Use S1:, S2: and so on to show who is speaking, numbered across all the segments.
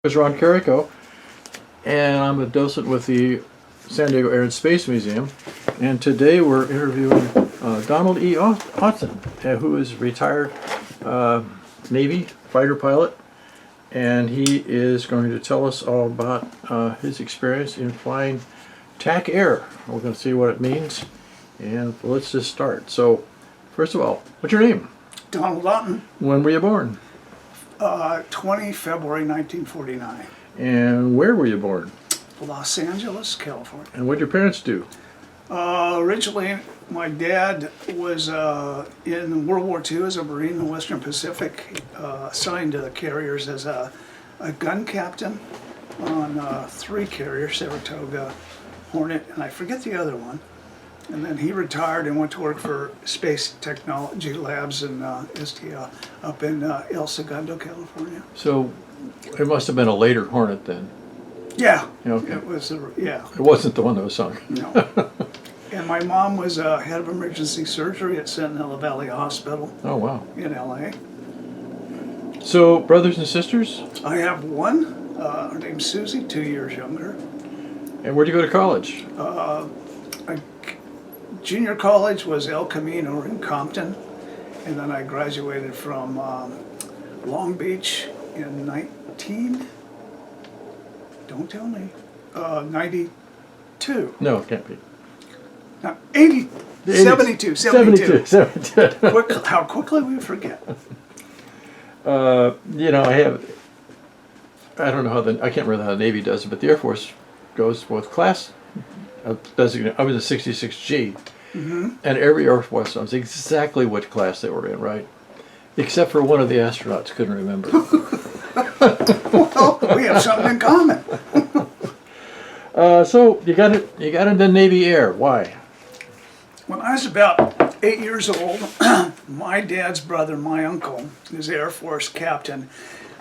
S1: Is Ron Carrico, and I'm a docent with the San Diego Air and Space Museum, and today we're interviewing Donald E. AUTEN, who is retired Navy fighter pilot, and he is going to tell us all about his experience in flying TAC Air. We're going to see what it means, and let's just start. So, first of all, what's your name?
S2: Donald AUTEN.
S1: When were you born?
S2: 20 February 1949.
S1: And where were you born?
S2: Los Angeles, California.
S1: And what did your parents do?
S2: Originally, my dad was in World War II as a Marine in the Western Pacific, assigned to the carriers as a gun captain on 3 carriers, Saratoga, Hornet, and I forget the other one. And then he retired and went to work for Space Technology Labs in STL up in El Segundo, California.
S1: So it must have been a later Hornet then.
S2: Yeah.
S1: Okay.
S2: It was, yeah.
S1: It wasn't the one that was sunk.
S2: No. And my mom was head of emergency surgery at Sentinel Valley Hospital.
S1: Oh, wow.
S2: In LA.
S1: So, brothers and sisters?
S2: I have one. Her name's Susie, 2 years younger.
S1: And where'd you go to college?
S2: Junior college was El Camino in Compton, and then I graduated from Long Beach in don't tell me, 92.
S1: No, it can't be.
S2: No, 80, 72.
S1: 72.
S2: How quickly we forget.
S1: You know, I don't know how I can't remember how the Navy does it, but the Air Force goes with class designate. I was a 66G, and every Air Force knows exactly what class they were in, right? Except for one of the astronauts couldn't remember.
S2: Well, we have something in common.
S1: So you got into Navy Air. Why?
S2: When I was about 8 years old, my dad's brother, my uncle, who's Air Force captain,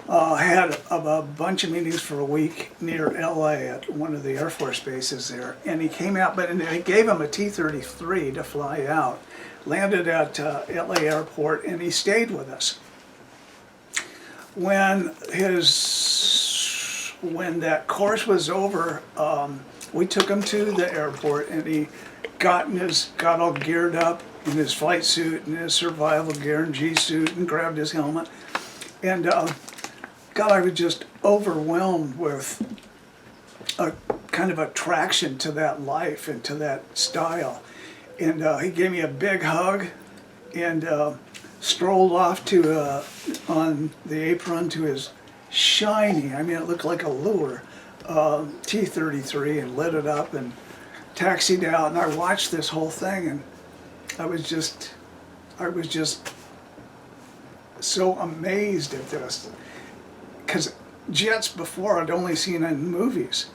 S2: had a bunch of meetings for a week near LA at one of the Air Force bases there. And he came out, and they gave him a T-33 to fly out. Landed at LA airport, and he stayed with us. When that course was over, we took him to the airport, and he got all geared up in his flight suit and his survival gear and G suit, and grabbed his helmet. And God, I was just overwhelmed with a kind of attraction to that life and to that style. And he gave me a big hug and strolled off to on the apron to his shiny, I mean it looked like a lure, T-33, and lit it up and taxied out. And I watched this whole thing, and I was just so amazed at this, because jets before I'd only seen in movies.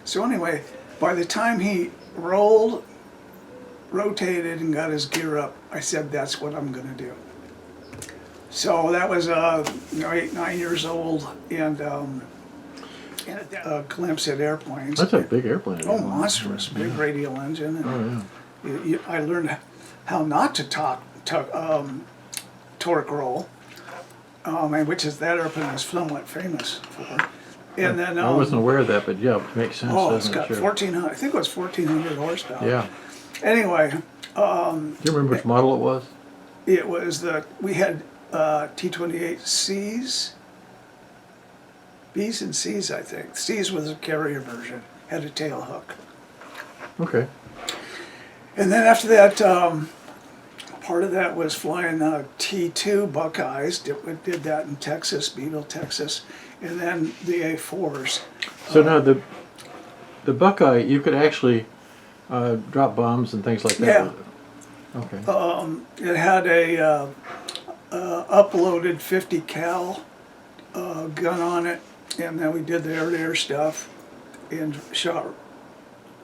S2: So anyway, by the time he rotated and got his gear up, I said, that's what I'm going to do. So that was 8, 9 years old, and a glimpse at airplanes.
S1: That's a big airplane.
S2: Oh, monstrous, big radial engine. And I learned how not to torque roll, which is that airplane is somewhat famous for. And then
S1: I wasn't aware of that, but yeah, it makes sense.
S2: Oh, it's got
S1: sure.
S2: 1,400. I think it was 1,400 horsepower.
S1: Yeah.
S2: Anyway,
S1: do you remember which model it was?
S2: It was we had T-28Cs, Bs and Cs, I think. Cs was a carrier version, had a tail hook.
S1: Okay.
S2: And then after that, part of that was flying T2 Buckeyes. Did that in Texas, Beeville, Texas, and then the A4s.
S1: So now the Buckeye, you could actually drop bombs and things like that.
S2: Yeah.
S1: With it. Okay.
S2: It had a uploaded 50 cal gun on it, and then we did the air-to-air stuff and shot.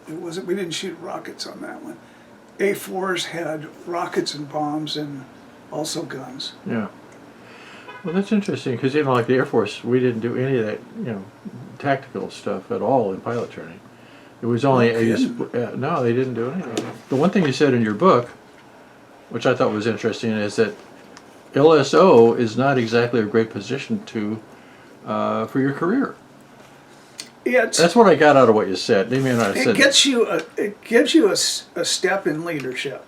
S2: We didn't shoot rockets on that one. A4s had rockets and bombs and also guns.
S1: Yeah. Well, that's interesting, because like the Air Force, we didn't do any of that, tactical stuff at all in pilot training. It was only no, they didn't do anything. The one thing you said in your book, which I thought was interesting, is that LSO is not exactly a great position for your career. That's what I got out of what you said. They may not have
S2: It
S1: said
S2: gets you it gives you a step in leadership.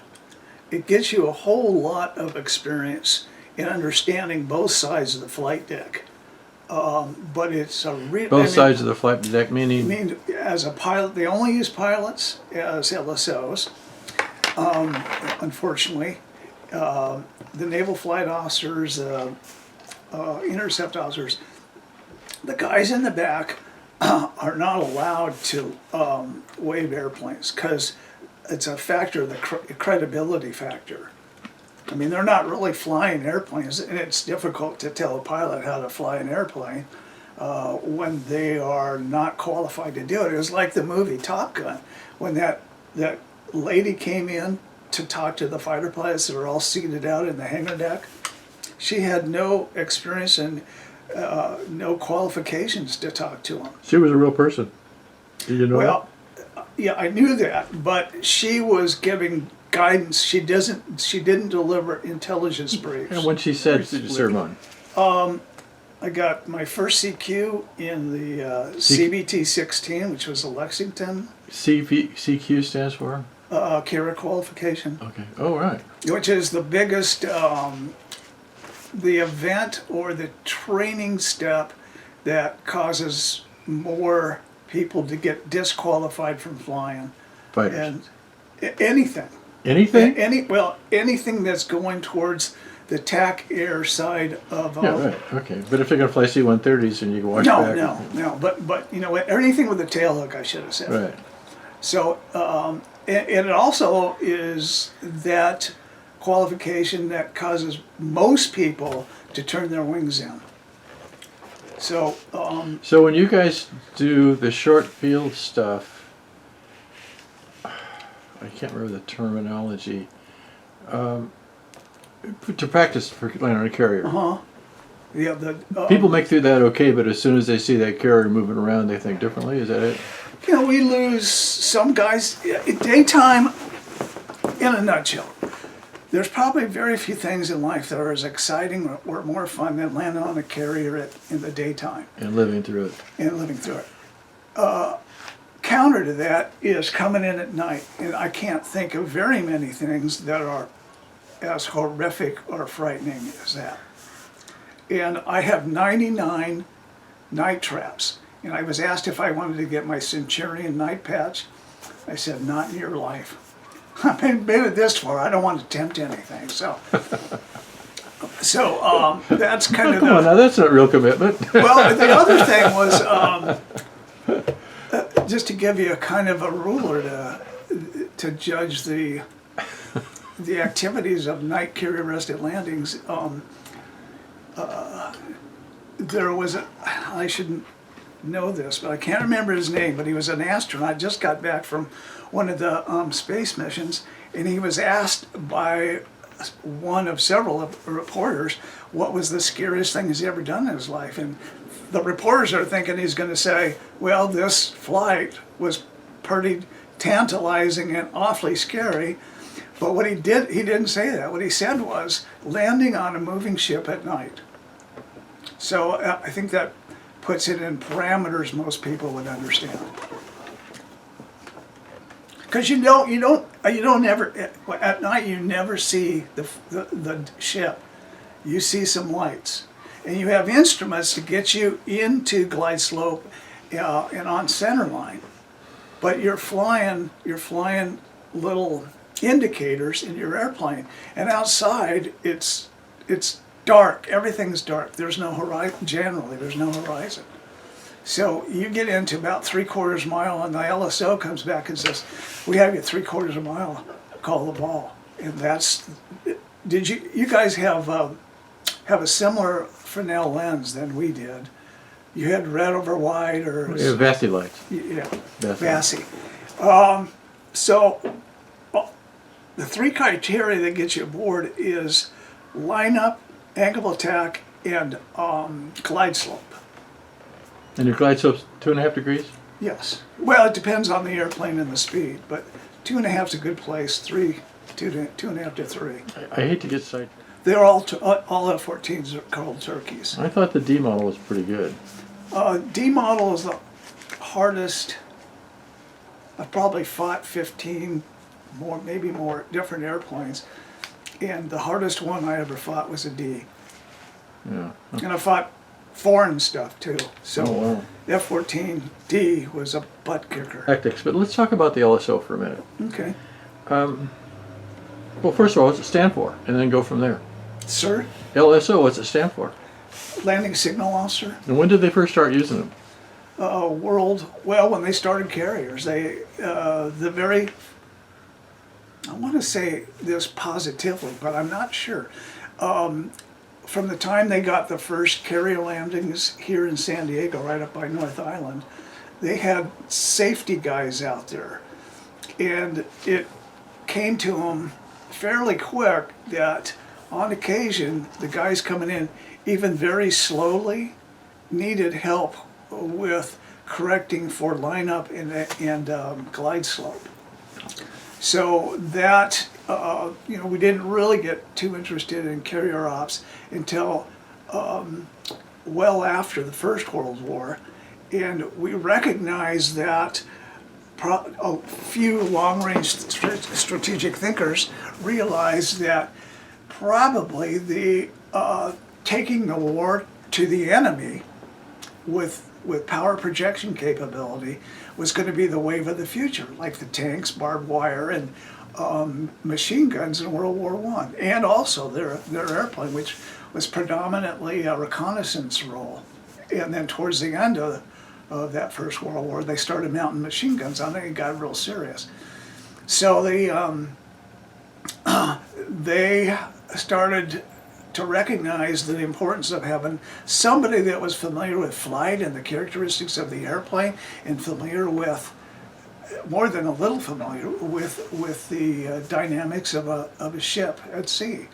S2: It gives you a whole lot of experience in understanding both sides of the flight deck. But it's a real
S1: both sides of the flight deck,
S2: I
S1: meaning
S2: mean, as a pilot, they only use pilots as LSOs. Unfortunately, the naval flight officers, intercept officers, the guys in the back are not allowed to wave airplanes because it's a factor, the credibility factor. I mean, they're not really flying airplanes, and it's difficult to tell a pilot how to fly an airplane when they are not qualified to do it. It was like the movie Top Gun, when that lady came in to talk to the fighter pilots that were all seated out in the hangar deck. She had no experience and no qualifications to talk to them.
S1: she was a real person. Did you know
S2: Well, yeah, I knew that, but she was giving guidance. She didn't deliver intelligence briefs.
S1: that? And when she said, serve on.
S2: I got my first CQ in the CBT-16, which was a Lexington
S1: CQ stands for?
S2: carrier qualification,
S1: Okay. Oh, right.
S2: which is the biggest, the event or the training step that causes more people to get disqualified from flying.
S1: Fighters.
S2: And anything.
S1: Anything?
S2: Anything that's going towards the TAC air side of.
S1: Yeah, right. Okay. But if you're going to fly C-130s and you can watch back.
S2: No. But you know, anything with a tail hook, I should have said.
S1: Right.
S2: So, and it also is that qualification that causes most people to turn their wings in. So,
S1: So when you guys do the short field stuff, I can't remember the terminology, to practice for landing on a carrier.
S2: yeah, the
S1: People make through that okay, but as soon as they see that carrier moving around, they think differently. Is that it?
S2: you know, we lose some guys. Daytime, in a nutshell, there's probably very few things in life that are as exciting or more fun than landing on a carrier in the daytime
S1: And living through it.
S2: and living through it. Counter to that is coming in at night, and I can't think of very many things that are as horrific or frightening as that. And I have 99 night traps. And I was asked if I wanted to get my Centurion night patch. I said, not in your life. I've been at this far. I don't want to tempt anything. So that's kind of
S1: Come on now, that's not real commitment.
S2: Well, the other thing was just to give you a kind of a ruler to judge the activities of night carrier arrested landings. There was I shouldn't know this, but I can't remember his name, but he was an astronaut, just got back from one of the space missions, and he was asked by one of several reporters what was the scariest thing he's ever done in his life. And the reporters are thinking he's going to say, well, this flight was pretty tantalizing and awfully scary. But what he didn't say that. What he said was landing on a moving ship at night. So I think that puts it in parameters most people would understand. Because you don't ever, at night you never see the ship. You see some lights. And you have instruments to get you into glide slope and on center line. But you're flying little indicators in your airplane. And outside it's dark. Everything's dark. There's no horizon. Generally, there's no horizon. So you get into about 3/4 mile, and the LSO comes back and says, "We have you 3/4 mile. Call the ball." And that's. Did you guys have a similar Fresnel lens than we did? You had red over wide, or
S1: Yeah, Vassy lights.
S2: yeah,
S1: Vassy.
S2: Vassy. So the three criteria that get you aboard is lineup, angle of attack, and glide slope.
S1: And your glide slope's 2.5 degrees?
S2: Yes. Well, it depends on the airplane and the speed, but 2.5 is a good place. 2.5 to 3.
S1: I hate to get sight.
S2: They're all F-14s are called turkeys.
S1: I thought the D model was pretty good.
S2: D model is the hardest. I've probably fought 15 more, maybe more different airplanes, and the hardest one I ever fought was a D.
S1: Yeah.
S2: And I fought foreign stuff too. So
S1: Oh, wow.
S2: F-14D was a butt kicker.
S1: Hectic. But let's talk about the LSO for a minute.
S2: Okay.
S1: Well, first of all, what's it stand for? And then go from there.
S2: Sir,
S1: LSO, what's it stand for?
S2: landing signal officer.
S1: And when did they first start using them?
S2: When they started carriers, I want to say this positively, but I'm not sure. From the time they got the first carrier landings here in San Diego, right up by North Island, they had safety guys out there. And it came to them fairly quick that on occasion, the guys coming in, even very slowly, needed help with correcting for lineup and glide slope. So that, we didn't really get too interested in carrier ops until well after the First World War. And we recognized that a few long-range strategic thinkers realized that probably the taking the war to the enemy with power projection capability was going to be the wave of the future, like the tanks, barbed wire, and machine guns in World War I, and also their airplane, which was predominantly a reconnaissance role. And then towards the end of that First World War, they started mounting machine guns on it and got real serious. So they started to recognize the importance of having somebody that was familiar with flight and the characteristics of the airplane, and familiar with, more than a little familiar with the dynamics of a ship at sea.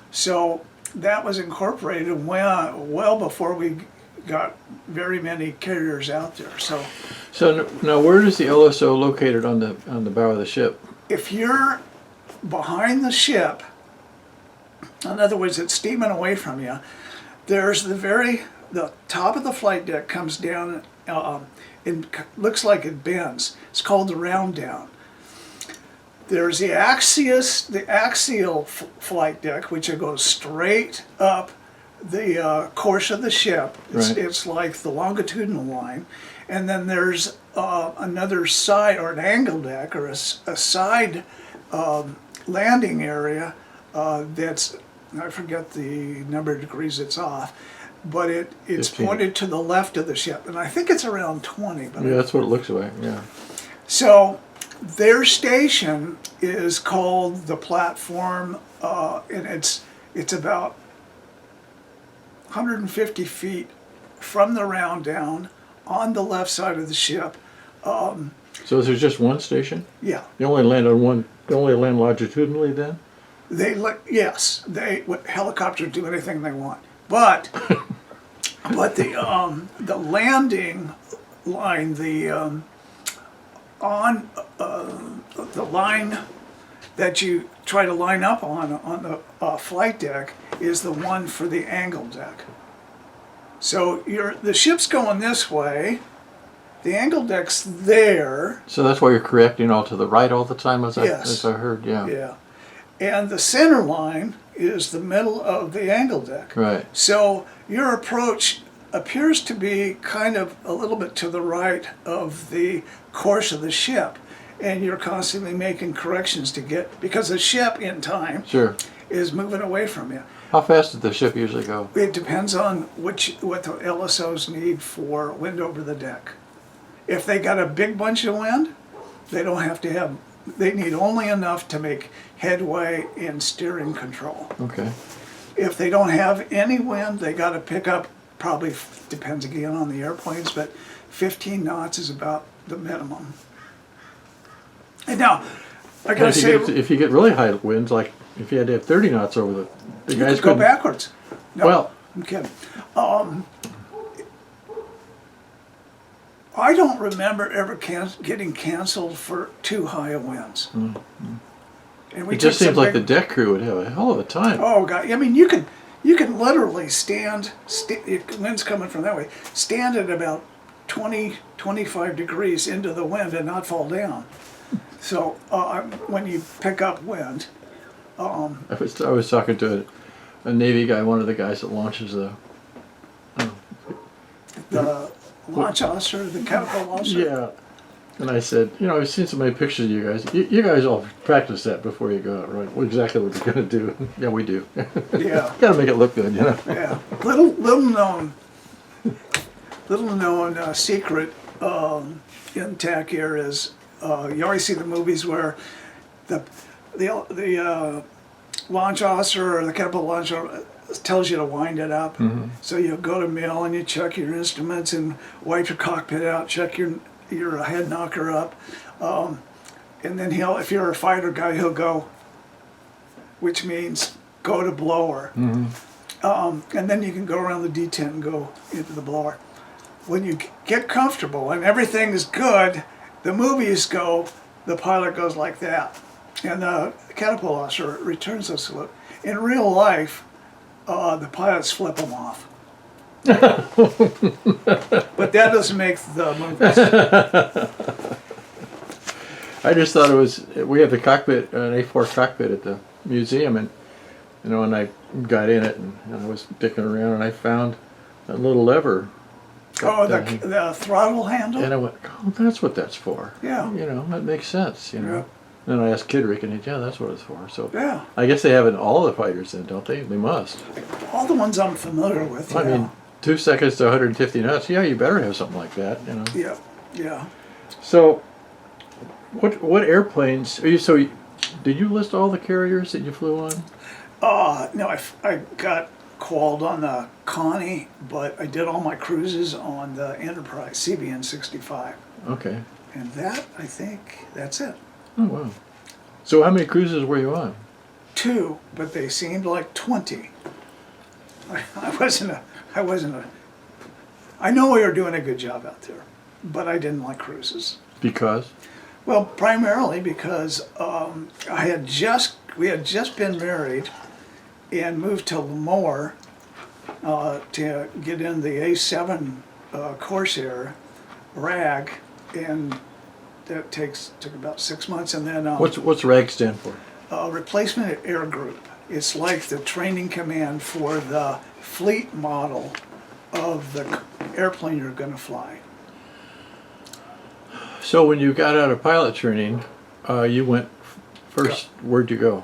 S2: So that was incorporated well before we got very many carriers out there.
S1: So now, where is the LSO located on the bow of the ship?
S2: If you're behind the ship, in other words, it's steaming away from you, there's the top of the flight deck comes down and looks like it bends. It's called the round down. There's the axial flight deck, which goes straight up the course of the ship. It's like the longitudinal line. And then there's another side, or an angle deck, or a side landing area that's, I forget the number of degrees it's off, but it's
S1: 15.
S2: pointed to the left of the ship, and I think it's around 20. But
S1: Yeah, that's what it looks like, yeah.
S2: So their station is called the platform, and it's about 150 feet from the round down on the left side of the ship.
S1: So is there just one station?
S2: Yeah.
S1: You only land on one, they only land longitudinally then?
S2: Helicopters do anything they want, but the landing line, the line that you try to line up on the flight deck is the one for the angle deck. So the ship's going this way, the angle deck's there.
S1: So that's why you're correcting all to the right all the time, as
S2: Yes.
S1: I heard, yeah.
S2: Yeah. And the center line is the middle of the angle deck.
S1: Right.
S2: So your approach appears to be kind of a little bit to the right of the course of the ship, and you're constantly making corrections because the ship in time
S1: Sure.
S2: is moving away from you.
S1: How fast did the ship usually go?
S2: It depends on what the LSOs need for wind over the deck. If they got a big bunch of wind, they don't have to have. They need only enough to make headway in steering control.
S1: Okay.
S2: If they don't have any wind, they got to pick up, probably depends again on the airplanes, but 15 knots is about the minimum. And now, I gotta say,
S1: If you get really high winds, like if you had to have 30 knots over the
S2: you
S1: guys
S2: could go
S1: couldn't-
S2: backwards. No,
S1: Well,
S2: I'm kidding. I don't remember ever getting canceled for too high of winds. And we
S1: it just
S2: took
S1: seems
S2: some
S1: like the
S2: big-
S1: deck crew would have a hell of a time.
S2: Oh God! I mean, you can literally stand. If wind's coming from that way, stand at about 25 degrees into the wind and not fall down. So when you pick up wind,
S1: I was talking to a Navy guy, one of the guys that launches the
S2: launch officer, the chemical officer.
S1: yeah. And I said, you know, I've seen so many pictures of you guys. You guys all practice that before you go out, right? Well, exactly what you're going to do. Yeah, we do.
S2: Yeah.
S1: Got to make it look good, you know.
S2: Yeah. Little known secret in TAC Air is you always see the movies where the launch officer or the chemical launch officer tells you to wind it up.
S1: Mm-hmm.
S2: So you go to mill and you check your instruments and wipe your cockpit out, check your head knocker up, and then if you're a fighter guy, he'll go, which means go to blower.
S1: Mm-hmm.
S2: And then you can go around the D10 and go into the blower. When you get comfortable and everything is good, the movies go, the pilot goes like that. And the catapult officer returns a salute. In real life, the pilots flip them off. But that doesn't make the movies.
S1: I just thought it was, we have the cockpit, an A4 cockpit at the museum, and you know, and I got in it and I was picking around and I found a little lever.
S2: Oh, the throttle handle?
S1: And I went, oh, that's what that's for.
S2: Yeah.
S1: You know, that makes sense, you know.
S2: Yeah.
S1: Then I asked Kidrick, and he said, yeah, that's what it's for. So
S2: Yeah.
S1: I guess they have it in all the fighters then, don't they? They must.
S2: All the ones I'm familiar with,
S1: I mean, 2 seconds to 150 knots, yeah, you better have something like that, you know.
S2: Yeah, yeah.
S1: So, what airplanes, did you list all the carriers that you flew on?
S2: No, I got called on the Connie, but I did all my cruises on the Enterprise, CBN 65.
S1: Okay.
S2: And that, I think, that's it.
S1: Oh, wow. So how many cruises were you on?
S2: 2, but they seemed like 20. I know we were doing a good job out there, but I didn't like cruises.
S1: Because?
S2: Well, primarily because we had just been married and moved to Lemoore to get in the A7 Corsair RAG, and that took about 6 months, and then
S1: What's RAG stand for?
S2: Replacement Air Group. It's like the training command for the fleet model of the airplane you're going to fly.
S1: So when you got out of pilot training, you went first, where'd you go?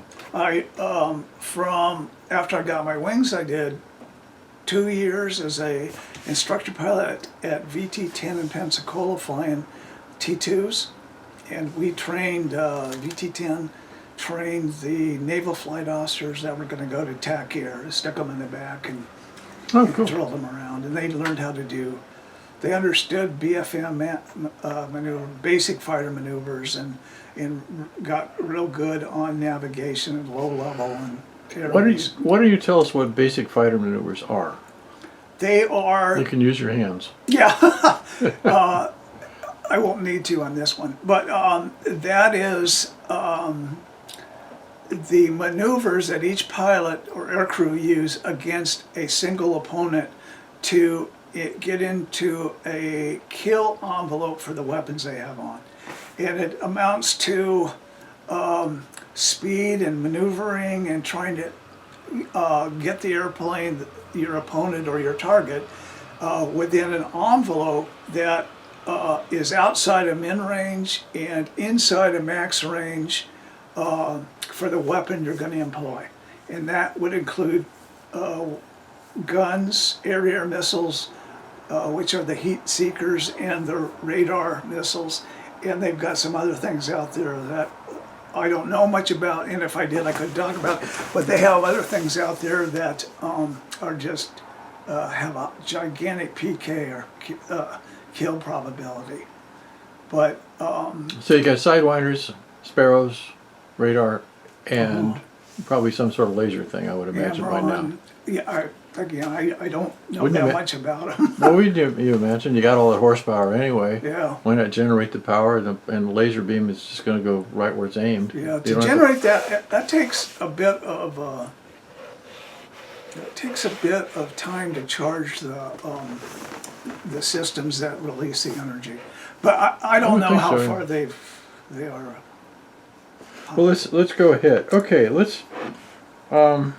S2: From after I got my wings, I did 2 years as a instructor pilot at VT-10 in Pensacola flying T2s, and we trained VT-10 trained the naval flight officers that were going to go to TAC Air, stick them in the back and drill them around, and they learned how to do. They understood BFM maneuver, basic fighter maneuvers, and got real good on navigation at low level and airways.
S1: Why don't you tell us what basic fighter maneuvers are?
S2: They are.
S1: You can use your hands.
S2: Yeah. I won't need to on this one, but that is the maneuvers that each pilot or aircrew use against a single opponent to get into a kill envelope for the weapons they have on. And it amounts to speed and maneuvering and trying to get the airplane, your opponent or your target, within an envelope that is outside of min range and inside of max range for the weapon you're going to employ. And that would include guns, air-to-air missiles, which are the heat seekers, and the radar missiles. And they've got some other things out there that I don't know much about, and if I did I could talk about, but they have other things out there that are just have a gigantic PK or kill probability. But
S1: So you got sidewinders, sparrows, radar, and probably some sort of laser thing, I would imagine by now.
S2: Yeah, I don't know
S1: Wouldn't
S2: that
S1: you
S2: much about them.
S1: Well, you imagine you got all that horsepower anyway.
S2: Yeah.
S1: Why not generate the power, and the laser beam is just going to go right where it's aimed.
S2: Yeah,
S1: You
S2: to
S1: don't have
S2: generate that takes a bit of It takes a bit of time to charge the systems that release the energy. But I don't
S1: would
S2: know
S1: think
S2: how
S1: so.
S2: far they are.
S1: Well, let's go ahead. Okay, let's. I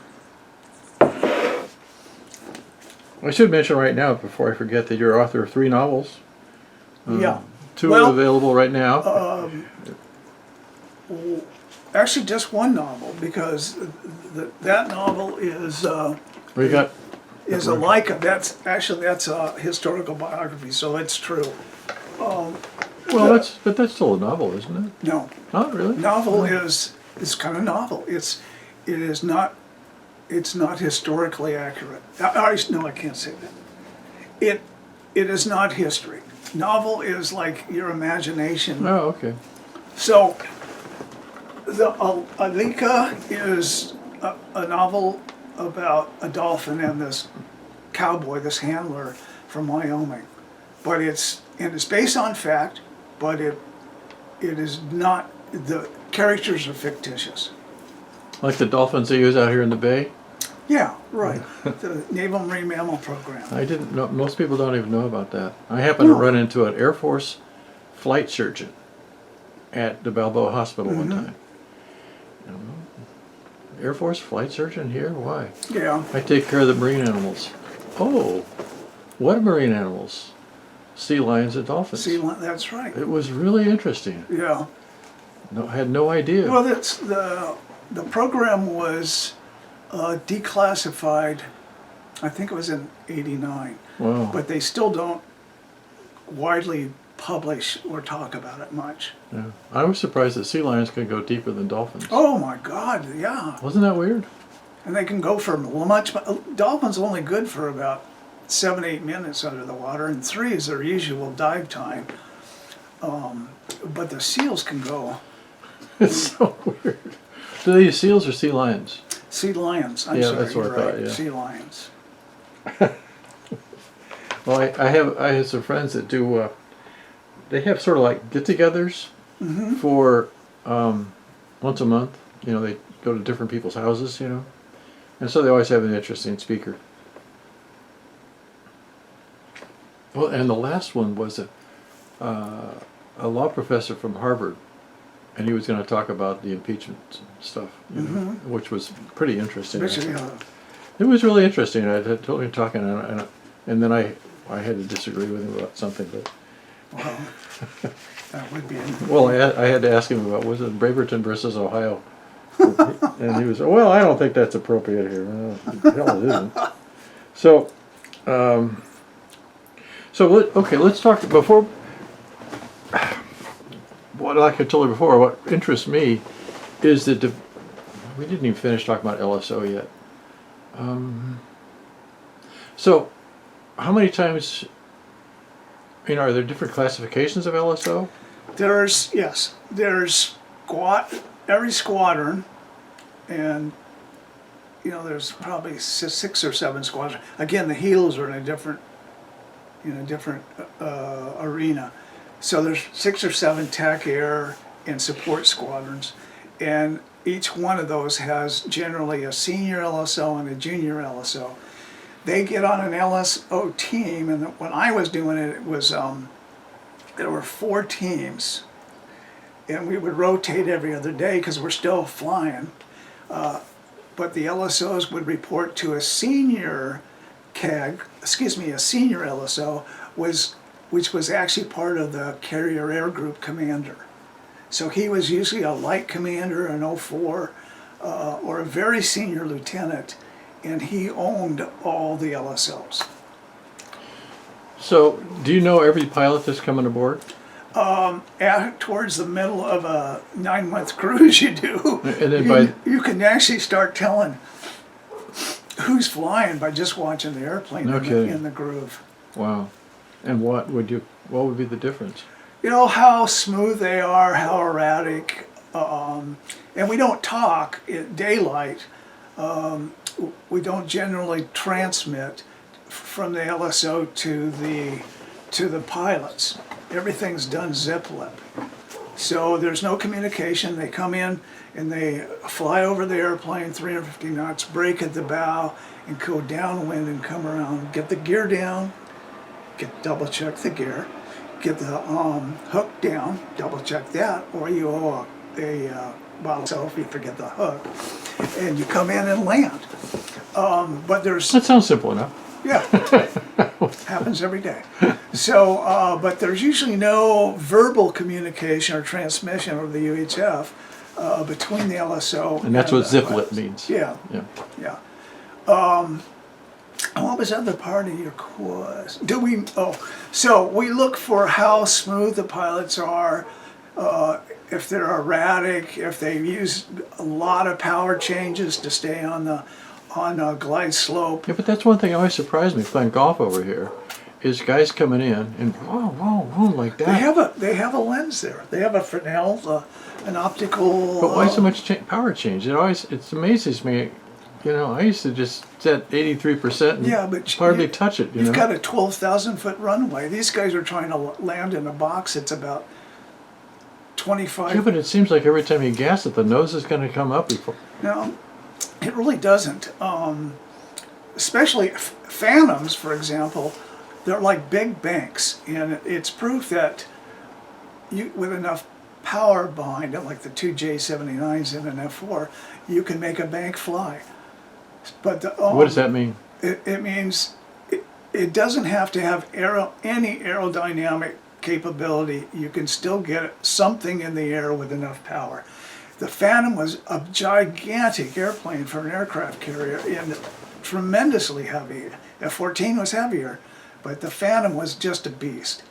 S1: should mention right now, before I forget, that you're author of 3 novels.
S2: Yeah.
S1: 2
S2: Well,
S1: are available right now.
S2: Actually, just one novel, because that novel is
S1: We got.
S2: is a Leica. That's a historical biography, so it's true.
S1: Well, that's still a novel, isn't it?
S2: No,
S1: Not really.
S2: novel is kind of novel. It's not historically accurate. No, I can't say that. It is not history. Novel is like your imagination.
S1: Oh, okay.
S2: So the Alika is a novel about a dolphin and this cowboy, this handler from Wyoming. But it's based on fact, but it is not, the characters are fictitious.
S1: Like the dolphins they use out here in the bay.
S2: Yeah, right. The Naval Marine Mammal Program.
S1: I didn't know. Most people don't even know about that. I happened to run into an Air Force flight surgeon at the Balboa Hospital one time. Air Force flight surgeon here? Why?
S2: Yeah.
S1: I take care of the marine animals. Oh, what marine animals? Sea lions and dolphins.
S2: That's right.
S1: It was really interesting.
S2: Yeah.
S1: No, I had no idea.
S2: Well, that's the program was declassified. I think it was in '89.
S1: Wow.
S2: But they still don't widely publish or talk about it much.
S1: Yeah. I was surprised that sea lions can go deeper than dolphins.
S2: Oh my God! Yeah.
S1: Wasn't that weird?
S2: And they can go for much. Dolphins only good for about 7-8 minutes under the water, and 3 is their usual dive time. But the seals can go.
S1: It's so weird. Do they use seals or sea lions?
S2: Sea lions. I'm
S1: Yeah,
S2: sorry,
S1: that's what
S2: you're
S1: I thought,
S2: right.
S1: yeah.
S2: Sea lions.
S1: Well, I have some friends that do. They have sort of like get-togethers for once a month. You know, they go to different people's houses. You know, and so they always have an interesting speaker. Well, and the last one was a law professor from Harvard, and he was going to talk about the impeachment stuff, you know, which was pretty interesting. It was really interesting. I had told him talking, and then I had to disagree with him about something. But
S2: Well, that would be.
S1: well, I had to ask him about, was it Braverton versus Ohio, and he was, well, I don't think that's appropriate here. Well, hell, it isn't. So, let's talk before. What, like I told you before, what interests me is that we didn't even finish talking about LSO yet. So, how many times, you know, are there different classifications of LSO?
S2: There's every squadron, and you know there's probably 6 or 7 squadrons. Again, the heels are in a different arena. So there's 6 or 7 TAC air and support squadrons, and each one of those has generally a senior LSO and a junior LSO. They get on an LSO team, and when I was doing it, it was there were 4 teams, and we would rotate every other day because we're still flying. But the LSOs would report to a senior a senior LSO which was actually part of the Carrier Air Group commander. So he was usually a light commander, an 04, or a very senior lieutenant, and he owned all the LSOs.
S1: So, do you know every pilot that's coming aboard?
S2: Towards the middle of a 9-month cruise, you do.
S1: And then
S2: you can actually start telling who's flying by just watching the airplane in the groove.
S1: Wow. And what would be the difference?
S2: You know how smooth they are, how erratic, and we don't talk at daylight. We don't generally transmit from the LSO to the pilots. Everything's done zip lip. So there's no communication. They come in and they fly over the airplane 350 knots, brake at the bow, and go downwind and come around, get the gear down, double check the gear, get the hook down, double check that, or you owe so if you forget the hook, and you come in and land. But there's
S1: That sounds simple enough.
S2: yeah, happens every day. So, but there's usually no verbal communication or transmission of the UHF between the LSO
S1: And that's what
S2: the
S1: ziplet
S2: pilots.
S1: means.
S2: Yeah,
S1: Yeah.
S2: yeah. What was the other part of your quiz? So we look for how smooth the pilots are, if they're erratic, if they use a lot of power changes to stay on a glide slope.
S1: Yeah, but that's one thing that always surprised me playing golf over here, is guys coming in and whoa, whoa, whoa, like that.
S2: They have a lens there. They have a Fresnel, an optical.
S1: But why so much power change? It amazes me. You know, I used to just set 83% and
S2: Yeah, but
S1: hardly touch it.
S2: You've got a 12,000 foot runway. These guys are trying to land in a box. It's about 25.
S1: Yeah, but it seems like every time you gas it, the nose is going to come up before.
S2: No, it really doesn't. Especially Phantoms, for example, they're like big banks, and it's proof that with enough power behind it, like the two J79s in an F4, you can make a bank fly. But
S1: What does that mean?
S2: It means it doesn't have to have any aerodynamic capability. You can still get something in the air with enough power. The Phantom was a gigantic airplane for an aircraft carrier and tremendously heavy. F-14 was heavier, but the Phantom was just a beast.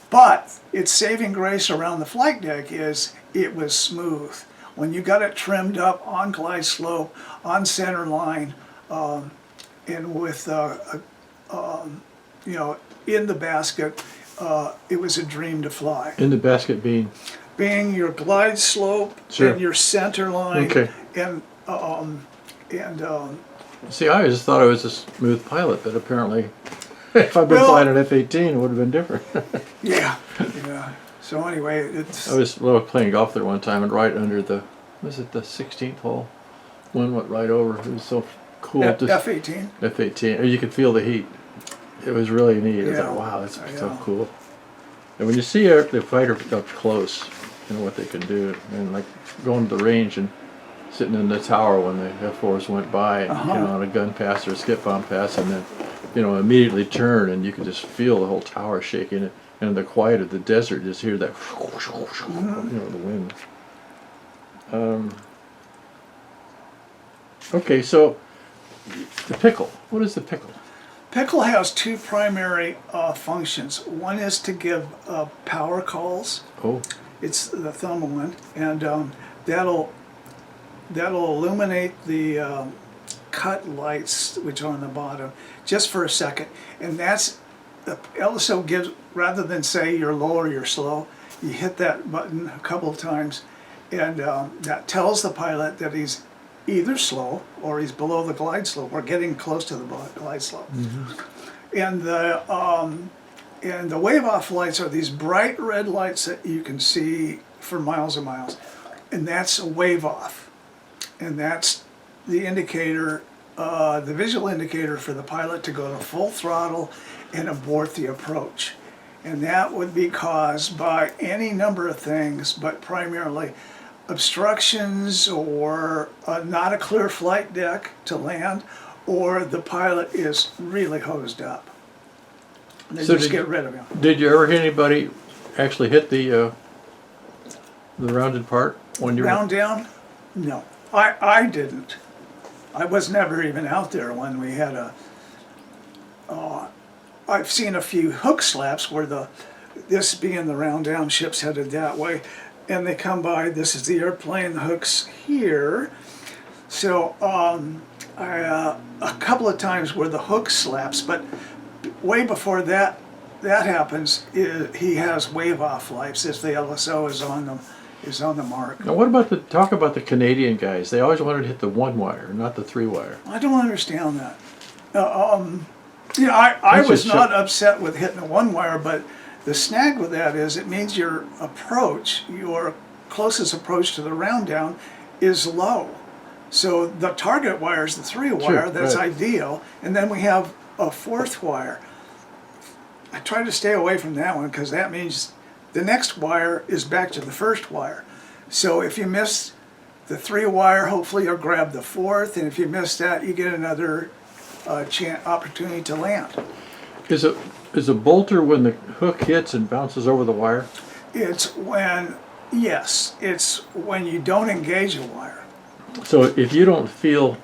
S2: But its saving grace around the flight deck is it was smooth. When you got it trimmed up on glide slope, on center line, and with in the basket, it was a dream to fly.
S1: In the basket
S2: Being your glide slope
S1: Sure.
S2: and your center line,
S1: Okay.
S2: and
S1: See, I always thought I was a smooth pilot, but apparently, if I'd been
S2: Well-
S1: flying an F-18, it would have been different.
S2: yeah. So anyway,
S1: I was playing golf there one time, and right under the 16th hole, one went right over. It was so cool.
S2: F-18.
S1: F-18, you could feel the heat. It was really neat. I
S2: Yeah.
S1: thought, wow, that's so
S2: Yeah.
S1: cool. And when you see the fighter up close, you know what they can do, and like going to the range and sitting in the tower when the F-4s went by, and, on a gun pass or a skip bomb pass, and then, immediately turn, and you could just feel the whole tower shaking. And in the quiet of the desert, just hear that, the wind. Okay, so the pickle. What is the pickle?
S2: Pickle has two primary functions. One is to give power calls.
S1: Oh,
S2: It's the thermal one, and that'll illuminate the cut lights which are on the bottom just for a second, and that's the LSO gives, rather than say you're low or you're slow, you hit that button a couple of times, and that tells the pilot that he's either slow or he's below the glide slope or getting close to the glide slope. And the wave-off lights are these bright red lights that you can see for miles and miles, and that's a wave-off, and that's the indicator, the visual indicator for the pilot to go to full throttle and abort the approach. And that would be caused by any number of things, but primarily obstructions or not a clear flight deck to land, or the pilot is really hosed up. They
S1: So
S2: just get rid of him.
S1: did you ever hear anybody actually hit the rounded part when you
S2: Round down? No, I didn't. I was never even out there when we had I've seen a few hook slaps where this being the round down, ship's headed that way, and they come by, this is the airplane, the hook's here. So a couple of times where the hook slaps, but way before that happens, he has wave-off lights if the LSO is on the mark.
S1: Now, what about talk about the Canadian guys? They always wanted to hit the 1-wire, not the 3-wire.
S2: I don't understand that. I was not upset with hitting a 1-wire, but The snag with that is it means your closest approach to the round down is low. So the target wire is the 3-wire, that's
S1: right.
S2: ideal, and then we have a 4th wire. I try to stay away from that one because that means the next wire is back to the 1st wire. So if you miss the 3-wire, hopefully you'll grab the 4th, and if you miss that, you get another opportunity to land.
S1: Is a bolter when the hook hits and bounces over the wire?
S2: It's when you don't engage a wire.
S1: So if you don't feel,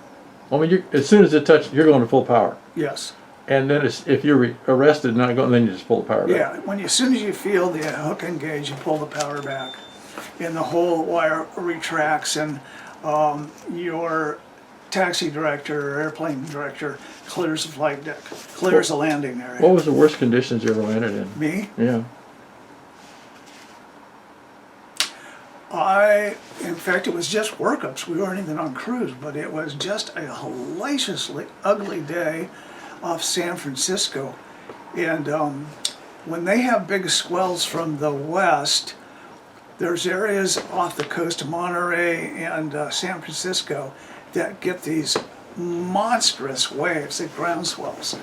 S1: I mean, as soon as it touches, you're going to full power.
S2: Yes.
S1: And then if you're arrested and not going, then you just pull the power back.
S2: Yeah, as soon as you feel the hook engage, you pull the power back, and the whole wire retracts, and your taxi director or airplane director clears the flight deck, clears the landing area.
S1: What was the worst conditions you ever landed in?
S2: Me?
S1: Yeah.
S2: In fact, it was just workups. We weren't even on cruise, but it was just a hellaciously ugly day off San Francisco. And when they have big swells from the west, there's areas off the coast of Monterey and San Francisco that get these monstrous waves, the ground swells.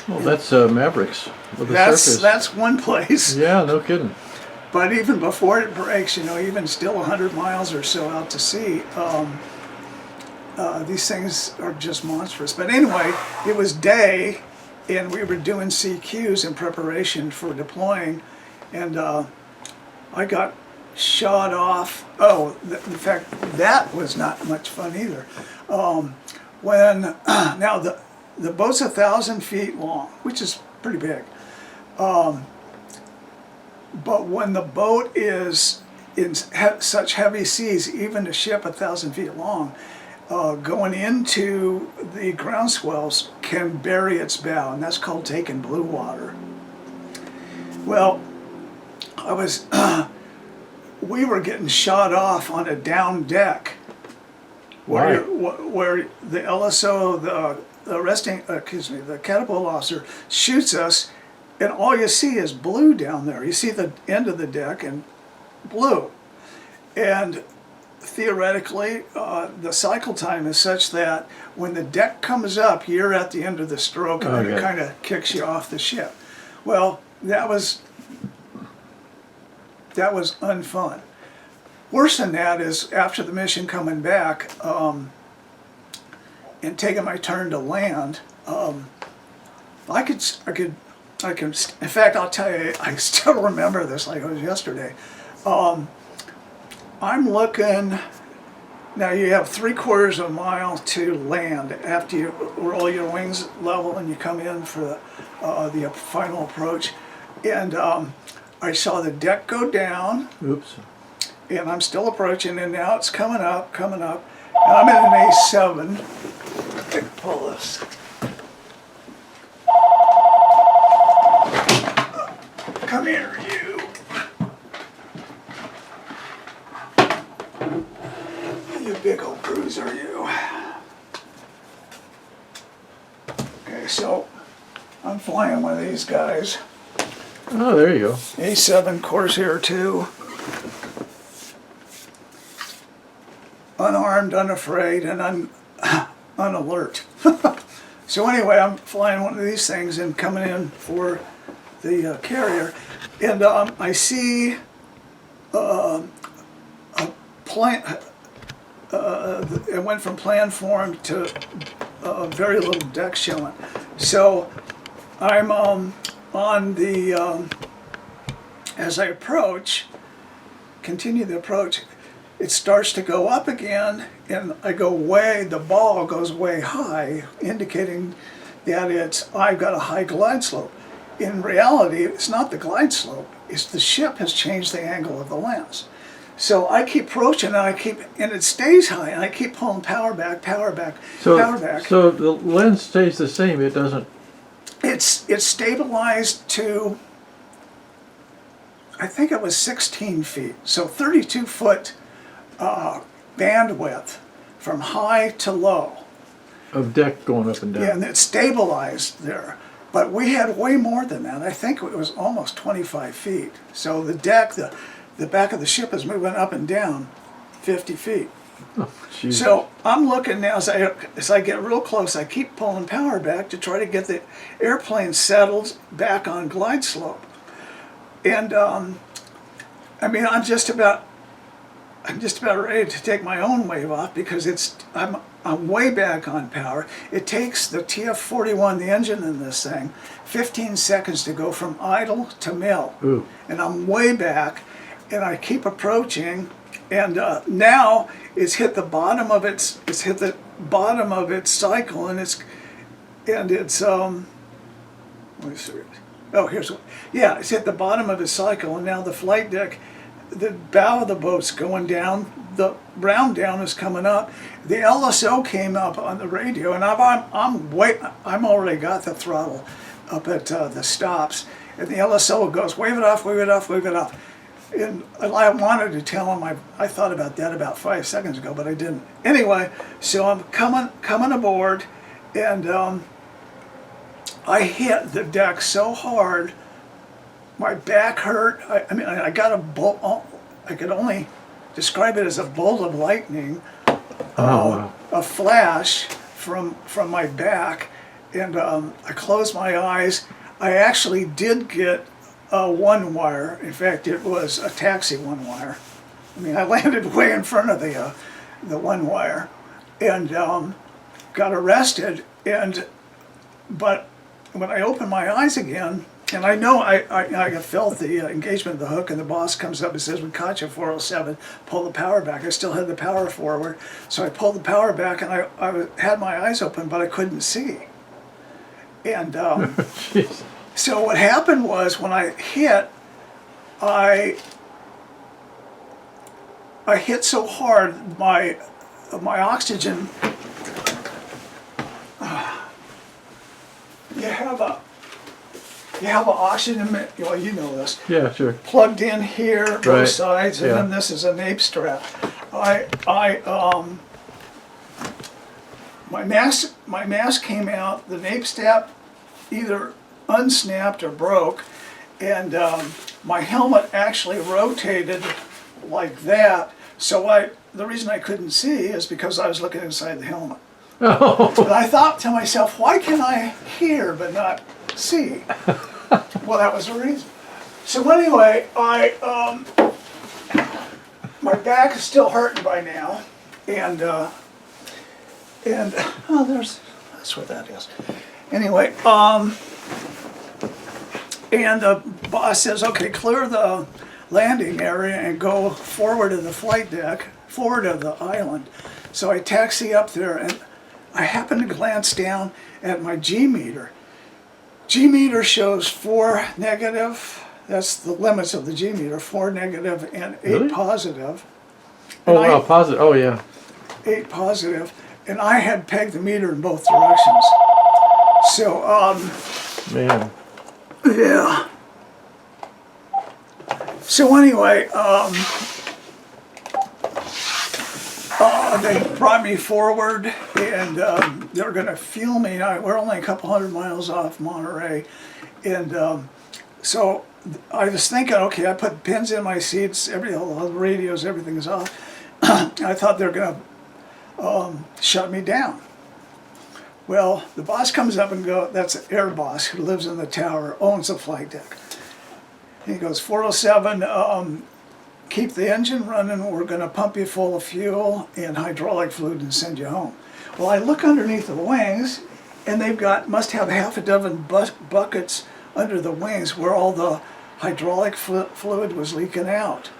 S1: Well, that's Mavericks with the surface.
S2: That's one place.
S1: Yeah, no kidding.
S2: But even before it breaks, even still 100 miles or so out to sea, these things are just monstrous. But anyway, it was day, and we were doing CQs in preparation for deploying, and I got shot off. Oh, in fact, that was not much fun either. Now the boat's 1,000 feet long, which is pretty big. But when the boat is in such heavy seas, even a ship 1,000 feet long, going into the ground swells can bury its bow, and that's called taking blue water. Well, we were getting shot off on a down deck where the LSO, the catapult officer, shoots us, and all you see is blue down there. You see the end of the deck and blue. And theoretically, the cycle time is such that when the deck comes up, you're at the end of the stroke, and then it kind of kicks you off the ship. Well, that was unfun. Worse than that is after the mission coming back and taking my turn to land, I could. In fact, I'll tell you, I still remember this like it was yesterday. I'm looking. Now you have 3/4 of a mile to land after you roll your wings level and you come in for the final approach. And I saw the deck go down.
S1: Oops.
S2: And I'm still approaching, and now it's coming up. And I'm in an A7. Let me pull this. Come here, you. You big old bruiser, you. Okay, so I'm flying one of these guys.
S1: Oh, there you go.
S2: A7 Corsair 2. Unarmed, unafraid, and unalert. So anyway, I'm flying one of these things and coming in for the carrier, and I see a plan. It went from plan form to very little deck showing. So I'm on the as I continue the approach. It starts to go up again, and the ball goes way high, indicating that I've got a high glide slope. In reality, it's not the glide slope, it's the ship has changed the angle of the lens. So I keep approaching, and it stays high, and I keep pulling power back.
S1: So the lens stays the same, it doesn't...
S2: It's stabilized to, I think it was 16 feet, so 32 foot bandwidth from high to low.
S1: Of deck going up and down.
S2: Yeah, and it's stabilized there. But we had way more than that. I think it was almost 25 feet. So the deck, the back of the ship is moving up and down 50 feet.
S1: Oh, Jesus.
S2: So I'm looking now, as I get real close, I keep pulling power back to try to get the airplane settled back on glide slope. And I mean, I'm just about ready to take my own wave off because I'm way back on power. It takes the TF-41, the engine in this thing, 15 seconds to go from idle to mill.
S1: Ooh.
S2: And I'm way back, and I keep approaching, and now it's hit the bottom of its cycle, and it's let me see. Oh, here's what. Yeah, it's hit the bottom of its cycle, and now the flight deck, the bow of the boat's going down, the round down is coming up. The LSO came up on the radio, and I'm already got the throttle up at the stops, and the LSO goes, wave it off, wave it off, wave it off. And I wanted to tell him I thought about that about 5 seconds ago, but I didn't. Anyway, so I'm coming aboard, and I hit the deck so hard, my back hurt. I mean, I got a bolt. I could only describe it as a bolt of lightning, a flash from my back, and I closed my eyes. I actually did get a one wire. In fact, it was a taxi one wire. I mean, I landed way in front of the one wire, and got arrested. But when I opened my eyes again, and I know I felt the engagement of the hook, and the boss comes up and says, "We caught you, 407. Pull the power back." I still had the power forward, so I pulled the power back, and I had my eyes open, but I couldn't see. And so what happened was, when I hit, I hit so hard, my oxygen. You have an oxygen, well, you know this.
S1: Yeah, sure.
S2: Plugged in here, both
S1: Right.
S2: sides, and
S1: Yeah.
S2: then this is a nape strap. My mask came out. The nape strap either unsnapped or broke, and my helmet actually rotated like that. So the reason I couldn't see is because I was looking inside the helmet.
S1: Oh.
S2: But I thought to myself, why can I hear but not see? Well, that was the reason. So anyway, my back is still hurting by now, and that's what that is. Anyway, and the boss says, okay, clear the landing area and go forward of the flight deck, forward of the island. So I taxi up there, and I happen to glance down at my G meter. G meter shows 4 negative. That's the limits of the G meter, 4 negative and 8
S1: Really?
S2: positive.
S1: Oh,
S2: And
S1: wow, positive. Oh, yeah.
S2: 8 positive, and I had pegged the meter in both directions. So,
S1: Man.
S2: yeah. So anyway, they brought me forward, and they're going to fuel me. We're only a couple hundred miles off Monterey, and so I was thinking, okay, I put pins in my seats, all the radios, everything's off. I thought they're going to shut me down. Well, the boss comes up and goes, that's an air boss who lives in the tower, owns the flight deck. He goes, 407, keep the engine running, we're going to pump you full of fuel and hydraulic fluid and send you home. Well, I look underneath the wings, and must have half a dozen buckets under the wings where all the hydraulic fluid was leaking out.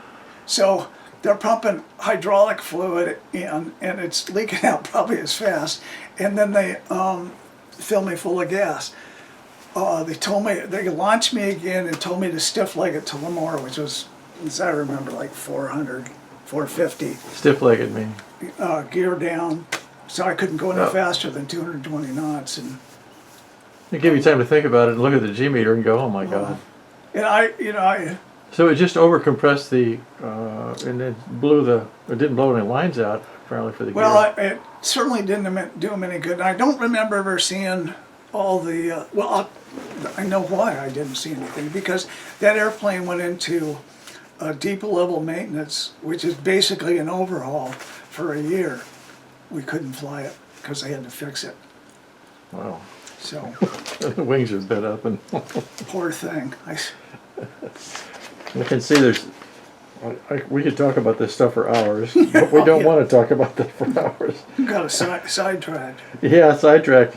S2: So they're pumping hydraulic fluid in, and it's leaking out probably as fast, and then they fill me full of gas. They launched me again and told me to stiff leg it to Lemoore, which was, as I remember, like 400, 450.
S1: Stiff-legged me.
S2: Gear down, so I couldn't go any faster than 220 knots. And
S1: It gave you time to think about it and look at the G meter and go, oh my God.
S2: I
S1: So it just overcompressed and it didn't blow any lines out, apparently, for the gear.
S2: well, it certainly didn't do them any good. And I don't remember ever seeing all the, I know why I didn't see anything, because that airplane went into deep level maintenance, which is basically an overhaul for a year. We couldn't fly it because they had to fix it.
S1: Wow.
S2: So,
S1: The wings are bent up, and
S2: poor thing.
S1: I can see there's. We could talk about this stuff for hours, but we don't want to talk about that for hours.
S2: Got a sidetracked.
S1: Yeah, sidetracked.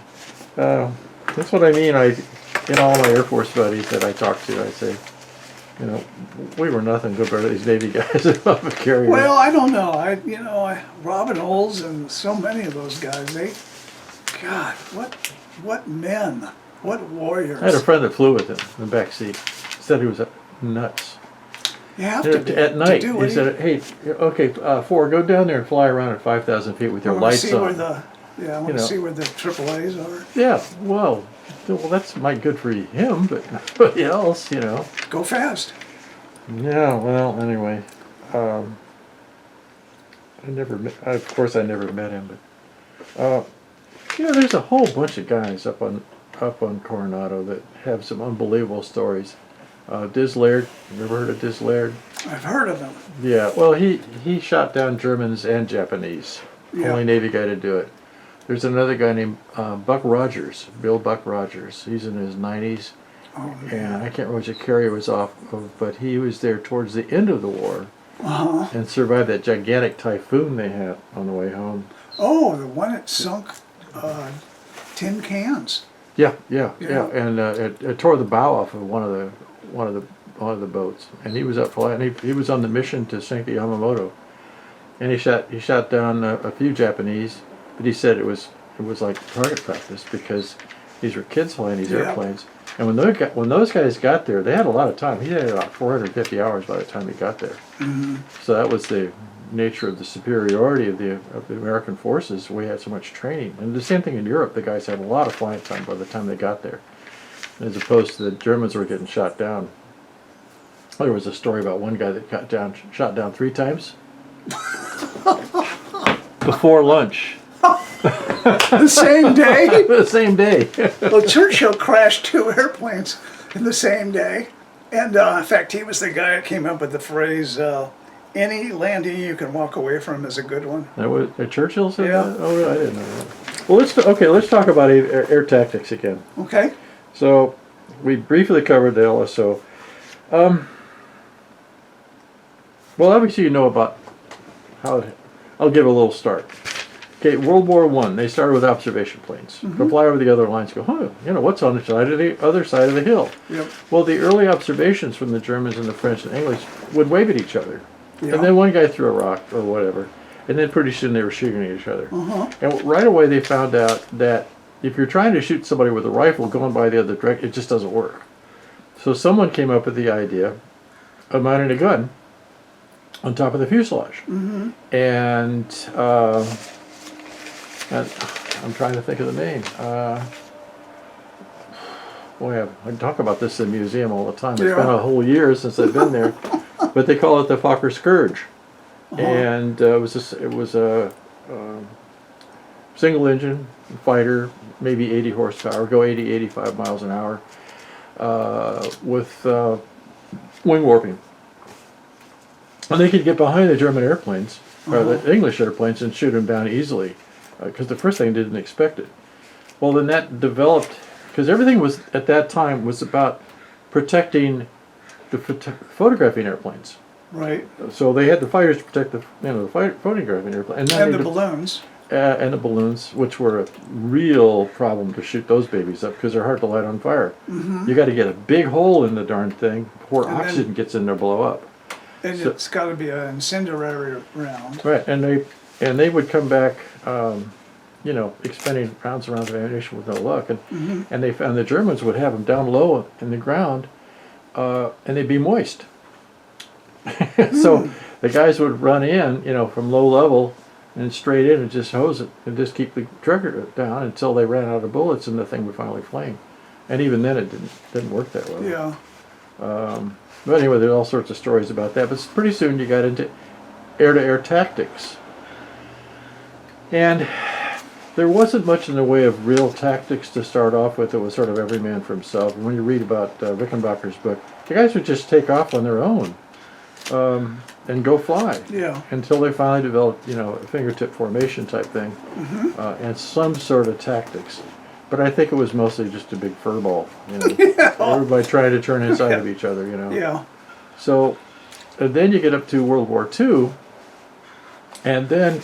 S1: That's what I mean. In all my Air Force buddies that I talk to, I say, you know, we were nothing compared to these Navy guys off of carrier.
S2: Well, I don't know. Robin Olds and so many of those guys, God, what men, what warriors.
S1: I had a friend that flew with him in the back seat. Said he was nuts.
S2: You have to be.
S1: At night,
S2: to do
S1: he said, "Hey, okay, Ford, go down there and fly around at 5,000 feet with your lights on."
S2: I want to see where the AAAs are.
S1: Yeah, well, that's might good for him, but nobody else, you know.
S2: Go fast.
S1: Yeah, well, anyway, of course, I never met him, but there's a whole bunch of guys up on Coronado that have some unbelievable stories. Diz Laird, you ever heard of Diz Laird?
S2: I've heard of him.
S1: Yeah, well, he shot down Germans and Japanese.
S2: Yeah.
S1: Only Navy guy to do it. There's another guy named Buck Rogers, Bill Buck Rogers. He's in his 90s, and I can't remember which carrier was off of, but he was there towards the end of the war and survived that gigantic typhoon they had on the way home.
S2: Oh, the one that sunk tin cans.
S1: Yeah, and it tore the bow off of one of the boats, and he was up flying. He was on the mission to sink the Yamamoto, and he shot down a few Japanese, but he said it was like target practice because these were kids flying these airplanes, and when those guys got there, they had a lot of time. He had about 450 hours by the time he got there. Mm-hmm. So that was the nature of the superiority of the American forces. We had so much training, and the same thing in Europe. The guys had a lot of flying time by the time they got there, as opposed to the Germans were getting shot down. There was a story about one guy that shot down 3 times before lunch.
S2: The same day?
S1: The same day.
S2: Well, Churchill crashed 2 airplanes in the same day. And in fact, he was the guy that came up with the phrase, any landing you can walk away from is a good one.
S1: That was Churchill said
S2: Yeah.
S1: that? Oh, I didn't know that. Well, let's talk about air tactics again.
S2: Okay.
S1: So we briefly covered the LSO. Well, obviously you know about how. I'll give a little start. Okay, World War I, they started with observation planes. Go fly over the other lines, go, what's on the other side of the hill?
S2: Yep.
S1: Well, the early observations from the Germans and the French and English would wave at each other.
S2: Yeah.
S1: And then one guy threw a rock or whatever, and then pretty soon they were shooting at each other. And right away they found out that if you're trying to shoot somebody with a rifle going by the other direction, it just doesn't work. So someone came up with the idea of mounting a gun on top of the fuselage. And I'm trying to think of the name. I talk about this in the museum all the time. It's been a whole year since I've been there. But they call it the Fokker Scourge. And it was a single engine fighter, maybe 80 horsepower, go 80, 85 miles an hour, with wing warping. And they could get behind the German airplanes, or the English airplanes, and shoot them down easily, because the first thing didn't expect it. Well, then that developed, because everything was at that time was about protecting the photographing airplanes.
S2: Right.
S1: So they had the fighters to protect the photographing airplane,
S2: And the balloons.
S1: And the balloons, which were a real problem to shoot those babies up because they're hard to light on fire. You got to get a big hole in the darn thing before oxygen gets in there, blow up.
S2: And it's got to be an incendiary round.
S1: Right, and they would come back, expending rounds and rounds of ammunition with no luck, and they found the Germans would have them down low in the ground, and they'd be moist. So the guys would run in, from low level and straight in and just hose it and just keep the trigger down until they ran out of bullets and the thing would finally flame. And even then it didn't work that well.
S2: Yeah.
S1: But anyway, there's all sorts of stories about that. But pretty soon you got into air-to-air tactics. And there wasn't much in the way of real tactics to start off with. It was sort of every man for himself. And when you read about Rickenbacker's book, the guys would just take off on their own and go fly.
S2: Yeah.
S1: Until they finally developed, a fingertip formation type thing and some sort of tactics. But I think it was mostly just a big fur ball.
S2: Yeah.
S1: Everybody trying to turn inside of each other.
S2: Yeah.
S1: So then you get up to World War II, and then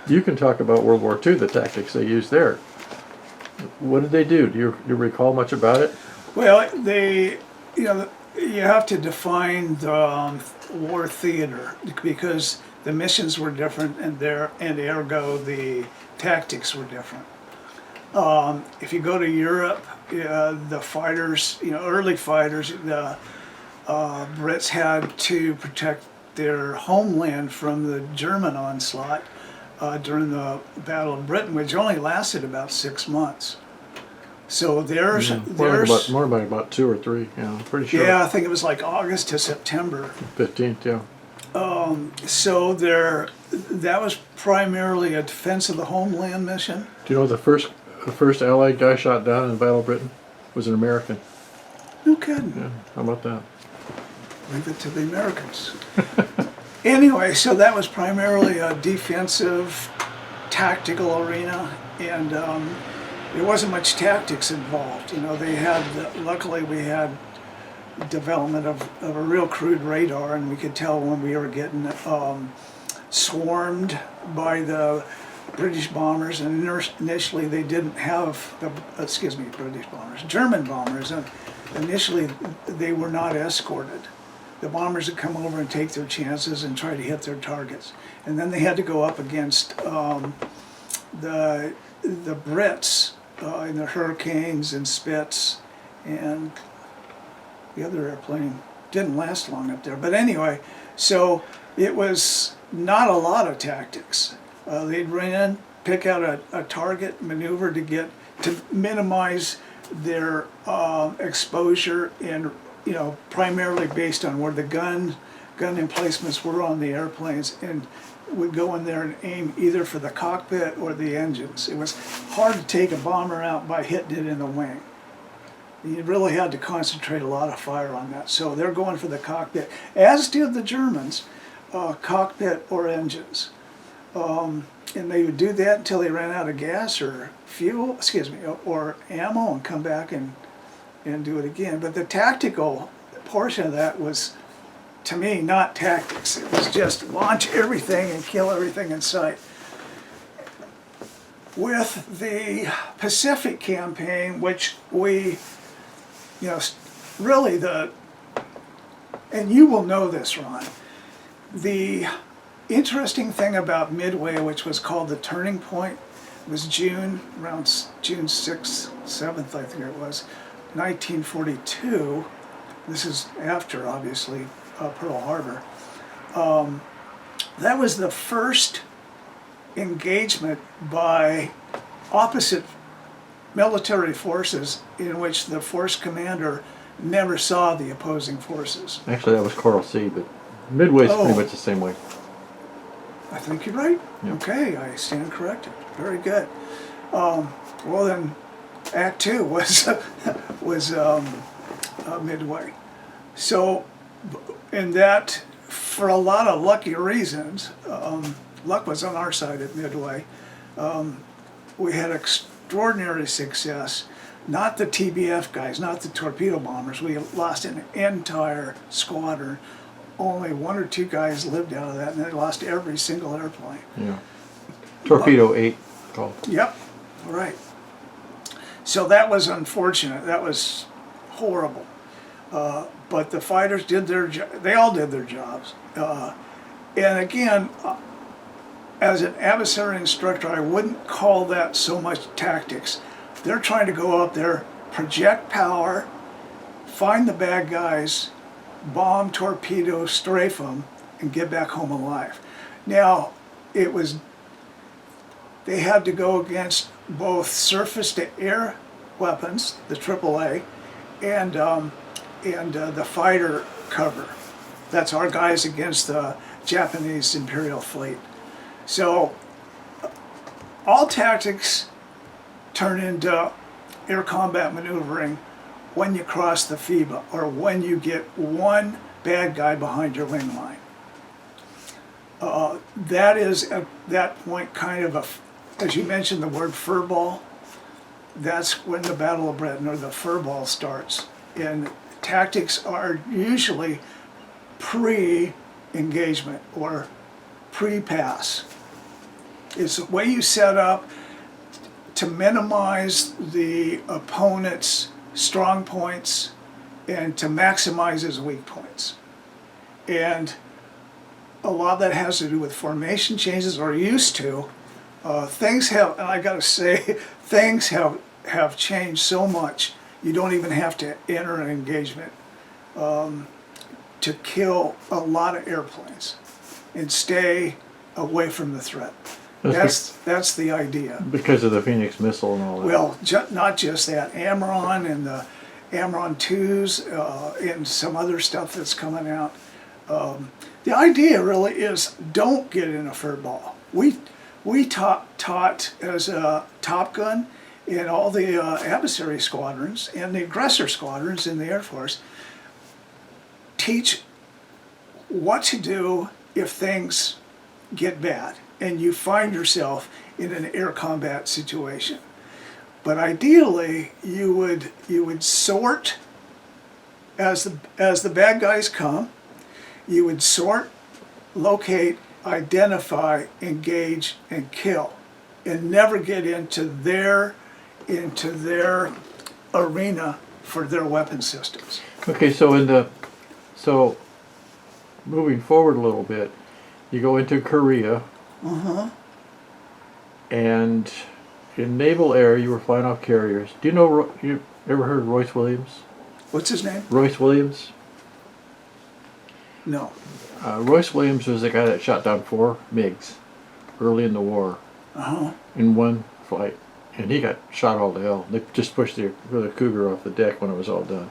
S1: you can talk about World War II, the tactics they used there. What did they do? Do you recall much about it?
S2: Well, you have to define the war theater because the missions were different, and ergo the tactics were different. If you go to Europe, the fighters, early fighters, the Brits had to protect their homeland from the German onslaught during the Battle of Britain, which only lasted about 6 months. So there's
S1: more by about 2 or 3. Pretty sure.
S2: Yeah, I think it was like August to September
S1: 15th. Yeah.
S2: So that was primarily a defense of the homeland mission.
S1: Do you know the first Allied guy shot down in the Battle of Britain was an American?
S2: No kidding.
S1: Yeah. How about that?
S2: Leave it to the Americans. Anyway, so that was primarily a defensive, tactical arena, and there wasn't much tactics involved. Luckily we had development of a real crude radar, and we could tell when we were getting swarmed by the British bombers, and initially they didn't have British bombers, German bombers, and initially they were not escorted. The bombers would come over and take their chances and try to hit their targets, and then they had to go up against the Brits in the Hurricanes and Spitz, and the other airplane didn't last long up there. But anyway, so it was not a lot of tactics. They'd run in, pick out a target, maneuver to minimize their exposure, and primarily based on where the gun emplacements were on the airplanes, and would go in there and aim either for the cockpit or the engines. It was hard to take a bomber out by hitting it in the wing. You really had to concentrate a lot of fire on that. So they're going for the cockpit, as did the Germans, cockpit or engines. And they would do that until they ran out of gas or fuel, or ammo, and come back and do it again. But the tactical portion of that was, to me, not tactics. It was just launch everything and kill everything in sight. With the Pacific campaign, which we, really and you will know this, Ron, the interesting thing about Midway, which was called the Turning Point, was around June 6th, 7th, I think it was, 1942. This is after, obviously, Pearl Harbor. That was the first engagement by opposite military forces in which the force commander never saw the opposing forces.
S1: Actually, that was Coral Sea, but Midway's pretty much the same way.
S2: I think you're right.
S1: Yeah.
S2: Okay, I stand corrected. Very good. Well then, Act 2 was Midway. So, and that, for a lot of lucky reasons, luck was on our side at Midway. We had extraordinary success. Not the TBF guys, not the torpedo bombers. We lost an entire squadron. Only 1 or 2 guys lived out of that, and they lost every single airplane.
S1: Yeah. Torpedo 8 called.
S2: Yep, right. So that was unfortunate. That was horrible. But the fighters did their job. They all did their jobs. And again, as an adversary instructor, I wouldn't call that so much tactics. They're trying to go up there, project power, find the bad guys, bomb, torpedo, strafe them, and get back home alive. Now, they had to go against both surface-to-air weapons, the AAA, and the fighter cover. That's our guys against the Japanese Imperial Fleet. So, all tactics turn into air combat maneuvering when you cross the FIBA or when you get one bad guy behind your wing line. That is at that point kind of as you mentioned the word furball, that's when the Battle of Britain or the furball starts. And tactics are usually pre-engagement or pre-pass. It's the way you set up to minimize the opponent's strong points and to maximize his weak points. And a lot of that has to do with formation changes, or used to. Things have, and I gotta say, things have changed so much, you don't even have to enter an engagement to kill a lot of airplanes and stay away from the threat. That's the idea.
S1: Because of the Phoenix missile and all that.
S2: Well, not just that, Amron and the Amron 2s and some other stuff that's coming out. The idea really is don't get in a furball. We taught as a Top Gun in all the adversary squadrons and the aggressor squadrons in the Air Force, teach what to do if things get bad and you find yourself in an air combat situation. But ideally, you would sort as the bad guys come. You would sort, locate, identify, engage, and kill, and never get into their arena for their weapon systems.
S1: Okay, so moving forward a little bit, you go into Korea. And in naval air, you were flying off carriers. Do you know, you ever heard of Royce Williams?
S2: What's his name?
S1: Royce Williams?
S2: No.
S1: Royce Williams was the guy that shot down 4 MiGs early in the war in one flight. And he got shot all to hell. They just pushed the Cougar off the deck when it was all done.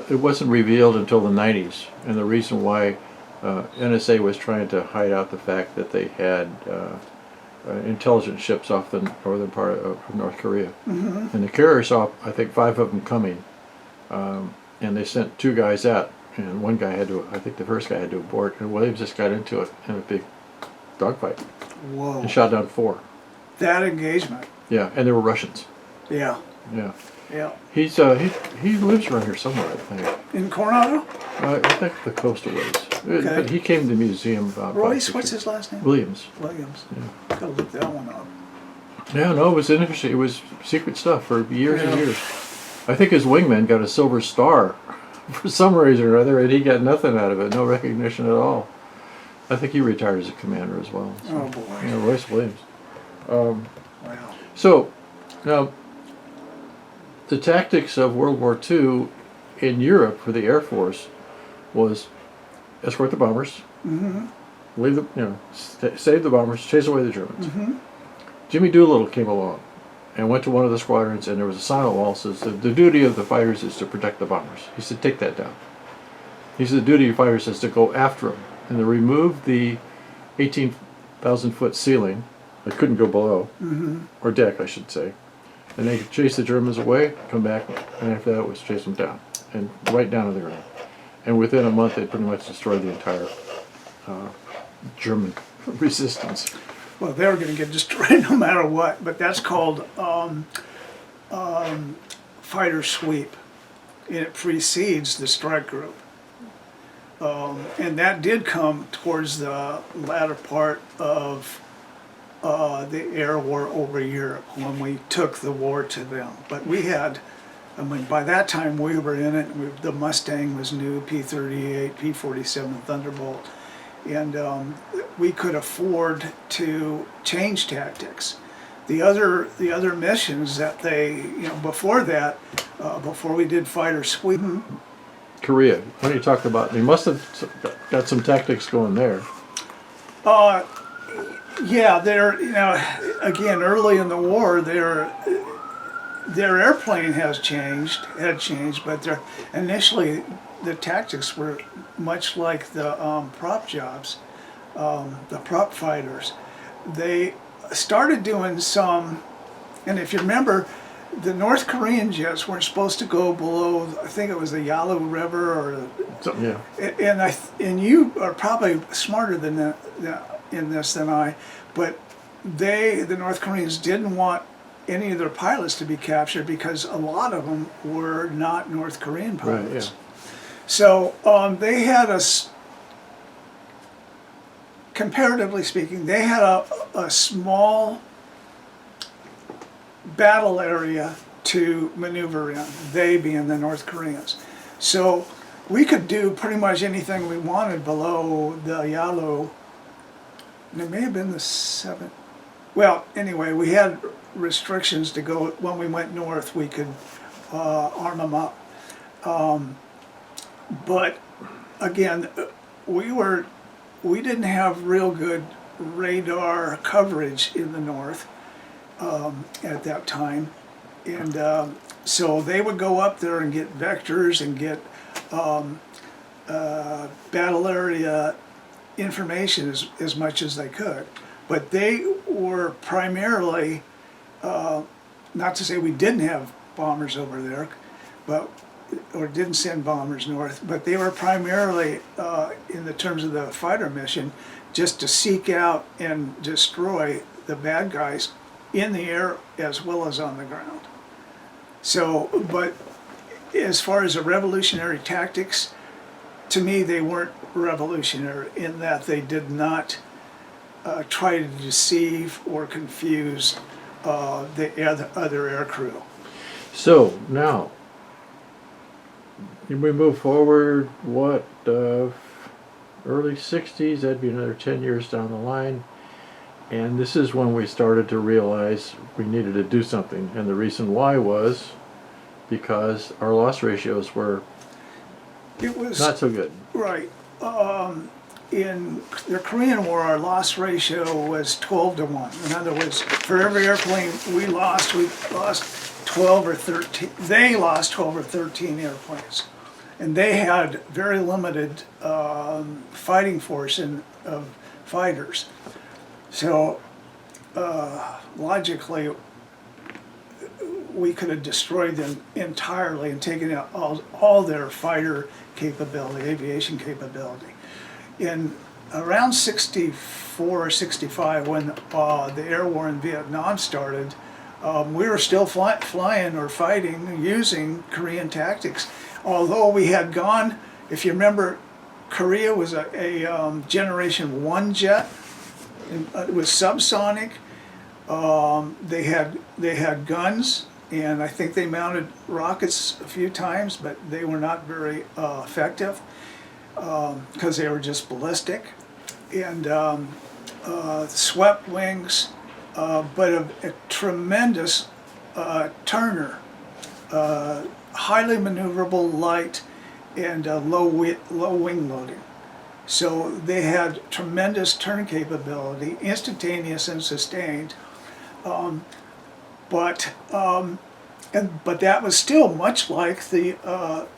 S1: It wasn't revealed until the 90s. And the reason why NSA was trying to hide out the fact that they had intelligence ships off the northern part of North Korea. And the carrier saw, I think, 5 of them coming. And they sent 2 guys out. And one guy had to, I think the first guy had to abort. And Williams just got into it in a big dogfight.
S2: Whoa.
S1: And shot down 4.
S2: That engagement.
S1: Yeah, and they were Russians.
S2: Yeah.
S1: Yeah.
S2: Yeah.
S1: He's he lives around here somewhere, I think.
S2: In Coronado?
S1: I think the coastal ways.
S2: Okay.
S1: But he came to the museum about
S2: Royce,
S1: 5, 6
S2: what's
S1: years.
S2: his last name?
S1: Williams.
S2: Williams.
S1: Yeah.
S2: Gotta look that one up.
S1: Yeah, no, it was interesting. It was secret stuff for years and years. I think his wingman got a silver star for some reason or other, and he got nothing out of it, no recognition at all. I think he retired as a commander as well. So,
S2: Oh boy.
S1: yeah, Royce Williams.
S2: Wow.
S1: So, now, the tactics of World War II in Europe for the Air Force was escort the bombers, leave the, save the bombers, chase away the Germans. Jimmy Doolittle came along and went to one of the squadrons, and there was a sign on the wall that says, the duty of the fighters is to protect the bombers. He said, take that down. He said, the duty of fighters is to go after them, and to remove the 18,000-foot ceiling that couldn't go below, or deck, I should say. And they could chase the Germans away, come back, and after that it was chase them down, and right down to the ground. And within a month, they pretty much destroyed the entire German resistance.
S2: Well, they were going to get destroyed no matter what, but that's called fighter sweep, and it precedes the strike group. And that did come towards the latter part of the air war over Europe when we took the war to them. But we had, I mean, by that time we were in it. The Mustang was new, P-38, P-47 Thunderbolt, and we could afford to change tactics. The other missions that they, before that, before we did fighter sweep.
S1: Korea, when you talk about, they must have got some tactics going there.
S2: Yeah, they're, again, early in the war, their airplane had changed, but initially the tactics were much like the prop jobs, the prop fighters. They started doing some And if you remember, the North Korean jets weren't supposed to go below, I think it was the Yalu River or
S1: Yeah.
S2: and you are probably smarter than in this than I, but the North Koreans didn't want any of their pilots to be captured because a lot of them were not North Korean pilots.
S1: Right, yeah.
S2: So they had comparatively speaking, they had a small battle area to maneuver in, they being the North Koreans. So we could do pretty much anything we wanted below the Yalu. And it may have been the 7th. Well, anyway, we had restrictions to go, when we went north, we could arm them up. But again, we didn't have real good radar coverage in the north at that time. And so they would go up there and get vectors and get battle area information as much as they could. But they were primarily, not to say we didn't have bombers over there, or didn't send bombers north, but they were primarily, in the terms of the fighter mission, just to seek out and destroy the bad guys in the air as well as on the ground. So, but as far as the revolutionary tactics, to me they weren't revolutionary in that they did not try to deceive or confuse the other air crew.
S1: So now, we move forward, what, early 60s, that'd be another 10 years down the line. And this is when we started to realize we needed to do something. And the reason why was because our loss ratios were not so good.
S2: Right. In the Korean War, our loss ratio was 12 to 1. In other words, for every airplane we lost 12 or 13. They lost 12 or 13 airplanes. And they had very limited fighting force of fighters. So logically, we could have destroyed them entirely and taken out all their fighter capability, aviation capability. In around 64 or 65, when the air war in Vietnam started, we were still flying or fighting using Korean tactics. Although we had gone, if you remember, Korea was a Generation 1 jet. It was subsonic. They had guns, and I think they mounted rockets a few times, but they were not very effective because they were just ballistic. And swept wings, but a tremendous turner, highly maneuverable, light, and low wing loading. So they had tremendous turn capability, instantaneous and sustained, but that was still much like the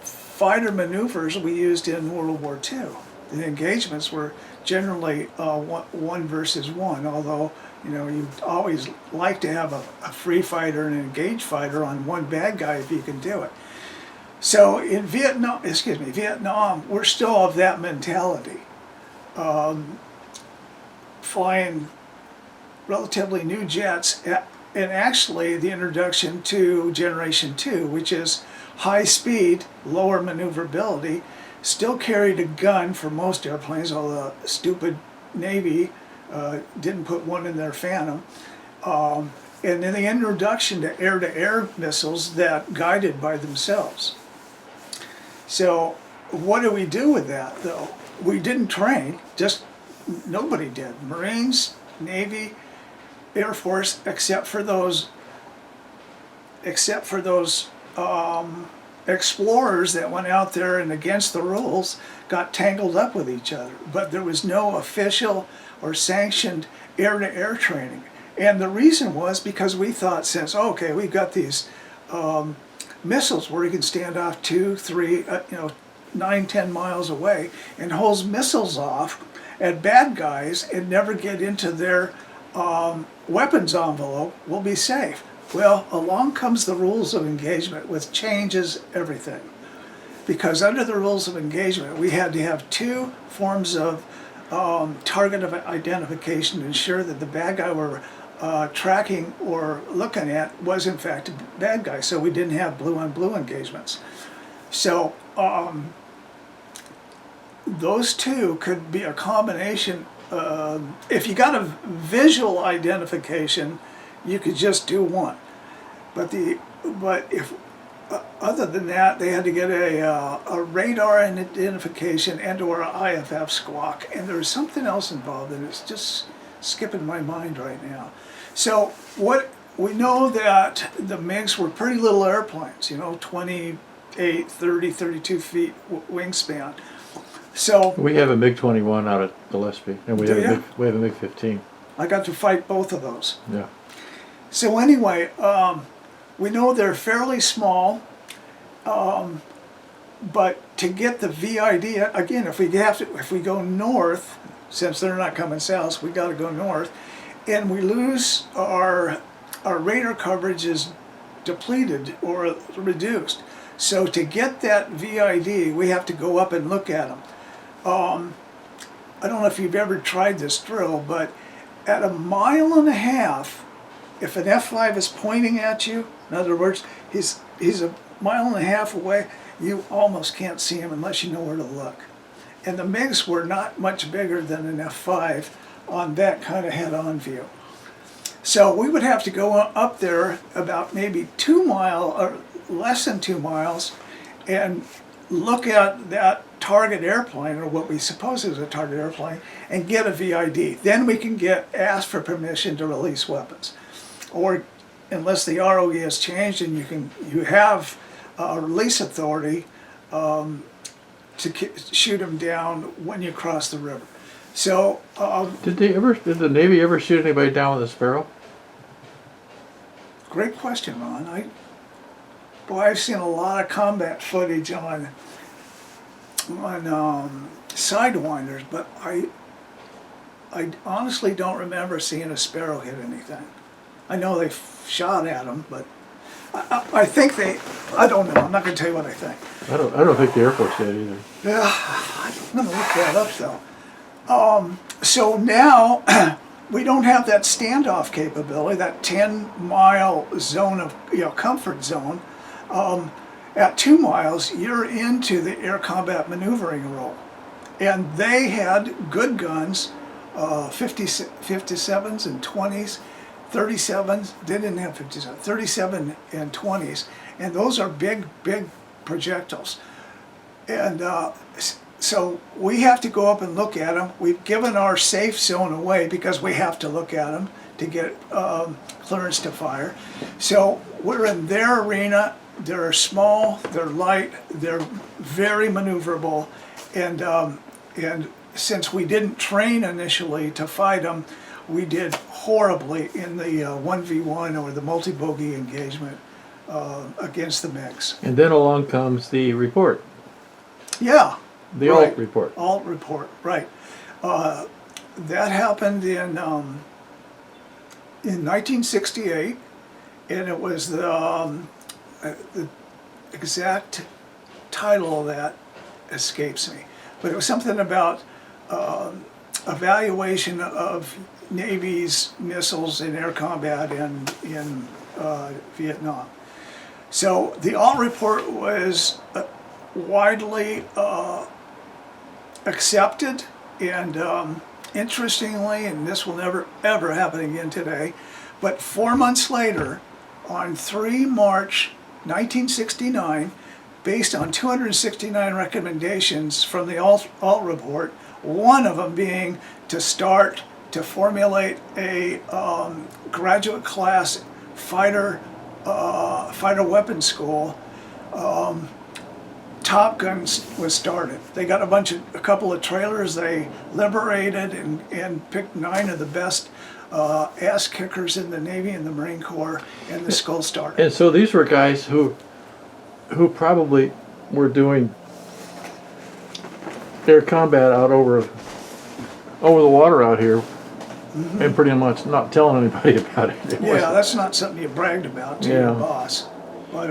S2: fighter maneuvers we used in World War II. The engagements were generally one versus one, although you always like to have a free fighter and an engaged fighter on one bad guy if you can do it. So in Vietnam, we're still of that mentality. Flying relatively new jets, and actually the introduction to Generation 2, which is high speed, lower maneuverability, still carried a gun for most airplanes, although the stupid Navy didn't put one in their Phantom. And then the introduction to air-to-air missiles that guided by themselves. So what do we do with that, though? We didn't train, just nobody did. Marines, Navy, Air Force, except for those explorers that went out there and against the rules got tangled up with each other. But there was no official or sanctioned air-to-air training. And the reason was because we thought, since, okay, we've got these missiles where you can stand off 2, 3, 9, 10 miles away and holds missiles off at bad guys and never get into their weapons envelope, we'll be safe. Well, along comes the rules of engagement, which changes everything. Because under the rules of engagement, we had to have two forms of target of identification to ensure that the bad guy we're tracking or looking at was in fact a bad guy. So we didn't have blue on blue engagements. So those two could be a combination. If you got a visual identification, you could just do one. But if other than that, they had to get a radar identification and or an IFF squawk, and there was something else involved, and it's just skipping my mind right now. So what we know that the MiGs were pretty little airplanes, 28, 30, 32 feet wingspan. So
S1: We have a MiG-21 out at Gillespie, and we
S2: Do
S1: have
S2: ya?
S1: we have a MiG-15.
S2: I got to fight both of those.
S1: Yeah.
S2: So anyway, we know they're fairly small, but to get the VID, again, if we go north, since they're not coming south, we got to go north, and we lose our radar coverage is depleted or reduced. So to get that VID, we have to go up and look at them. I don't know if you've ever tried this drill, but at 1.5 miles, if an F5 is pointing at you, in other words, he's 1.5 miles away, you almost can't see him unless you know where to look. And the MiGs were not much bigger than an F5 on that kind of head-on view. So we would have to go up there about maybe 2 miles or less than 2 miles and look at that target airplane, or what we suppose is a target airplane, and get a VID. Then we can ask for permission to release weapons. Or unless the ROE has changed and you have release authority to shoot them down when you cross the river. So
S1: Did the Navy ever shoot anybody down with a Sparrow?
S2: great question, Ron. I've seen a lot of combat footage on Sidewinders, but I honestly don't remember seeing a Sparrow hit anything. I know they shot at them, but I think I don't know. I'm not going to tell you what I think.
S1: I don't think the Air Force did either.
S2: Yeah, I'm going to look that up though. So now we don't have that standoff capability, that 10-mile zone of comfort zone. At 2 miles, you're into the air combat maneuvering role, and they had good guns, 57s and 20s. 37s, they didn't have 57, 37 and 20s, and those are big projectiles. And so we have to go up and look at them. We've given our safe zone away because we have to look at them to get clearance to fire. So we're in their arena. They're small, they're light, they're very maneuverable, and since we didn't train initially to fight them, we did horribly in the 1v1 or the multi-bogey engagement against the MiGs.
S1: And then along comes the report.
S2: Yeah.
S1: The
S2: right.
S1: alt report.
S2: Alt report, right. That happened in 1968, and it was the exact title of that escapes me, but it was something about evaluation of Navy's missiles in air combat in Vietnam. So the alt report was widely accepted, and interestingly, and this will never ever happen again today, but 4 months later, on 3 March 1969, based on 269 recommendations from the alt report, one of them being to start to formulate a graduate class fighter weapons school. TOPGUN was started. They got a couple of trailers they liberated and picked 9 of the best ass kickers in the Navy and the Marine Corps, and the school started.
S1: And so these were guys who probably were doing air combat out over the water out here and pretty much not telling anybody about it. It
S2: Yeah,
S1: wasn't-
S2: that's not something you bragged about to
S1: Yeah.
S2: your boss. But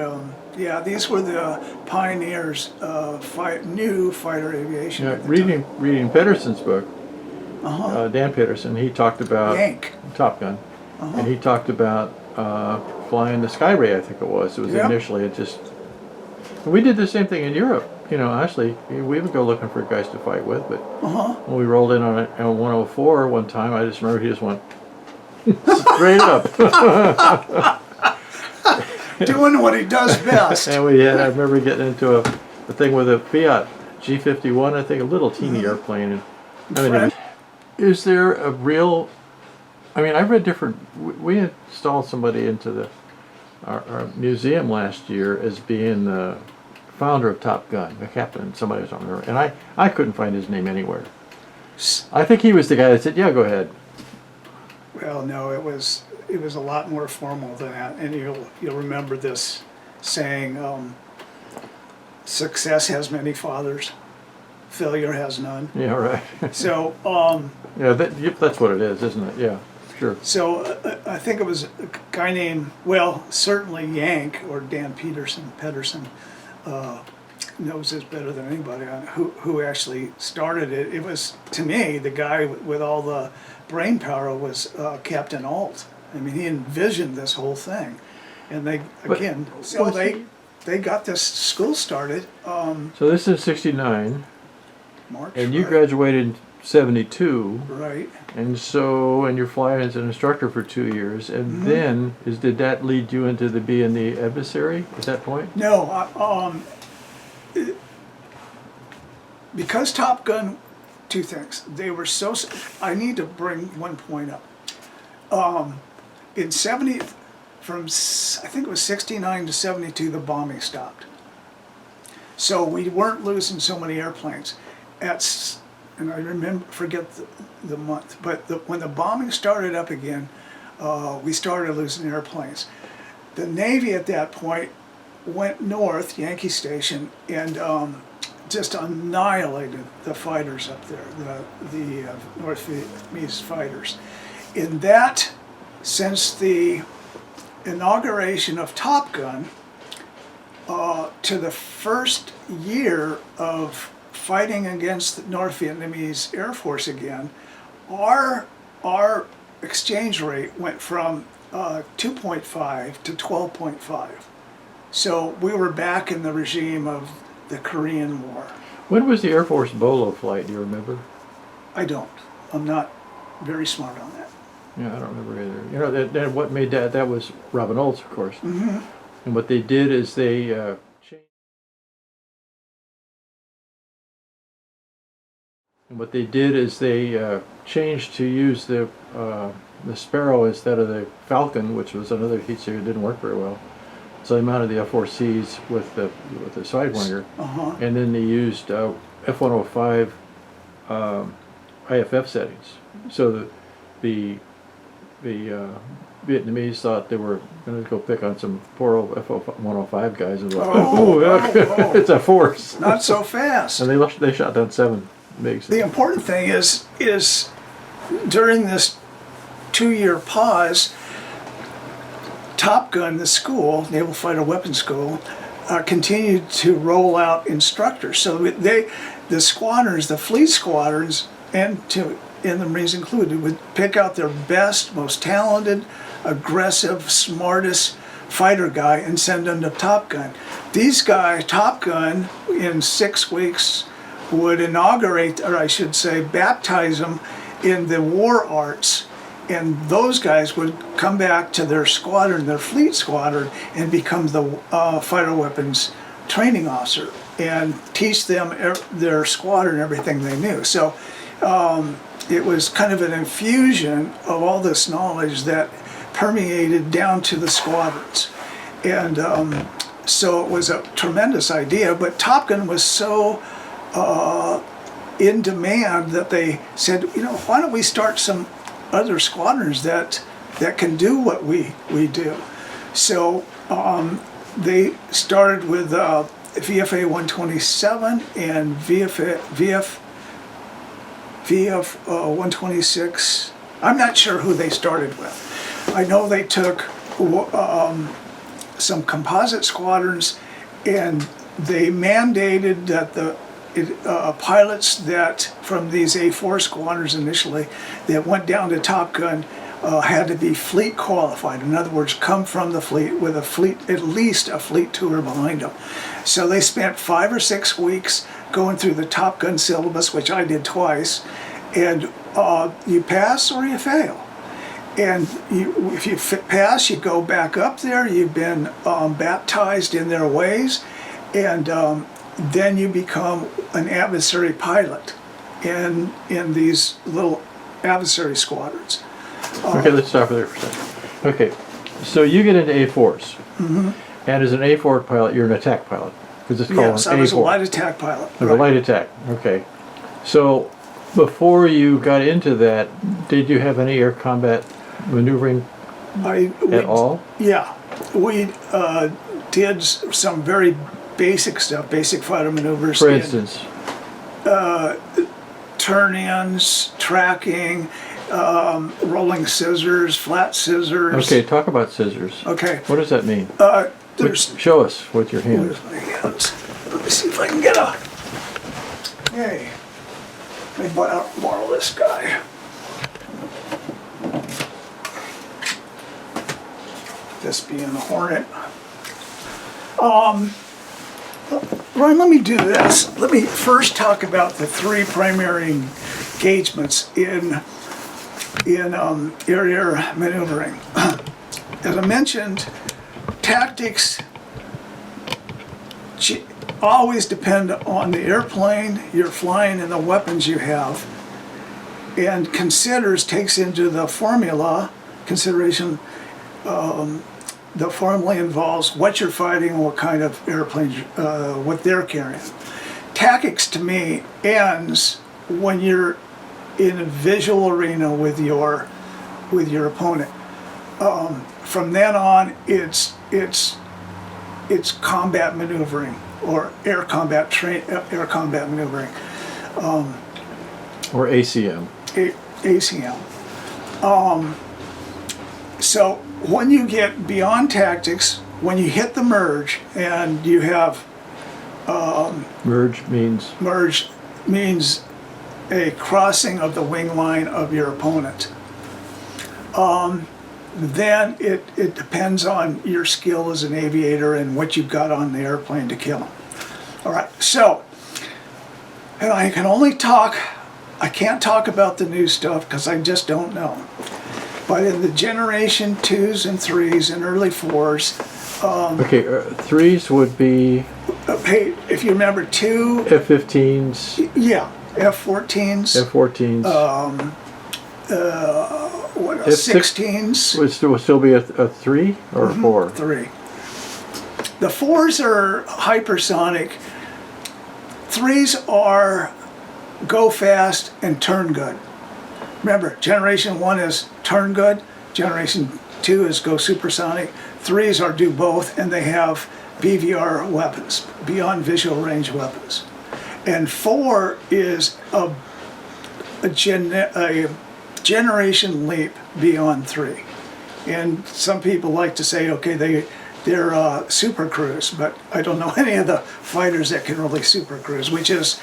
S2: yeah, these were the pioneers of new fighter aviation.
S1: Yeah,
S2: at the time.
S1: reading Pedersen's book,
S2: Uh-huh.
S1: Dan Pedersen, he talked about
S2: Yank.
S1: Top Gun,
S2: Uh-huh.
S1: and he talked about flying the Skyray, I think it was. It was
S2: Yep.
S1: initially, it just... We did the same thing in Europe. You know, actually, we would go looking for guys to fight with, but
S2: Uh-huh.
S1: when we rolled in on a 104 one time, I just remember he just went straight up.
S2: Doing what he does best.
S1: And I remember getting into a thing with a Fiat G51, I think, a little teeny airplane. And, I mean,
S2: French.
S1: is there a real... I mean, I've read different... We installed somebody into our museum last year as being the founder of Top Gun, the captain, somebody was on there, and I couldn't find his name anywhere. I think he was the guy that said, yeah, go ahead.
S2: Well, no, it was a lot more formal than that, and you'll remember this saying, "Success has many fathers, failure has none."
S1: Yeah, right.
S2: So,
S1: Yeah, that's what it is, isn't it? Yeah, sure.
S2: so I think it was a guy named, well, certainly Yank or Dan Pedersen knows this better than anybody on who actually started it. It was, to me, the guy with all the brain power was Captain Alt. I mean, he envisioned this whole thing, and they
S1: But
S2: again, so
S1: was he-
S2: they got this school started.
S1: So this is 69,
S2: March,
S1: and you
S2: right?
S1: graduated in 72,
S2: Right.
S1: and you're flying as an instructor for 2 years, and
S2: Mm-hmm.
S1: then, did that lead you into being the adversary at that point?
S2: No, because Top Gun, two things. They were so. I need to bring one point up. In 70, I think it was 69 to 72, the bombing stopped. So we weren't losing so many airplanes. And I forget the month, but when the bombing started up again, we started losing airplanes. The Navy at that point went north, Yankee Station, and just annihilated the fighters up there, the North Vietnamese fighters. In that, since the inauguration of Top Gun, to the first year of fighting against the North Vietnamese Air Force again, our exchange rate went from 2.5 to 12.5. So we were back in the regime of the Korean War.
S1: When was the Air Force Bolo flight, do you remember?
S2: I don't. I'm not very smart on that.
S1: Yeah, I don't remember either. You know, that what made that was Robin Olds, of course.
S2: Mm-hmm.
S1: And what they did is they changed to use the Sparrow instead of the Falcon, which was another heat seeker that didn't work very well. So they mounted the F-4Cs with the Sidewinder,
S2: Uh-huh.
S1: and then they used F-105 IFF settings. So the Vietnamese thought they were going to go pick on some poor old F-105 guys and go,
S2: Oh, oh.
S1: it's a force.
S2: Not so fast.
S1: And they shot down 7 MiGs.
S2: The important thing is during this 2-year pause, Top Gun, the school, Naval Fighter Weapons School, continued to roll out instructors. So the squadrons, the fleet squadrons, and the Marines included, would pick out their best, most talented, aggressive, smartest fighter guy and send them to Top Gun. These guys, Top Gun, in 6 weeks, would inaugurate, or I should say, baptize them in the war arts. And those guys would come back to their squadron, their fleet squadron, and become the fighter weapons training officer and teach them their squadron everything they knew. So it was kind of an infusion of all this knowledge that permeated down to the squadrons. And so it was a tremendous idea, but Top Gun was so in demand that they said, why don't we start some other squadrons that can do what we do. So they started with VFA 127 and VF 126. I'm not sure who they started with. I know they took some composite squadrons, and they mandated that the pilots that from these A4 squadrons initially that went down to Top Gun had to be fleet qualified. In other words, come from the fleet with a fleet, at least a fleet tour behind them. So they spent 5 or 6 weeks going through the Top Gun syllabus, which I did twice, and you pass or you fail. And if you pass, you go back up there. You've been baptized in their ways, and then you become an adversary pilot in these little adversary squadrons.
S1: Okay, let's stop there for a second. Okay, so you get into A4s, and as an A4 pilot, you're an attack pilot, because it's called
S2: Yes,
S1: an
S2: I was a
S1: A4.
S2: light attack pilot.
S1: A light attack. Okay, so before you got into that, did you have any air combat maneuvering at all?
S2: Yeah, we did some very basic stuff, basic fighter maneuvers.
S1: For instance,
S2: Turn-ins, tracking, rolling scissors, flat scissors.
S1: okay, talk about scissors.
S2: Okay.
S1: What does that mean?
S2: There's.
S1: Show us with your hands.
S2: Where's my hands? Let me see if I can get a. Hey, let me borrow this guy. This being the Hornet. Ryan, let me do this. Let me first talk about the 3 primary engagements in air maneuvering. As I mentioned, tactics always depend on the airplane you're flying and the weapons you have, and takes into the formula consideration. The formula involves what you're fighting, what kind of airplane, what they're carrying. Tactics, to me, ends when you're in a visual arena with your opponent. From then on, it's combat maneuvering or air combat maneuvering.
S1: Or ACM.
S2: ACM. So when you get beyond tactics, when you hit the merge and you have
S1: Merge means a crossing of the wing line of your opponent. Then it depends on your skill as an aviator and what you've got on the airplane to kill them. All right, so, and I can't talk about the new stuff because I just don't know. But in the generation 2s and 3s and early 4s. Okay, 3s would be
S2: Hey, if you remember 2.
S1: F-15s.
S2: Yeah, F-14s.
S1: F-14s.
S2: What else? F-16s.
S1: Would still be a 3 or a 4?
S2: 3. The 4s are hypersonic. 3s are go fast and turn good. Remember, generation 1 is turn good, generation 2 is go supersonic, 3s are do both, and they have BVR weapons, beyond visual range weapons. And 4 is a generation leap beyond 3. And some people like to say, okay, they're super cruise, but I don't know any of the fighters that can really super cruise. We just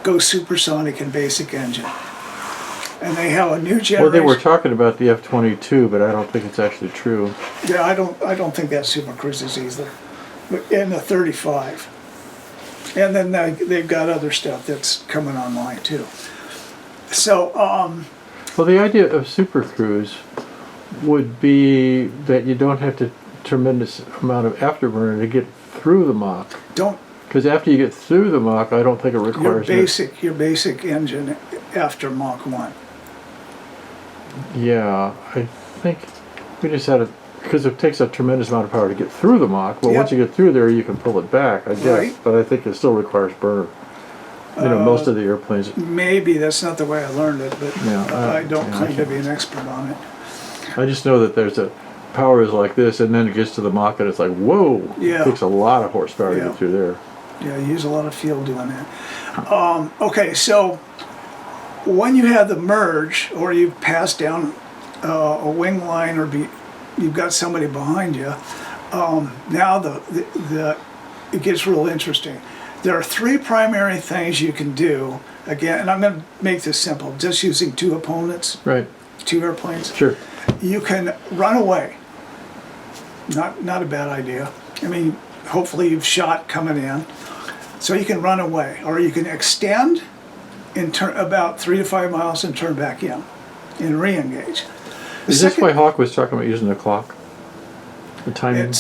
S2: go supersonic and basic engine. And they have a new generation.
S1: Well, they were talking about the F-22, but I don't think it's actually true.
S2: Yeah, I don't think that super cruises either. But in the 35. And then they've got other stuff that's coming online too. So,
S1: well, the idea of super cruise would be that you don't have to tremendous amount of afterburner to get through the Mach. Because after you get through the Mach, I don't think it requires
S2: your basic engine after Mach 1.
S1: Yeah, I think we just had because it takes a tremendous amount of power to get through the Mach. Well, once you get through there, you can pull it back, I guess.
S2: Right.
S1: But I think it still requires burn. Most of the airplanes.
S2: Maybe that's not the way I learned it, but
S1: Yeah,
S2: I don't claim to be an expert on it.
S1: I just know that there's a power is like this, and then it gets to the Mach, and it's like, whoa!
S2: Yeah.
S1: It takes a lot of horsepower to
S2: Yeah.
S1: get through there.
S2: Yeah, you use a lot of fuel doing that. Okay, so when you have the merge, or you pass down a wing line, or you've got somebody behind you, now it gets real interesting. There are three primary things you can do. Again, and I'm going to make this simple, just using two opponents,
S1: Right.
S2: two airplanes.
S1: Sure.
S2: You can run away. Not a bad idea. I mean, hopefully you've shot coming in. So you can run away, or you can extend and turn about 3 to 5 miles and turn back in and re-engage.
S1: Is this why Hawk was talking about using the clock? The timing?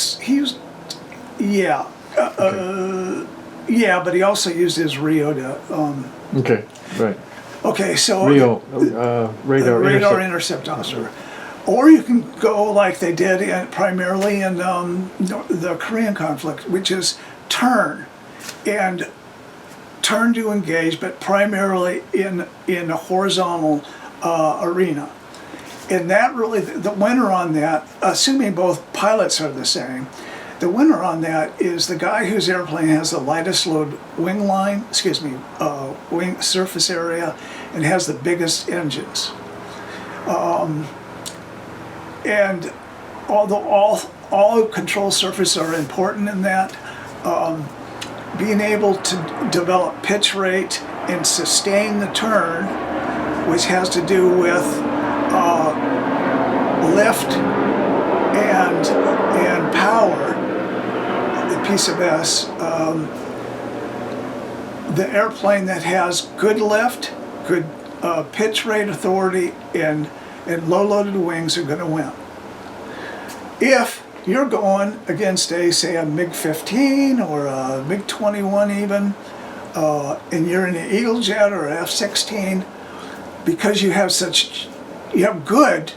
S2: Yeah. Yeah, but he also used his Rio to.
S1: Okay, right.
S2: Okay, so.
S1: Rio, radar
S2: intercept officer. Or you can go like they did primarily in the Korean conflict, which is turn to engage, but primarily in a horizontal arena. And that really, the winner on that, assuming both pilots are the same, the winner on that is the guy whose airplane has the lightest load wing surface area and has the biggest engines. And although all control surfaces are important in that, being able to develop pitch rate and sustain the turn, which has to do with lift and power, the piece of S, the airplane that has good lift, good pitch rate authority, and low-loaded wings are going to win. If you're going against say a MiG-15 or a MiG-21 even, and you're in an Eagle Jet or an F-16, because you have good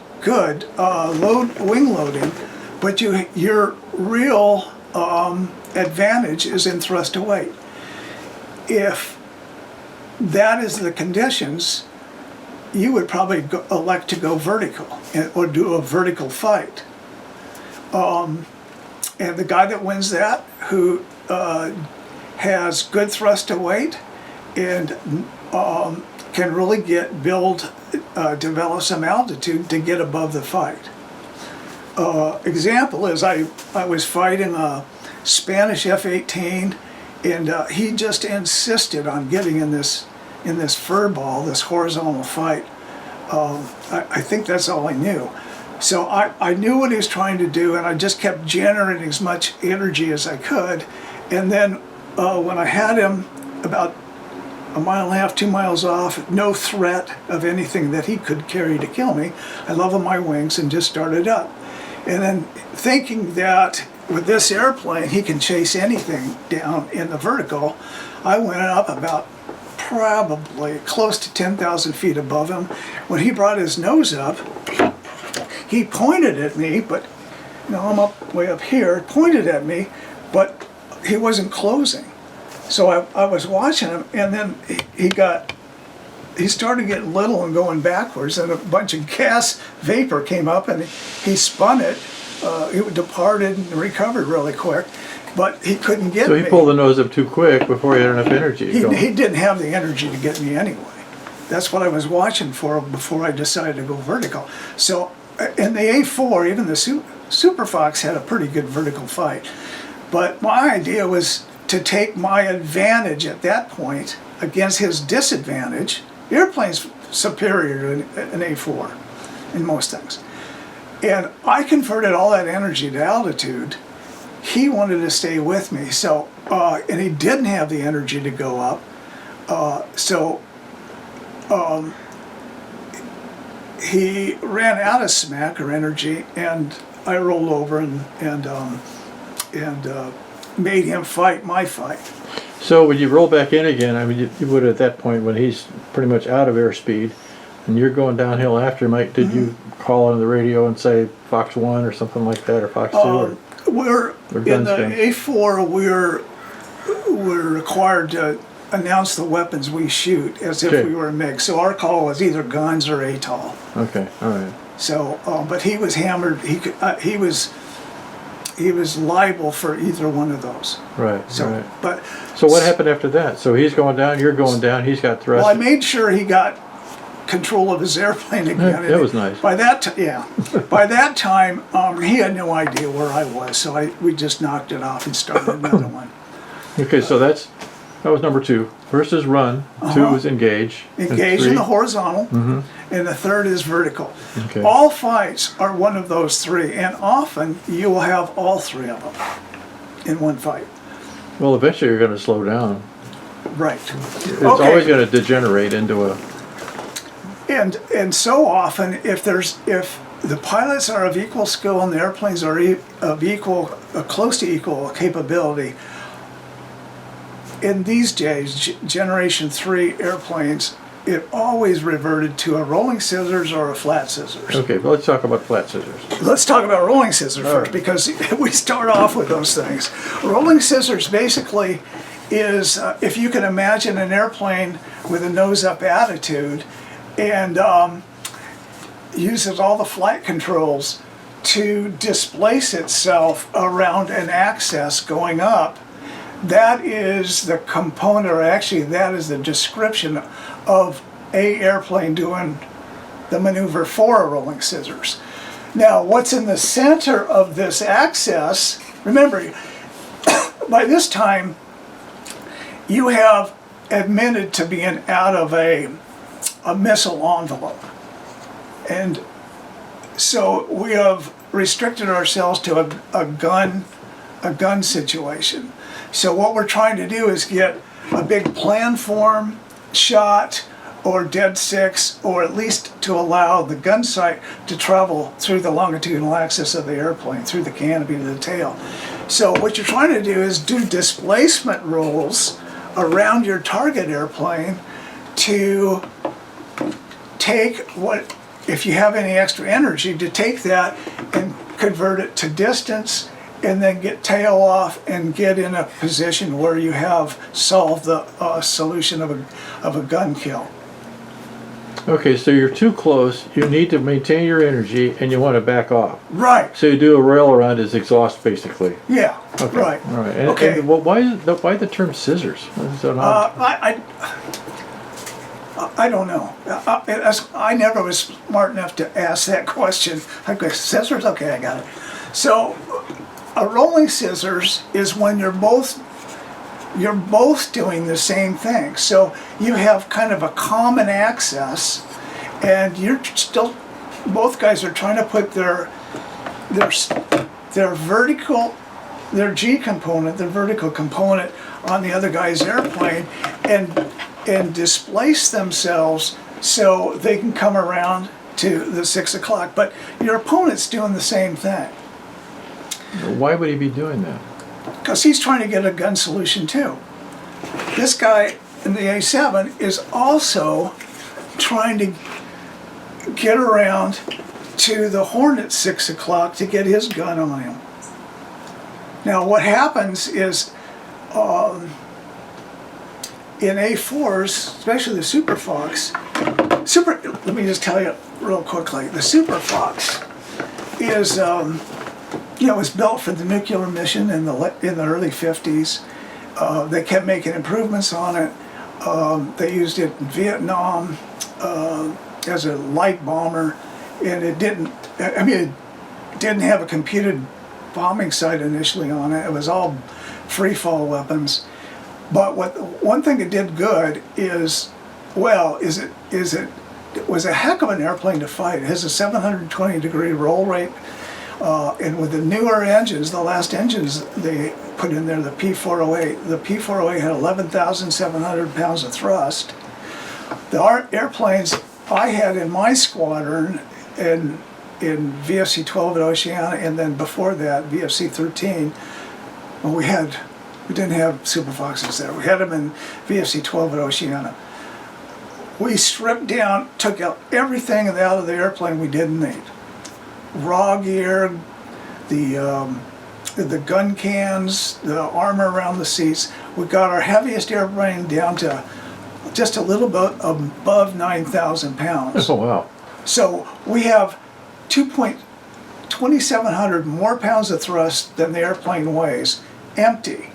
S2: wing loading, but your real advantage is in thrust to weight. If that is the conditions, you would probably elect to go vertical or do a vertical fight. And the guy that wins that, who has good thrust to weight and can really develop some altitude to get above the fight. Example is I was fighting a Spanish F-18, and he just insisted on getting in this fur ball, this horizontal fight. I think that's all I knew. So I knew what he was trying to do, and I just kept generating as much energy as I could. And then when I had him about 1.5 miles, 2 miles off, no threat of anything that he could carry to kill me, I leveled my wings and just started up. And then thinking that with this airplane he can chase anything down in the vertical, I went up about probably close to 10,000 feet above him. When he brought his nose up, he pointed at me, but I'm way up here, pointed at me, but he wasn't closing. So I was watching him, and then he started getting little and going backwards, and a bunch of gas vapor came up, and he spun it. It departed and recovered really quick, but he couldn't get me.
S1: So he pulled the nose up too quick before he had enough energy.
S2: He didn't have the energy to get me anyway. That's what I was watching for before I decided to go vertical. So in the A4, even the Super Fox had a pretty good vertical fight. But my idea was to take my advantage at that point against his disadvantage. The airplane's superior to an A4 in most things. And I converted all that energy to altitude. He wanted to stay with me, so and he didn't have the energy to go up. He ran out of smack or energy, and I rolled over and made him fight my fight.
S1: So when you roll back in again, I mean, you would at that point when he's pretty much out of airspeed, and you're going downhill after him. Did you call on the radio and say Fox 1 or something like that, or Fox 2?
S2: We're in the A4. We're required to announce the weapons we shoot as if we were a MiG. So our call was either guns or ATOL.
S1: Okay, all right.
S2: So, but he was hammered. He was liable for either one of those.
S1: Right.
S2: So,
S1: right.
S2: But
S1: so what happened after that? So he's going down. You're going down. He's got thrust.
S2: Well, I made sure he got control of his airplane again.
S1: That was nice.
S2: By that time, he had no idea where I was, so we just knocked it off and started another one.
S1: Okay, so that was number 2. First is run, 2 is engage. and
S2: Engage
S1: 3
S2: in the horizontal, and the third is vertical.
S1: Okay.
S2: All fights are one of those 3, and often you will have all 3 of them in one fight.
S1: Well, eventually you're going to slow down.
S2: Right.
S1: It's always going to degenerate into a...
S2: And so often, if the pilots are of equal skill and the airplanes are of close to equal capability, in these days, Generation 3 airplanes, it always reverted to a rolling scissors or a flat scissors.
S1: Okay, but let's talk about flat scissors.
S2: Let's talk about rolling scissors
S1: All
S2: first,
S1: right.
S2: because we start off with those things. Rolling scissors basically is, if you can imagine an airplane with a nose-up attitude, and uses all the flight controls to displace itself around an axis going up. That is the component, or actually that is the description of a airplane doing the maneuver for a rolling scissors. Now, what's in the center of this axis, remember, by this time, you have admitted to being out of a missile envelope. And so we have restricted ourselves to a gun situation. So what we're trying to do is get a big planform shot or dead six, or at least to allow the gun sight to travel through the longitudinal axis of the airplane, through the canopy to the tail. So what you're trying to do is do displacement rolls around your target airplane to take what, if you have any extra energy, to take that and convert it to distance, and then get tail off and get in a position where you have solved the solution of a gun kill.
S1: Okay, so you're too close, you need to maintain your energy, and you want to back off.
S2: Right.
S1: So you do a rail around as exhaust, basically.
S2: Yeah.
S1: Okay.
S2: Right.
S1: All right.
S2: Okay.
S1: And why the term scissors? Is that odd?
S2: I don't know. I never was smart enough to ask that question. I go, scissors? Okay, I got it. So a rolling scissors is when you're both doing the same thing. So you have kind of a common axis, and you're still, both guys are trying to put their vertical, their G component, their vertical component on the other guy's airplane, and displace themselves so they can come around to the 6 o'clock. But your opponent's doing the same thing.
S1: Why would he be doing that?
S2: Because he's trying to get a gun solution too. This guy in the A7 is also trying to get around to the Hornet 6 o'clock to get his gun on him. Now what happens is in A4s, especially the Super Fox, let me just tell you real quickly, the Super Fox is was built for the nuclear mission in the early 50s. They kept making improvements on it. They used it in Vietnam as a light bomber, and it didn't have a computed bombing sight initially on it. It was all free fall weapons. But one thing it did good is it was a heck of an airplane to fight. It has a 720-degree roll rate. And with the newer engines, the last engines they put in there, the P408, the P408 had 11,700 pounds of thrust. The airplanes I had in my squadron in VFC 12 at Oceana, and then before that, VFC 13, well, we didn't have Super Foxes there. We had them in VFC 12 at Oceana. We stripped down, took out everything out of the airplane we didn't need. Raw gear, the gun cans, the armor around the seats. We got our heaviest airplane down to just a little bit above 9,000 pounds.
S1: Oh, wow.
S2: So we have 2,700 more pounds of thrust than the airplane weighs, empty.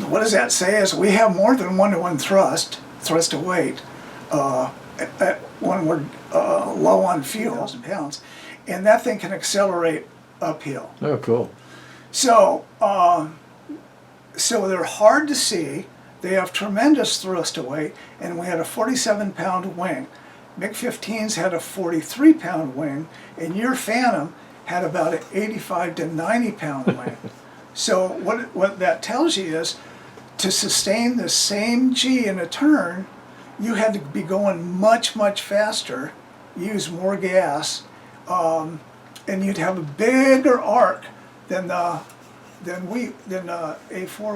S2: What does that say is we have more than 1-to-1 thrust to weight when we're low on fuel, 1,000 pounds, and that thing can accelerate uphill.
S1: Oh, cool.
S2: So, so they're hard to see. They have tremendous thrust to weight, and we had a 47-pound wing. MiG-15s had a 43-pound wing, and your Phantom had about an 85 to 90-pound wing. So what that tells you is, to sustain the same G in a turn, you had to be going much, much faster, use more gas, and you'd have a bigger arc than A4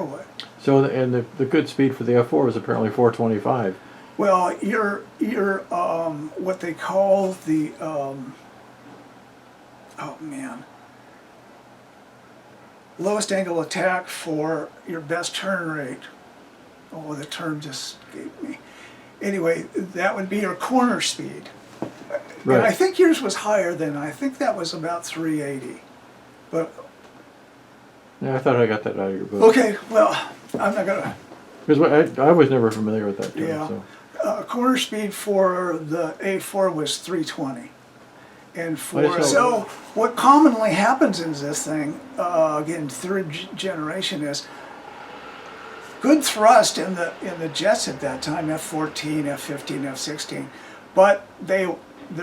S2: would.
S1: So, and the good speed for the F4 was apparently 425.
S2: Well, you're what they call the oh man, lowest angle attack for your best turn rate. Oh, the term just escaped me. Anyway, that would be your corner speed.
S1: Right.
S2: And I think yours was higher than, I think that was about 380. But
S1: Yeah, I thought I got that out of your book.
S2: okay, well, I'm not gonna.
S1: Because I was never familiar with that term.
S2: Yeah.
S1: So.
S2: Corner speed for the A4 was 320. And
S1: I just
S2: so what commonly happens in this thing, again, third generation, is good thrust in the jets at that time, F-14, F-15, F-16, but their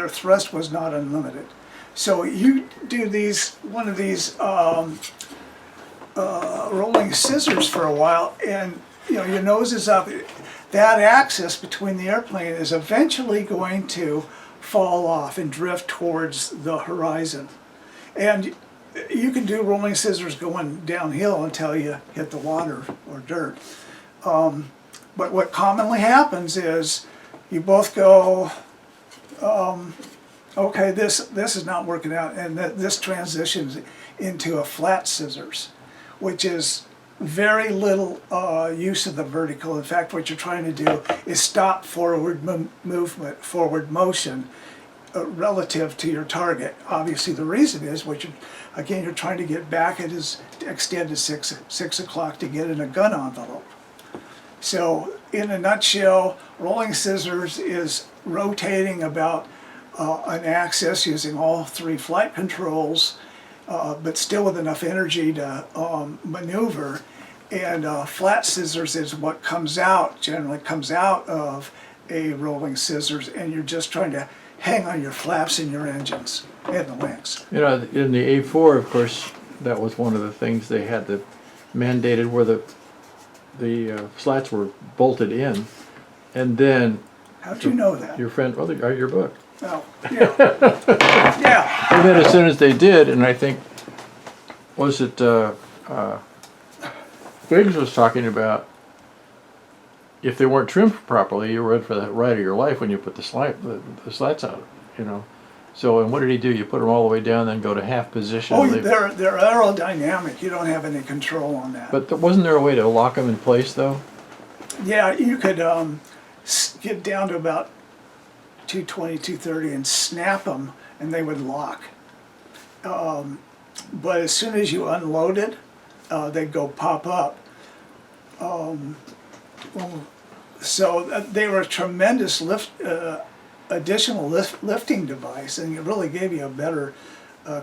S2: thrust was not unlimited. So you do one of these rolling scissors for a while, and your nose is up. That axis between the airplane is eventually going to fall off and drift towards the horizon. And you can do rolling scissors going downhill until you hit the water or dirt. But what commonly happens is you both go, okay, this is not working out, and this transitions into a flat scissors, which is very little use of the vertical. In fact, what you're trying to do is stop forward movement, forward motion relative to your target. Obviously, the reason is you're trying to get back. It is extended 6 o'clock to get in a gun envelope. So, in a nutshell, rolling scissors is rotating about an axis using all three flight controls, but still with enough energy to maneuver. And flat scissors is what generally comes out of a rolling scissors, and you're just trying to hang on your flaps and your engines and the wings.
S1: In the A4, of course, that was one of the things they had mandated where the slats were bolted in, and then.
S2: How'd you know that?
S1: Your friend, your book.
S2: Oh, yeah. Yeah.
S1: And then as soon as they did, and I think, was it Biggs was talking about, if they weren't trimmed properly, you were in for the ride of your life when you put the slats out, So, and what did he do? You put them all the way down, then go to half position.
S2: Oh, they're aerodynamic. You don't have any control on that.
S1: But wasn't there a way to lock them in place, though?
S2: Yeah, you could get down to about 220, 230 and snap them, and they would lock. But as soon as you unloaded, they'd go pop up. So they were a tremendous additional lifting device, and it really gave you a better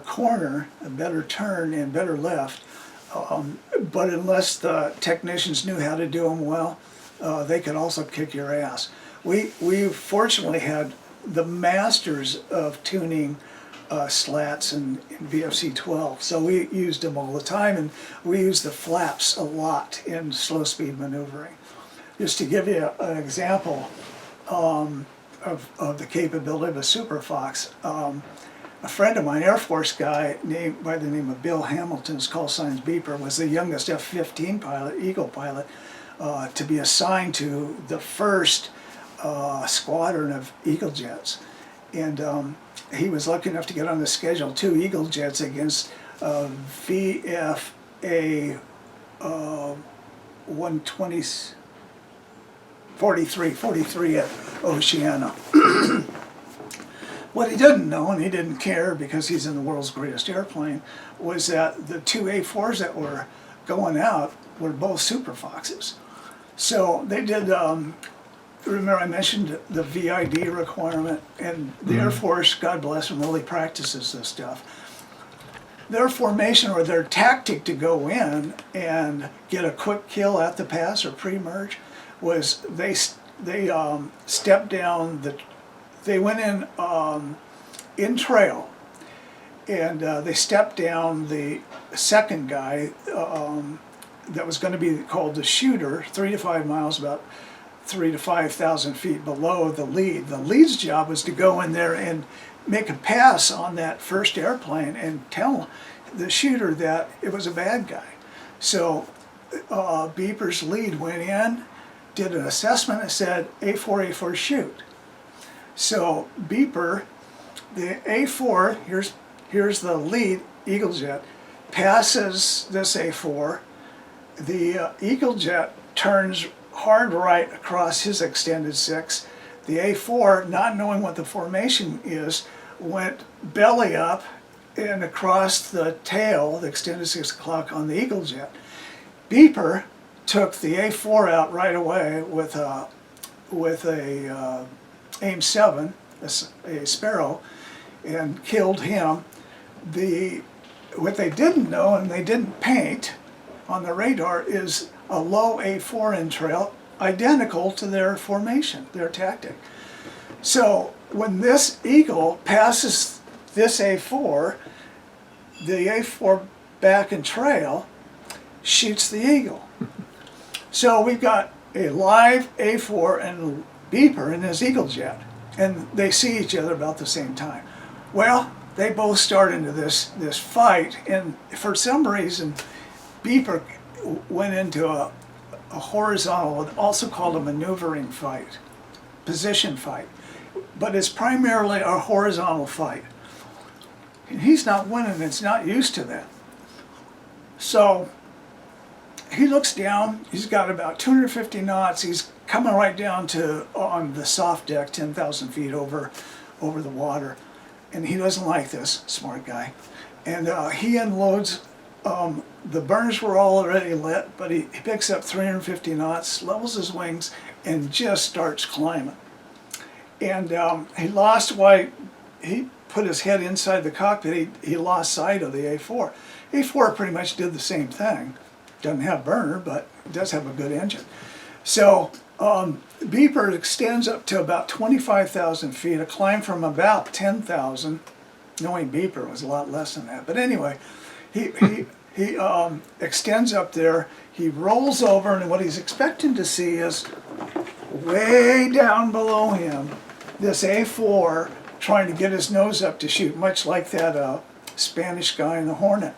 S2: corner, a better turn, and better lift. But unless the technicians knew how to do them well, they could also kick your ass. We fortunately had the masters of tuning slats in VFC 12, so we used them all the time, and we used the flaps a lot in slow speed maneuvering. Just to give you an example of the capability of a Super Fox, a friend of mine, Air Force guy by the name of Bill Hamilton's call signs Beeper, was the youngest F-15 pilot, Eagle pilot, to be assigned to the first squadron of Eagle jets. And he was lucky enough to get on the schedule 2 Eagle jets against VFA 120, 43 at Oceana. What he didn't know, and he didn't care because he's in the world's greatest airplane, was that the 2 A4s that were going out were both Super Foxes. So they did remember I mentioned the VID requirement, and the Air Force, God bless them, really practices this stuff. Their formation or their tactic to go in and get a quick kill at the pass or pre-merge was they stepped down they went in trail, and they stepped down the second guy that was going to be called the shooter, 3 to 5 miles, about 3,000 to 5,000 feet below the lead. The lead's job was to go in there and make a pass on that first airplane and tell the shooter that it was a bad guy. So Beeper's lead went in, did an assessment, and said A4, shoot. So Beeper, the A4, here's the lead Eagle Jet, passes this A4. The Eagle Jet turns hard right across his extended 6. The A4, not knowing what the formation is, went belly up and across the tail, the extended 6 o'clock on the Eagle Jet. Beeper took the A4 out right away with a AIM 7, a Sparrow, and killed him. What they didn't know, and they didn't paint on the radar, is a low A4 in trail, identical to their formation, their tactic. So when this Eagle passes this A4, the A4 back in trail shoots the Eagle. So we've got a live A4 and Beeper in his Eagle Jet, and they see each other about the same time. Well, they both start into this fight, and for some reason, Beeper went into a horizontal, also called a maneuvering fight, position fight, but it's primarily a horizontal fight. And he's not winning, it's not used to that. So he looks down, he's got about 250 knots, he's coming right down to on the soft deck, 10,000 feet over the water. And he doesn't like this, smart guy. And he unloads, the burners were all already lit, but he picks up 350 knots, levels his wings, and just starts climbing. And he lost why he put his head inside the cockpit, he lost sight of the A4. A4 pretty much did the same thing. Doesn't have burner, but it does have a good engine. So Beeper extends up to about 25,000 feet, a climb from about 10,000, knowing Beeper was a lot less than that. But anyway, he extends up there, he rolls over, and what he's expecting to see is way down below him, this A4 trying to get his nose up to shoot, much like that Spanish guy in the Hornet.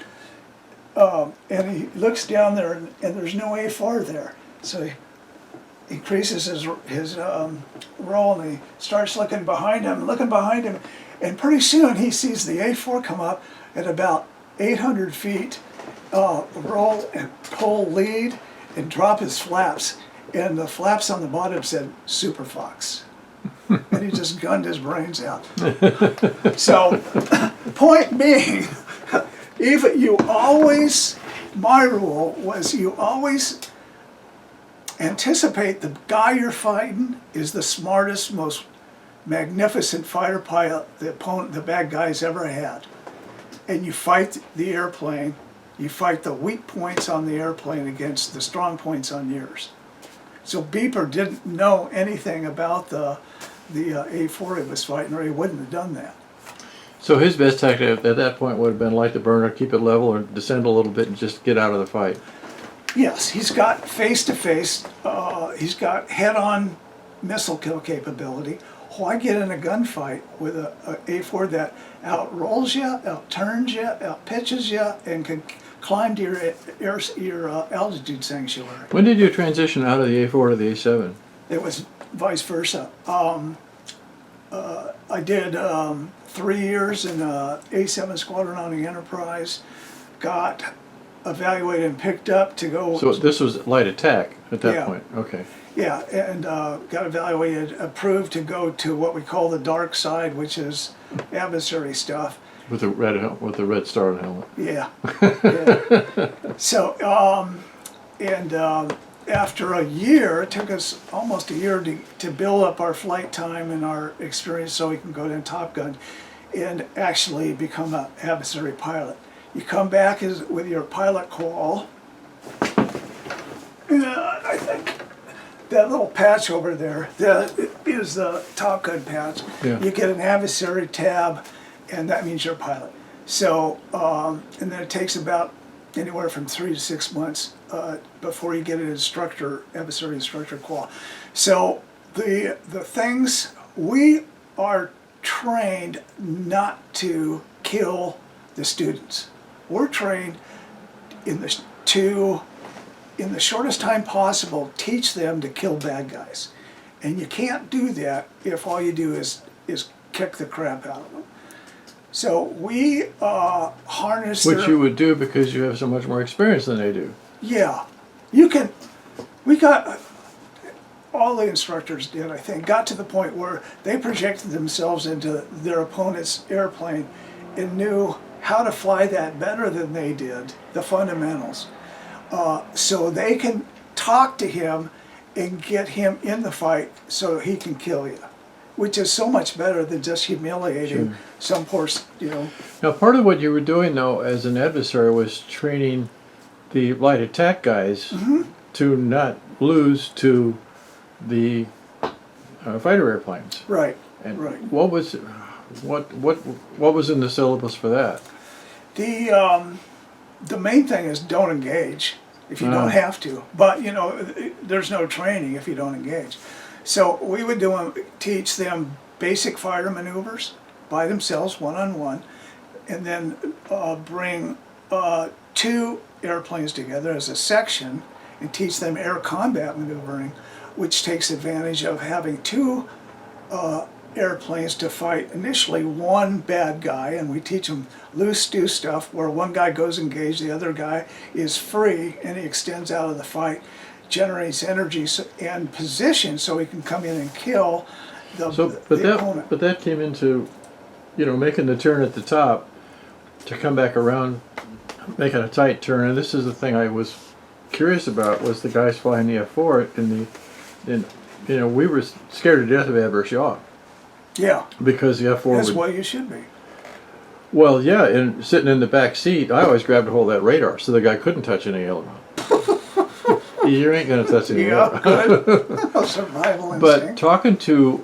S2: And he looks down there, and there's no A4 there. So he increases his roll, and he starts looking behind him, and pretty soon he sees the A4 come up at about 800 feet, roll and pull lead, and drop his flaps. And the flaps on the bottom said Super Fox. And he just gunned his brains out. So, point being, my rule was you always anticipate the guy you're fighting is the smartest, most magnificent fighter pilot the bad guy's ever had. And you fight the airplane, you fight the weak points on the airplane against the strong points on yours. So Beeper didn't know anything about the A4 he was fighting, or he wouldn't have done that.
S1: So his best tactic at that point would have been light the burner, keep it level, or descend a little bit and just get out of the fight.
S2: Yes, he's got face-to-face, he's got head-on missile kill capability. Why get in a gunfight with a A4 that outrolls you, outturns you, outpitches you, and can climb to your altitude sanctuary?
S1: When did you transition out of the A4 to the A7?
S2: It was vice versa. I did 3 years in A7 Squadron on the Enterprise, got evaluated and picked up to go.
S1: So this was light attack at that
S2: Yeah.
S1: point. Okay.
S2: Yeah, and got evaluated, approved to go to what we call the dark side, which is adversary stuff.
S1: With the red star on the helmet.
S2: Yeah. Yeah. So after a year, it took us almost a year to build up our flight time and our experience so we can go to Top Gun and actually become an adversary pilot. You come back with your pilot qual. I think that little patch over there, that is the Top Gun patch.
S1: Yeah.
S2: You get an adversary tab, and that means you're a pilot. So, and then it takes about anywhere from 3 to 6 months before you get an adversary instructor qual. So the things, we are trained not to kill the students. We're trained in the shortest time possible, teach them to kill bad guys. And you can't do that if all you do is kick the crap out of them. So we harness
S1: Which you would do because you have so much more experience than they do.
S2: Yeah. All the instructors did, I think, got to the point where they projected themselves into their opponent's airplane and knew how to fly that better than they did, the fundamentals. So they can talk to him and get him in the fight so he can kill you, which is so much better than just humiliating some poor,
S1: Now, part of what you were doing, though, as an adversary was training the light attack guys to not lose to the fighter airplanes.
S2: Right.
S1: And
S2: right.
S1: what was in the syllabus for that?
S2: The main thing is don't engage if you don't have to. But there's no training if you don't engage. So we would teach them basic fighter maneuvers by themselves, one-on-one, and then bring 2 airplanes together as a section and teach them air combat maneuvering, which takes advantage of having 2 airplanes to fight initially one bad guy, and we teach them loose-do stuff where one guy goes engaged, the other guy is free, and he extends out of the fight, generates energy and position so he can come in and kill the opponent.
S1: But that came into, making the turn at the top to come back around, making a tight turn. And this is the thing I was curious about, was the guys flying the F4 we were scared to death of adverse yaw.
S2: Yeah.
S1: Because the F4
S2: That's what you should be.
S1: Well, yeah, and sitting in the back seat, I always grabbed a hold of that radar so the guy couldn't touch any aileron. You ain't going to touch any aileron.
S2: Good. Survival instinct.
S1: But talking to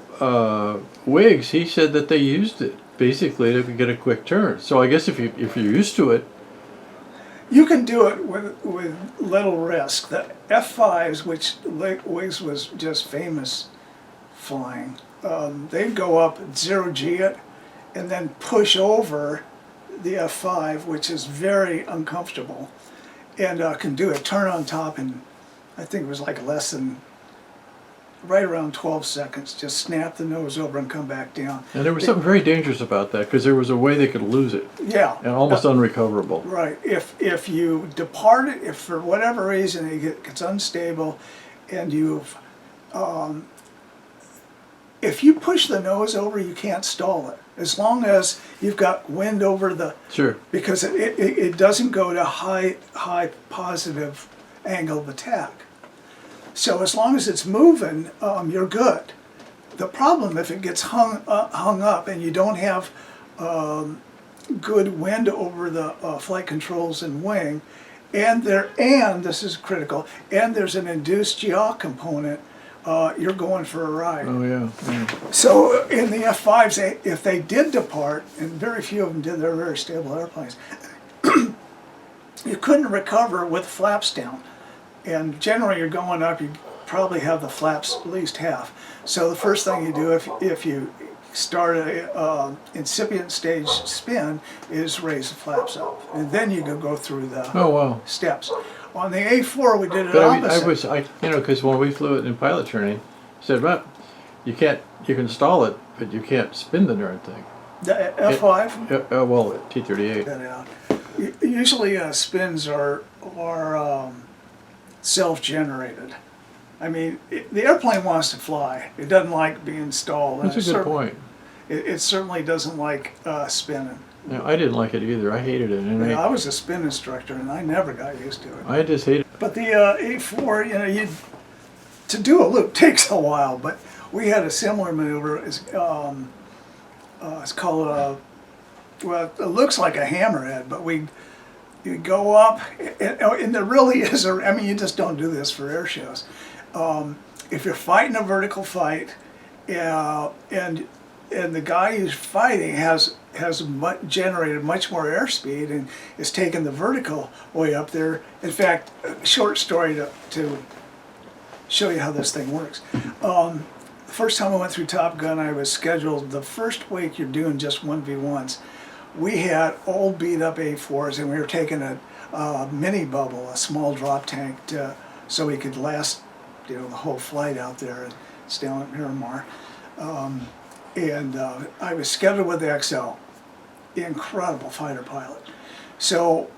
S1: Wiggs, he said that they used it basically to get a quick turn. So I guess if you're used to it,
S2: you can do it with little risk. The F5s, which Wiggs was just famous flying, they'd go up 0G it and then push over the F5, which is very uncomfortable, and can do a turn on top in, I think it was like right around 12 seconds. Just snap the nose over and come back down.
S1: And there was something very dangerous about that because there was a way they could lose it.
S2: Yeah.
S1: And almost unrecoverable.
S2: Right. If you depart it, if for whatever reason it gets unstable, and if you push the nose over, you can't stall it. As long as you've got wind over the...
S1: Sure.
S2: Because it doesn't go to high positive angle of attack. So as long as it's moving, you're good. The problem, if it gets hung up and you don't have good wind over the flight controls and wing, and this is critical, and there's an induced yaw component, you're going for a ride.
S1: Oh, yeah.
S2: So in the F5s, if they did depart, and very few of them did, they're very stable airplanes, you couldn't recover with flaps down. And generally you're going up, you probably have the flaps at least half. So the first thing you do if you start a incipient stage spin is raise the flaps up. And then you can go through the steps. On the A4 we did it opposite.
S1: Because when we flew it in pilot training, I said, well, you can stall it, but you can't spin the darn thing.
S2: The F5?
S1: T-38.
S2: Usually spins are self-generated. I mean, the airplane wants to fly. It doesn't like being stalled.
S1: That's a good point.
S2: It certainly doesn't like spinning.
S1: No, I didn't like it either. I hated it. And
S2: I was a spin instructor, and I never got used to it.
S1: I just hated
S2: But the A4, to do a loop takes a while. But we had a similar maneuver. It's called well, it looks like a hammerhead, but you go up, and there really is I mean, you just don't do this for air shows. If you're fighting a vertical fight, and the guy who's fighting has generated much more airspeed and is taking the vertical way up there. In fact, a short story to show you how this thing works. The first time I went through Top Gun, I was scheduled the first week you're doing just 1v1s. We had old beat up A4s, and we were taking a mini bubble, a small drop tank, so we could last the whole flight out there and stay on at Miramar. I was scheduled with the XL, incredible fighter pilot. So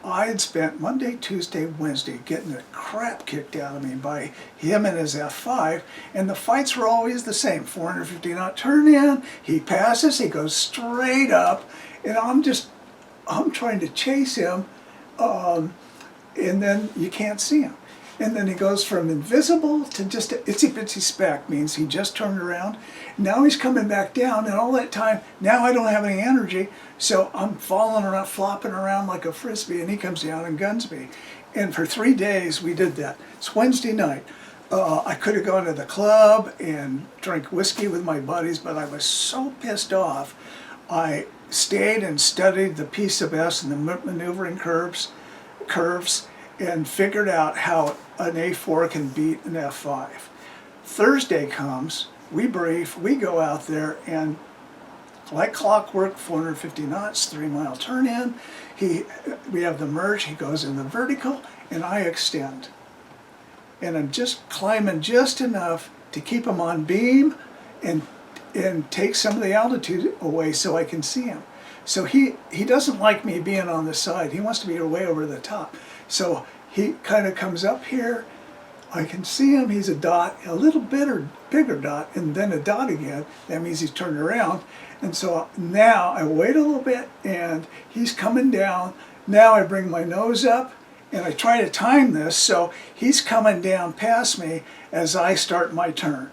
S2: I had spent Monday, Tuesday, Wednesday getting the crap kicked out of me by him and his F5, and the fights were always the same. 450 knot turn in, he passes, he goes straight up, and I'm trying to chase him, and then you can't see him. And then he goes from invisible to just an itsy bitsy speck, means he just turned around. Now he's coming back down, and all that time, now I don't have any energy, so I'm falling around, flopping around like a frisbee, and he comes down and guns me. And for 3 days we did that. It's Wednesday night. I could have gone to the club and drank whiskey with my buddies, but I was so pissed off. I stayed and studied the PSS and the maneuvering curves, and figured out how an A4 can beat an F5. Thursday comes, we brief, we go out there, and like clockwork, 450 knots, 3-mile turn in. We have the merge, he goes in the vertical, and I extend. And I'm just climbing just enough to keep him on beam and take some of the altitude away so I can see him. So he doesn't like me being on the side. He wants to be way over the top. So he kind of comes up here. I can see him. He's a dot, a little bigger dot, and then a dot again. That means he's turned around. And so now I wait a little bit, and he's coming down. Now I bring my nose up, and I try to time this so he's coming down past me as I start my turn.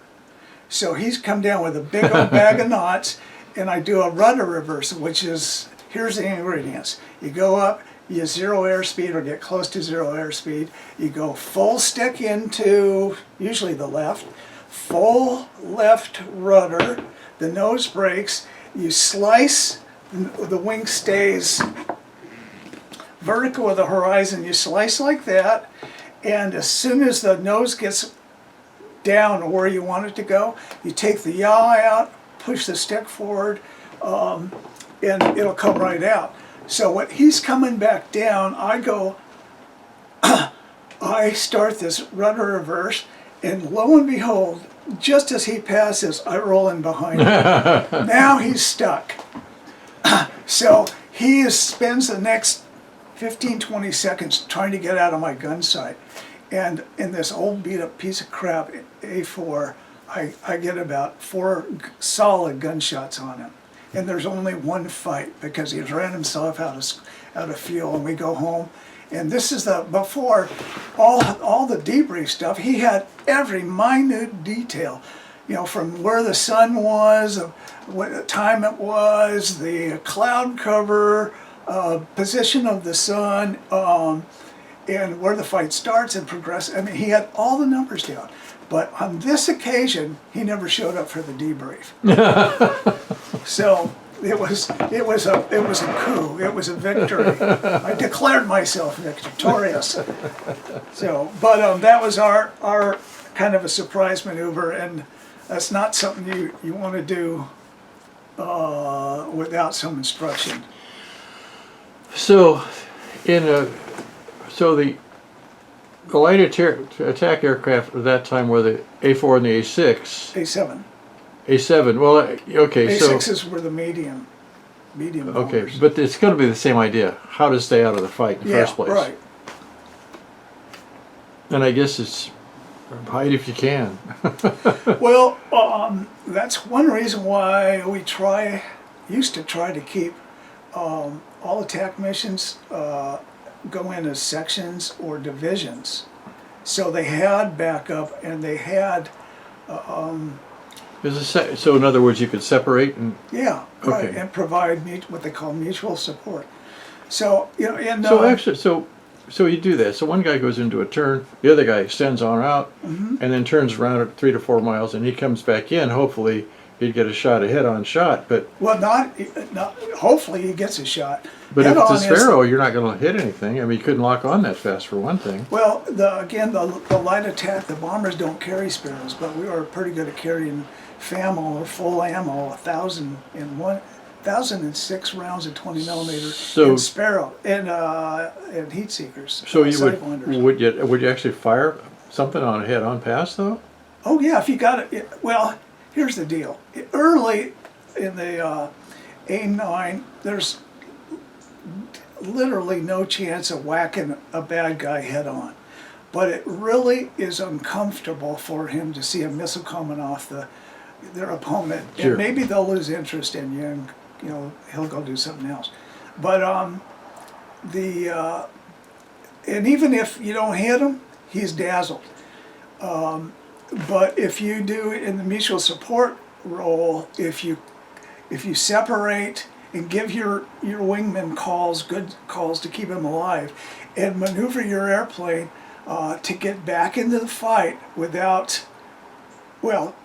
S2: So he's come down with a big old bag of knots, and I do a rudder reversal, which is, here's the ingredients. You go up, you zero airspeed or get close to zero airspeed. You go full stick into, usually the left, full left rudder, the nose breaks, you slice, the wing stays vertical with the horizon, you slice like that, and as soon as the nose gets down where you want it to go, you take the yaw out, push the stick forward, and it'll come right out. So when he's coming back down, I go, I start this rudder reverse, and lo and behold, just as he passes, I roll in behind him. Now he's stuck. So he spends the next 15-20 seconds trying to get out of my gun sight. And in this old beat up piece of crap A4, I get about 4 solid gunshots on him. And there's only one fight because he's ran himself out of fuel, and we go home. And this is before all the debrief stuff. He had every minute detail, from where the sun was, what time it was, the cloud cover, position of the sun, and where the fight starts and progresses. I mean, he had all the numbers down. But on this occasion, he never showed up for the debrief. So it was a coup. It was a victory. I declared myself victorious. So, but that was our kind of a surprise maneuver, and that's not something you want to do without some instruction.
S1: So, the light attack aircraft at that time were the A4 and the A6.
S2: A7.
S1: A7. Well, okay.
S2: A6s were the medium.
S1: Okay,
S2: bombers.
S1: but it's going to be the same idea: how to stay out of the fight in the first place.
S2: Right.
S1: And I guess it's hide if you can.
S2: Well, that's one reason why we used to try to keep all attack missions go in as sections or divisions. So they had backup, and they had,
S1: So in other words, you could separate and.
S2: yeah, right,
S1: Okay.
S2: and provide what they call mutual support. So, you know, and
S1: So actually, so you do that. So one guy goes into a turn, the other guy extends on out, and then turns around at 3 to 4 miles, and he comes back in. Hopefully, he'd get a shot, a head-on shot. But
S2: well, not hopefully he gets a shot.
S1: if
S2: Head
S1: it's a
S2: on is-
S1: Sparrow, you're not going to hit anything. I mean, you couldn't lock on that fast for one thing.
S2: Well, the light attack, the bombers don't carry Sparrows, but we are pretty good at carrying FAMO or full ammo, 1,006 rounds of 20 millimeter
S1: So-
S2: in Sparrow and heat seekers.
S1: So you
S2: Sidewinders.
S1: would you actually fire something on a head-on pass though?
S2: Oh yeah, if you got it. Well, here's the deal. Early in the A9, there's literally no chance of whacking a bad guy head on. But it really is uncomfortable for him to see a missile coming off their opponent.
S1: Sure.
S2: And maybe they'll lose interest in you, and you know, he'll go do something else. But and even if you don't hit him, he's dazzled. But if you do in the mutual support role, if you separate and give your wingman good calls to keep him alive, and maneuver your airplane to get back into the fight without, well,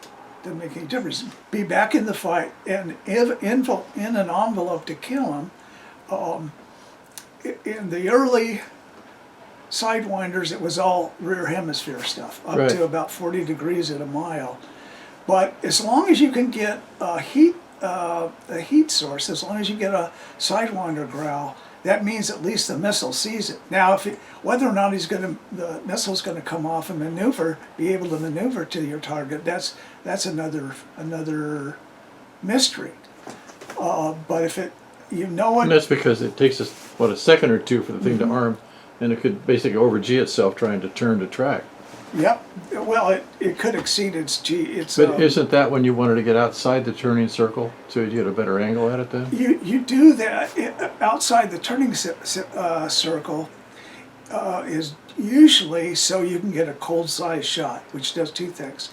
S2: doesn't make any difference. Be back in the fight and in an envelope to kill him. In the early Sidewinders, it was all rear hemisphere stuff, up
S1: Right.
S2: to about 40 degrees at a mile. But as long as you can get a heat source, as long as you get a Sidewinder growl, that means at least the missile sees it. Now, whether or not the missile's going to come off and be able to maneuver to your target, that's another mystery. But if you know
S1: And
S2: it,
S1: that's because it takes us a second or two for the thing to arm, and it could basically over G itself trying to turn to track.
S2: yep. Well, it could exceed its G.
S1: But isn't that when you wanted to get outside the turning circle so you get a better angle at it then?
S2: You do that outside the turning circle is usually so you can get a cold size shot, which does two things.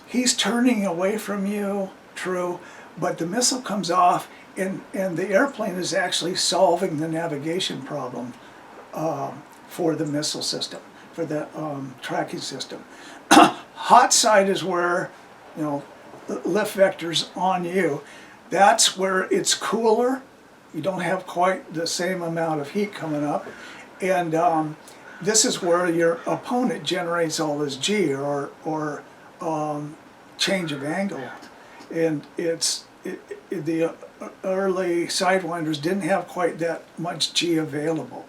S2: He's turning away from you, true, but the missile comes off, and the airplane is actually solving the navigation problem for the missile system, for the tracking system. Hot side is where, you know, the lift vector's on you. That's where it's cooler. You don't have quite the same amount of heat coming up. And this is where your opponent generates all this G or change of angle. And the early Sidewinders didn't have quite that much G available.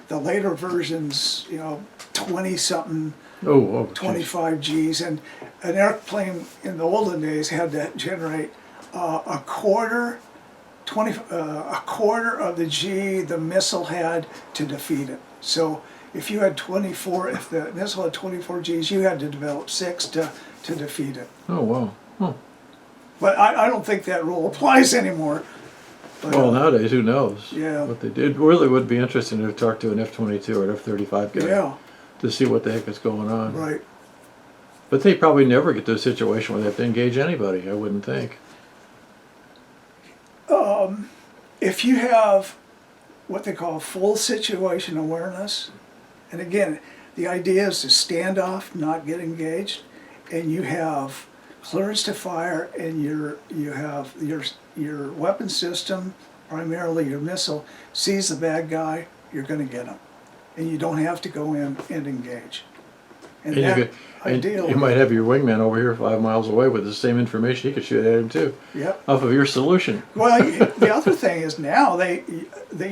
S2: The later versions, you know, 20-something,
S1: Oh, geez.
S2: 25 Gs, and an airplane in the olden days had to generate a quarter of the G the missile had to defeat it. So if the missile had 24 Gs, you had to develop 6 to defeat it.
S1: Oh, wow. Oh.
S2: But I don't think that rule applies anymore. But,
S1: Well, nowadays, who knows
S2: Yeah.
S1: what they did? It really would be interesting to talk to an F-22 or an F-35 guy
S2: yeah,
S1: to see what the heck is going on.
S2: right.
S1: But they probably never get to a situation where they have to engage anybody, I wouldn't think.
S2: If you have what they call full situation awareness, and again, the idea is to stand off, not get engaged, and you have clearance to fire, and you have your weapon system, primarily your missile, sees the bad guy, you're going to get him, and you don't have to go in and engage. And
S1: And
S2: that
S1: and
S2: ideally,
S1: you might have your wingman over here 5 miles away with the same information. He could shoot at him too,
S2: yep.
S1: off of your solution.
S2: Well, the other thing is now they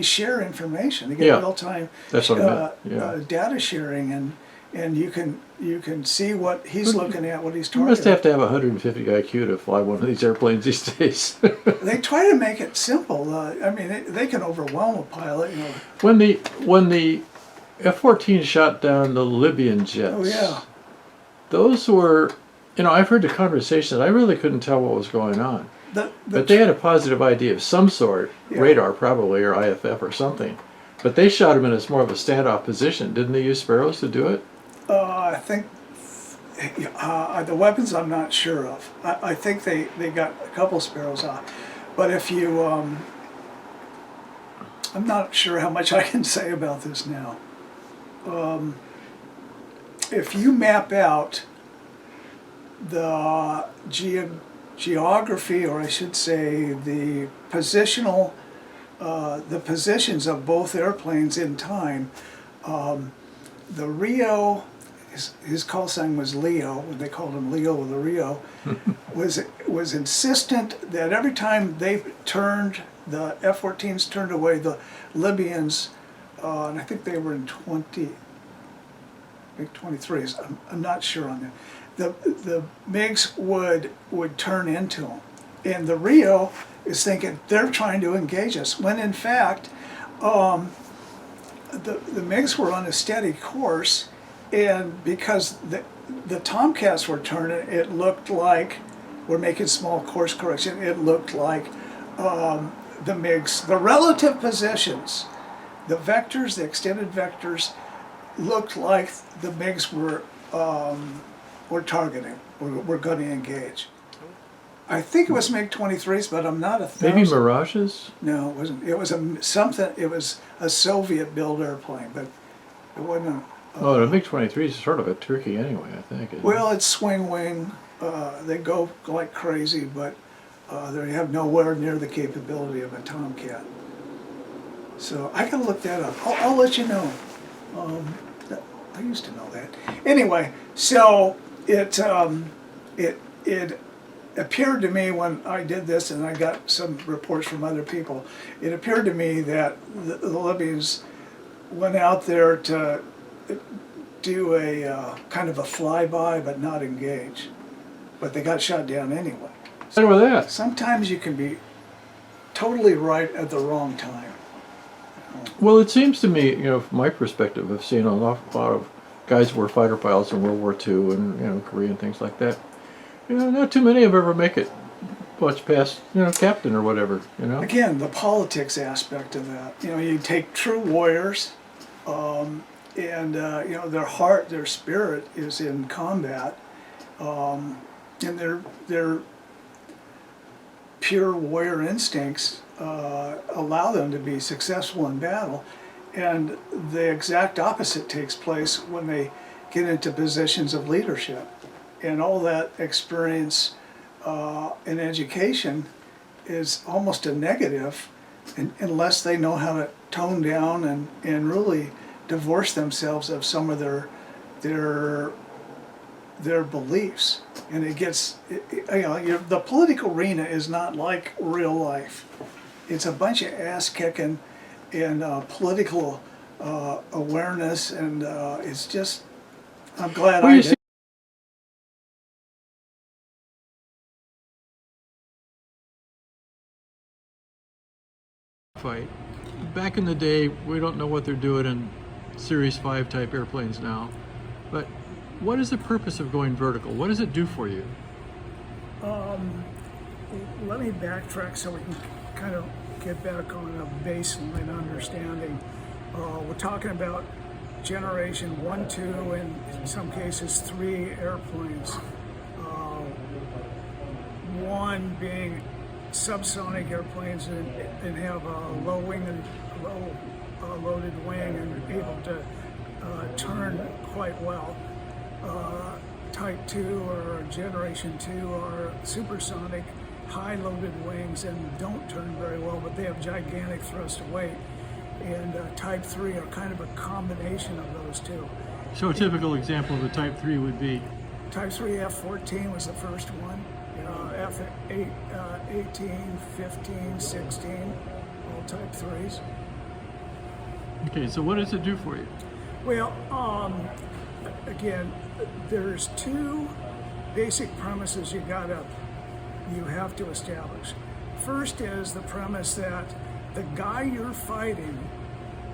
S2: share information. They get
S1: Yeah.
S2: real time
S1: That's what I meant. Yeah.
S2: data sharing, and you can see what he's looking at, what he's
S1: You must
S2: targeting.
S1: have to have 150 IQ to fly one of these airplanes these days.
S2: They try to make it simple. I mean, they can overwhelm a pilot. You know.
S1: when the F-14 shot down the Libyan jets.
S2: Oh yeah.
S1: Those were, I've heard the conversations. I really couldn't tell what was going on. But they had a positive idea of some sort,
S2: Yeah.
S1: radar probably, or IFF or something. But they shot them in as more of a standoff position. Didn't they use Sparrows to do it?
S2: I think the weapons I'm not sure of. I think they got a couple Sparrows off. But if you, I'm not sure how much I can say about this now. If you map out the geography, or I should say the positional, the positions of both airplanes in time, the Rio, his call sign was Leo, and they called him Leo the Rio, was insistent that every time they turned, the F-14s turned away the Libyans, and I think they were in 23s, I'm not sure on that. The MiGs would turn into them. And the Rio is thinking they're trying to engage us, when in fact, the MiGs were on a steady course, and because the Tomcats were turning, it looked like, we're making small course correction, it looked like the MiGs, the relative positions, the vectors, the extended vectors, looked like the MiGs were targeting, we're going to engage. I think it was MiG-23s, but I'm not 1,000.
S1: Maybe Mirages?
S2: No, it wasn't. It was something. It was a Soviet-built airplane, but it wasn't.
S1: Oh, the MiG-23 is sort of a tricky anyway, I think. Isn't
S2: Well, it's swing wing. They go like crazy, but they have nowhere near the capability of a Tomcat. So I can look that up. I'll let you know. I used to know that. Anyway, so it appeared to me when I did this, and I got some reports from other people, it appeared to me that the Libyans went out there to do a kind of a flyby but not engage. But they got shot down anyway.
S1: What's with that?
S2: Sometimes you can be totally right at the wrong time.
S1: Well, it seems to me, from my perspective, I've seen an awful lot of guys who were fighter pilots in World War II and, Korea and things like that. Not too many have ever make it much past, captain or whatever,
S2: Again, the politics aspect of that. You take true warriors, and their heart, their spirit is in combat, and their pure warrior instincts allow them to be successful in battle, and the exact opposite takes place when they get into positions of leadership. And all that experience in education is almost a negative unless they know how to tone down and really divorce themselves of some of their beliefs. And it gets, the political arena is not like real life. It's a bunch of ass kicking and political awareness, and it's just, I'm glad I did.
S1: Fight. Back in the day, we don't know what they're doing in Series 5 type airplanes now, but what is the purpose of going vertical? What does it do for you?
S2: Let me backtrack so we can kind of get back on a baseline understanding. We're talking about generation 1, 2, and in some cases 3 airplanes. One being subsonic airplanes and have a low wing and low loaded wing and able to turn quite well. Type 2 or Generation 2 are supersonic, high loaded wings and don't turn very well, but they have gigantic thrust of weight. And Type 3 are kind of a combination of those two.
S1: So a typical example of a Type 3 would be?
S2: Type 3 F-14 was the first one. F-8, 18, 15, 16, all Type 3s.
S1: Okay, so what does it do for you?
S2: Well, again, there's 2 basic premises you have to establish. First is the premise that the guy you're fighting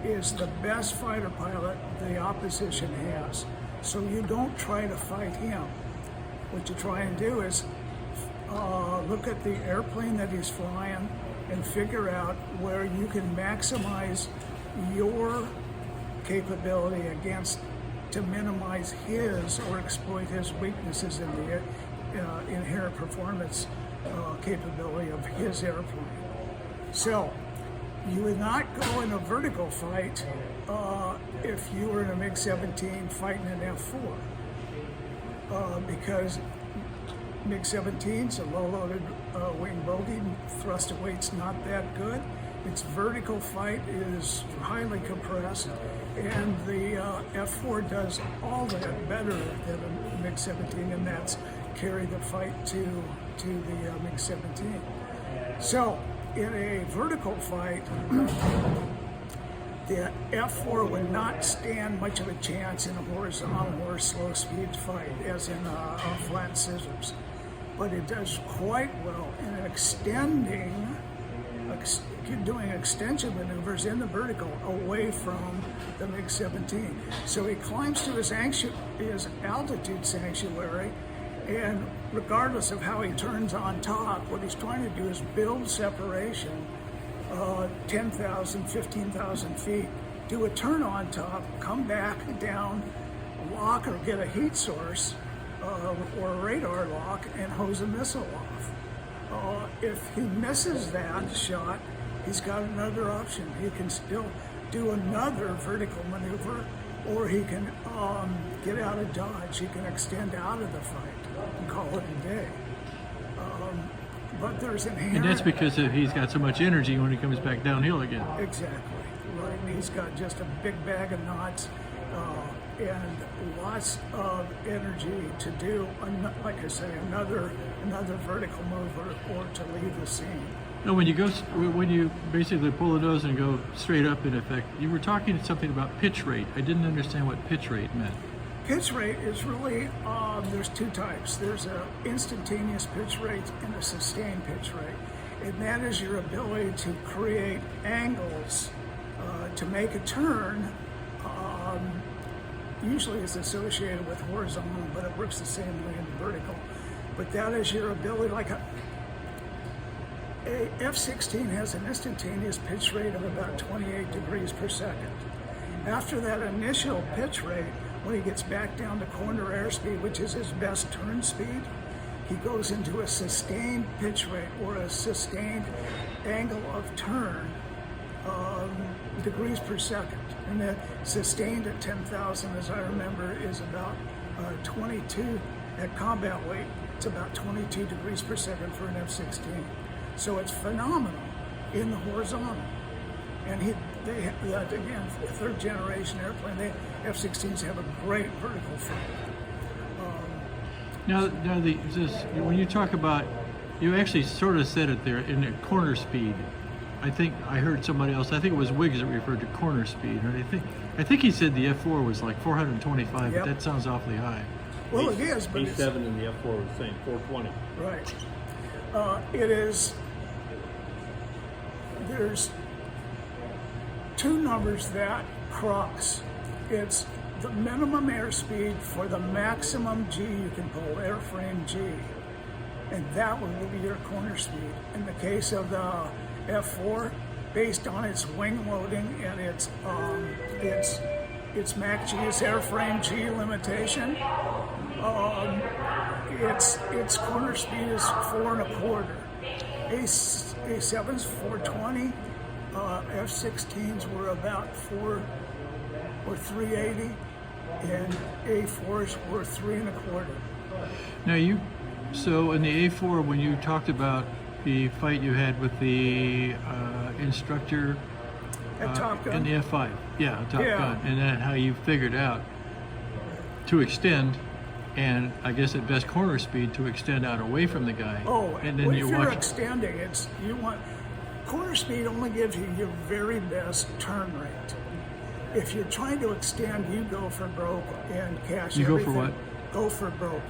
S2: is the best fighter pilot the opposition has. So you don't try to fight him. What you try and do is look at the airplane that he's flying and figure out where you can maximize your capability against to minimize his or exploit his weaknesses in the inherent performance capability of his airplane. So you would not go in a vertical fight if you were in a MiG-17 fighting an F-4 because MiG-17's a low-loaded wing bogey, thrust to weight's not that good. Its vertical fight is highly compressed, and the F-4 does all that better than a MiG-17, and that's carry the fight to the MiG-17. So in a vertical fight, the F-4 would not stand much of a chance in a horizontal or slow speed fight, as in flat scissors. But it does quite well in doing extension maneuvers in the vertical away from the MiG-17. So he climbs to his altitude sanctuary, and regardless of how he turns on top, what he's trying to do is build separation 10,000, 15,000 feet, do a turn on top, come back down, lock or get a heat source or a radar lock, and hose a missile off. If he misses that shot, he's got another option. He can still do another vertical maneuver, or he can get out of dodge. He can extend out of the fight and call it a day. But there's inherent...
S1: And that's because he's got so much energy when he comes back downhill again.
S2: Exactly, right. He's got just a big bag of knots and lots of energy to do, like I say, another vertical move or to leave the scene.
S1: No, when you basically pull the nose and go straight up, in effect, you were talking something about pitch rate. I didn't understand what pitch rate meant.
S2: Pitch rate is really, there's two types. There's an instantaneous pitch rate and a sustained pitch rate. And that is your ability to create angles to make a turn. Usually it's associated with horizontal, but it works the same way in the vertical. But that is your ability, like a F-16 has an instantaneous pitch rate of about 28 degrees per second. After that initial pitch rate, when he gets back down to corner airspeed, which is his best turn speed, he goes into a sustained pitch rate or a sustained angle of turn degrees per second. And that sustained at 10,000, as I remember, is about 22 at combat weight. It's about 22 degrees per second for an F-16. So it's phenomenal in the horizontal. And they again, third generation airplane, F-16s have a great vertical fight.
S1: When you talk about, you actually sort of said it there in the corner speed. I think I heard somebody else. I think it was Wiggs that referred to corner speed. And I think he said the F4 was like 425,
S2: Yep.
S1: but that sounds awfully high.
S2: Well, it is, but it's...
S3: B7 and the F4 was saying 420.
S2: Right. It is... There's two numbers that cross. It's the minimum airspeed for the maximum G you can pull, airframe G. And that would be your corner speed. In the case of the F4, based on its wing loading and its Mach G, its airframe G limitation, its corner speed is 4 1/4. A7's 420. F-16s were about 4 or 380, and A4s were 3 1/4.
S1: Now so in the A4, when you talked about the fight you had with the instructor
S2: At Top Gun.
S1: in the F5, Top
S2: Yeah.
S1: Gun, and then how you figured out to extend, and I guess at best corner speed to extend out away from the guy.
S2: Oh,
S1: and then
S2: well,
S1: you
S2: if you're
S1: watch.
S2: extending, corner speed only gives you your very best turn rate. If you're trying to extend, you go for broke and cash
S1: You go for
S2: everything.
S1: what?
S2: Go for broke.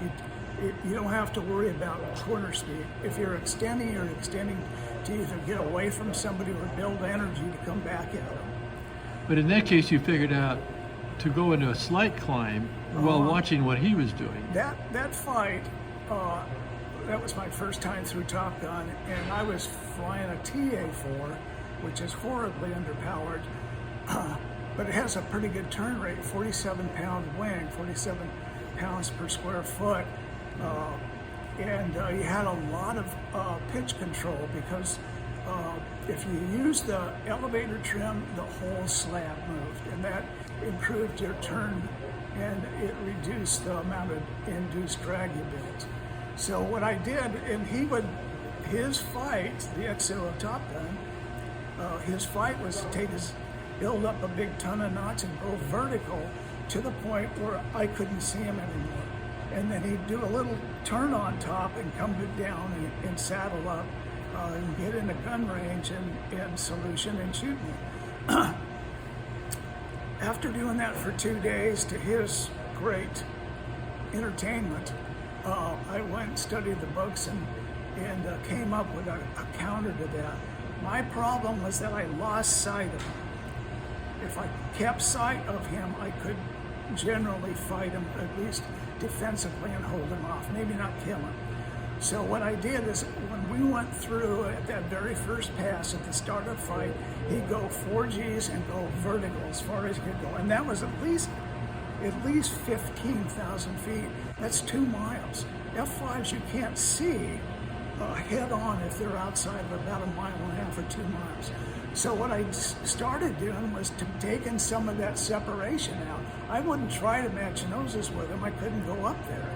S2: You don't have to worry about corner speed. If you're extending to either get away from somebody or build energy to come back at them.
S1: But in that case, you figured out to go into a slight climb while watching what he was doing.
S2: That fight, that was my first time through Top Gun, and I was flying a TA-4, which is horribly underpowered, but it has a pretty good turn rate, 47-pound wing, 47 pounds per square foot, and you had a lot of pitch control because if you use the elevator trim, the whole slab moved, and that improved your turn, and it reduced the amount of induced drag you built. So what I did, and his fight, the XO of Top Gun, his fight was to build up a big ton of knots and go vertical to the point where I couldn't see him anymore. And then he'd do a little turn on top and come down and saddle up and get in a gun range and solution and shoot me. After doing that for 2 days, to his great entertainment, I went and studied the books and came up with a counter to that. My problem was that I lost sight of him. If I kept sight of him, I could generally fight him, at least defensively, and hold him off, maybe not kill him. So what I did is when we went through at that very first pass at the start of the fight, he'd go 4 Gs and go vertical as far as he could go. And that was at least 15,000 feet. That's 2 miles. F5s you can't see head on if they're outside of about 1.5 miles or 2 miles. So what I started doing was taking some of that separation out. I wouldn't try to match noses with him. I couldn't go up there.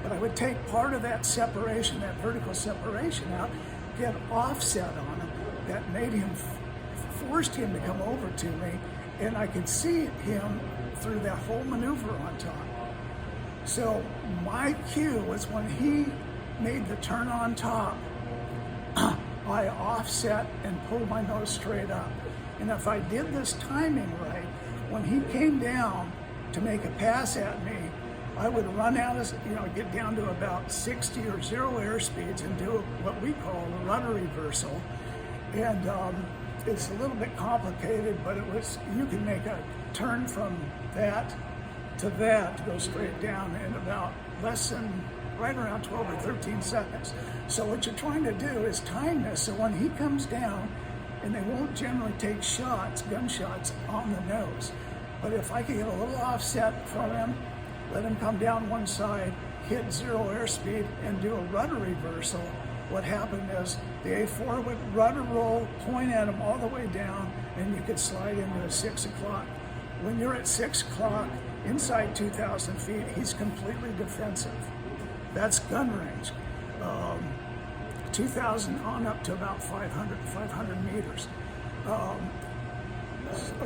S2: But I would take part of that separation, that vertical separation out, get offset on him that made him, forced him to come over to me, and I could see him through that whole maneuver on top. So my cue was when he made the turn on top, I offset and pulled my nose straight up. And if I did this timing right, when he came down to make a pass at me, I would run out as, get down to about 60 or 0 airspeeds and do what we call a rudder reversal. And it's a little bit complicated, but you can make a turn from that to go straight down in about right around 12 or 13 seconds. So what you're trying to do is time this so when he comes down, and they won't generally take gunshots on the nose. But if I can get a little offset from him, let him come down one side, hit 0 airspeed, and do a rudder reversal, what happened is the A4 would rudder roll, point at him all the way down, and you could slide into a 6 o'clock. When you're at 6 o'clock, inside 2,000 feet, he's completely defensive. That's gun range. 2,000 on up to about 500 meters, or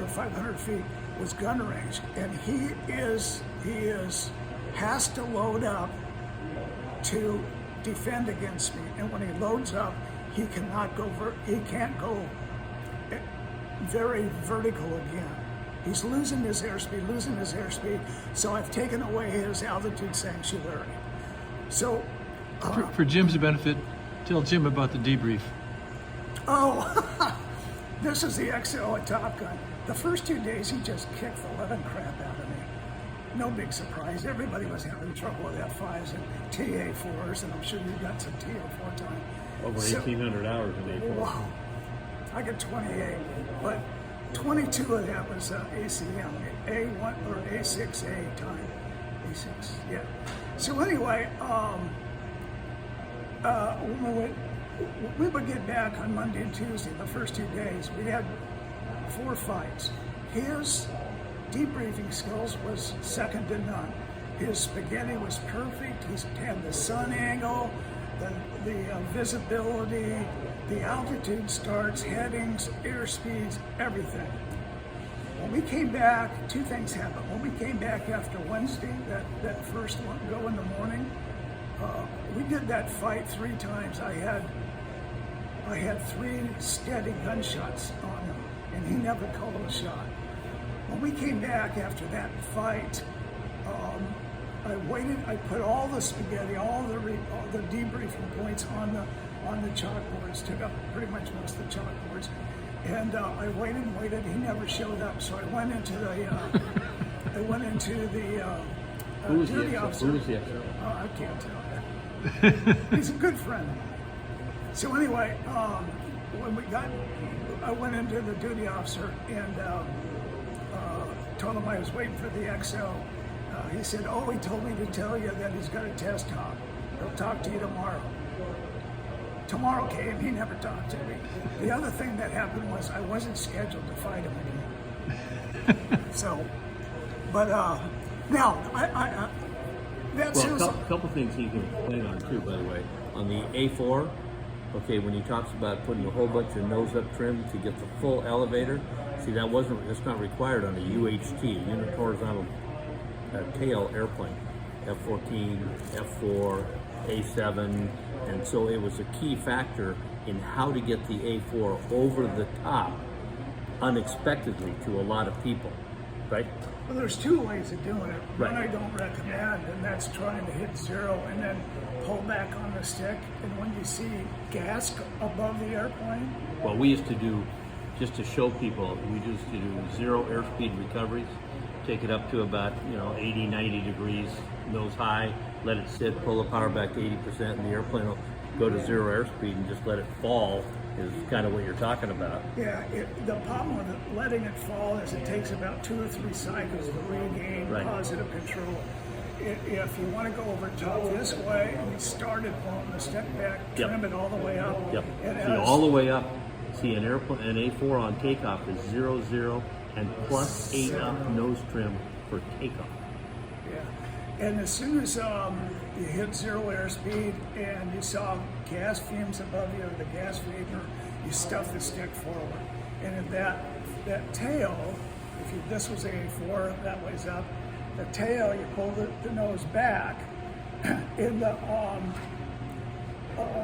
S2: 500 feet was gun range. And he has to load up to defend against me. And when he loads up, he can't go very vertical again. He's losing his airspeed, so I've taken away his altitude sanctuary. So,
S1: for Jim's benefit, tell Jim about the debrief.
S2: Oh, this is the XO at Top Gun. The first 2 days, he just kicked the living crap out of me. No big surprise. Everybody was having trouble with F5s and TA4s, and I'm sure you got some TA4 time.
S3: Over 1,800 hours in A4.
S2: Wow. I got 28, but 22 of that was ACM, A1 or A6A time. A6, yeah. So anyway, we would get back on Monday and Tuesday, the first 2 days. We had 4 fights. His debriefing skills was second to none. His spaghetti was perfect. He had the sun angle, the visibility, the altitude starts, headings, airspeeds, everything. When we came back, 2 things happened. When we came back after Wednesday, that first one, go in the morning, we did that fight 3 times. I had 3 steady gunshots on him, and he never called a shot. When we came back after that fight, I waited. I put all the spaghetti, all the debriefing points on the chalkboards. Took up pretty much most of the chalkboards, and I waited and waited. He never showed up, so I went into the duty officer.
S3: Who was the XO?
S2: I can't tell you. He's a good friend. So anyway, when I went into the duty officer and told him I was waiting for the XO. He said, "Oh, he told me to tell you that he's got a test hop. He'll talk to you tomorrow." Tomorrow came, he never talked to me. The other thing that happened was I wasn't scheduled to fight him again. So, but now that's
S3: Well, a couple things he can explain on too, by the way. On the A4, okay, when he talks about putting a whole bunch of nose-up trim to get the full elevator, see, that's not required on a UHT, unit horizontal tail airplane, F-14, F4, A7, and so it was a key factor in how to get the A4 over the top unexpectedly to a lot of people, right?
S2: Well, there's two ways of doing it.
S3: Right.
S2: One I don't recommend, and that's trying to hit zero and then pull back on the stick. And when you see gas above the airplane,
S3: Well, we used to do, just to show people, we used to do zero airspeed recoveries, take it up to about 80, 90 degrees, nose high, let it sit, pull the power back to 80%, and the airplane will go to zero airspeed and just let it fall, is kind of what you're talking about.
S2: yeah, the problem with letting it fall is it takes about 2 or 3 cycles to regain
S3: Right.
S2: positive control. If you want to go over top this way, and you started pulling the stick back,
S3: Yep.
S2: trim it all the way up.
S3: Yep.
S2: It
S3: See,
S2: has-
S3: all the way up, see an A4 on takeoff is 0, 0, and plus 8 up nose trim for takeoff.
S2: Yeah, and as soon as you hit zero airspeed and you saw gas fumes above you, or the gas vapor, you stuff the stick forward. And in that tail, this was A4, that way's up, the tail, you pull the nose back, in the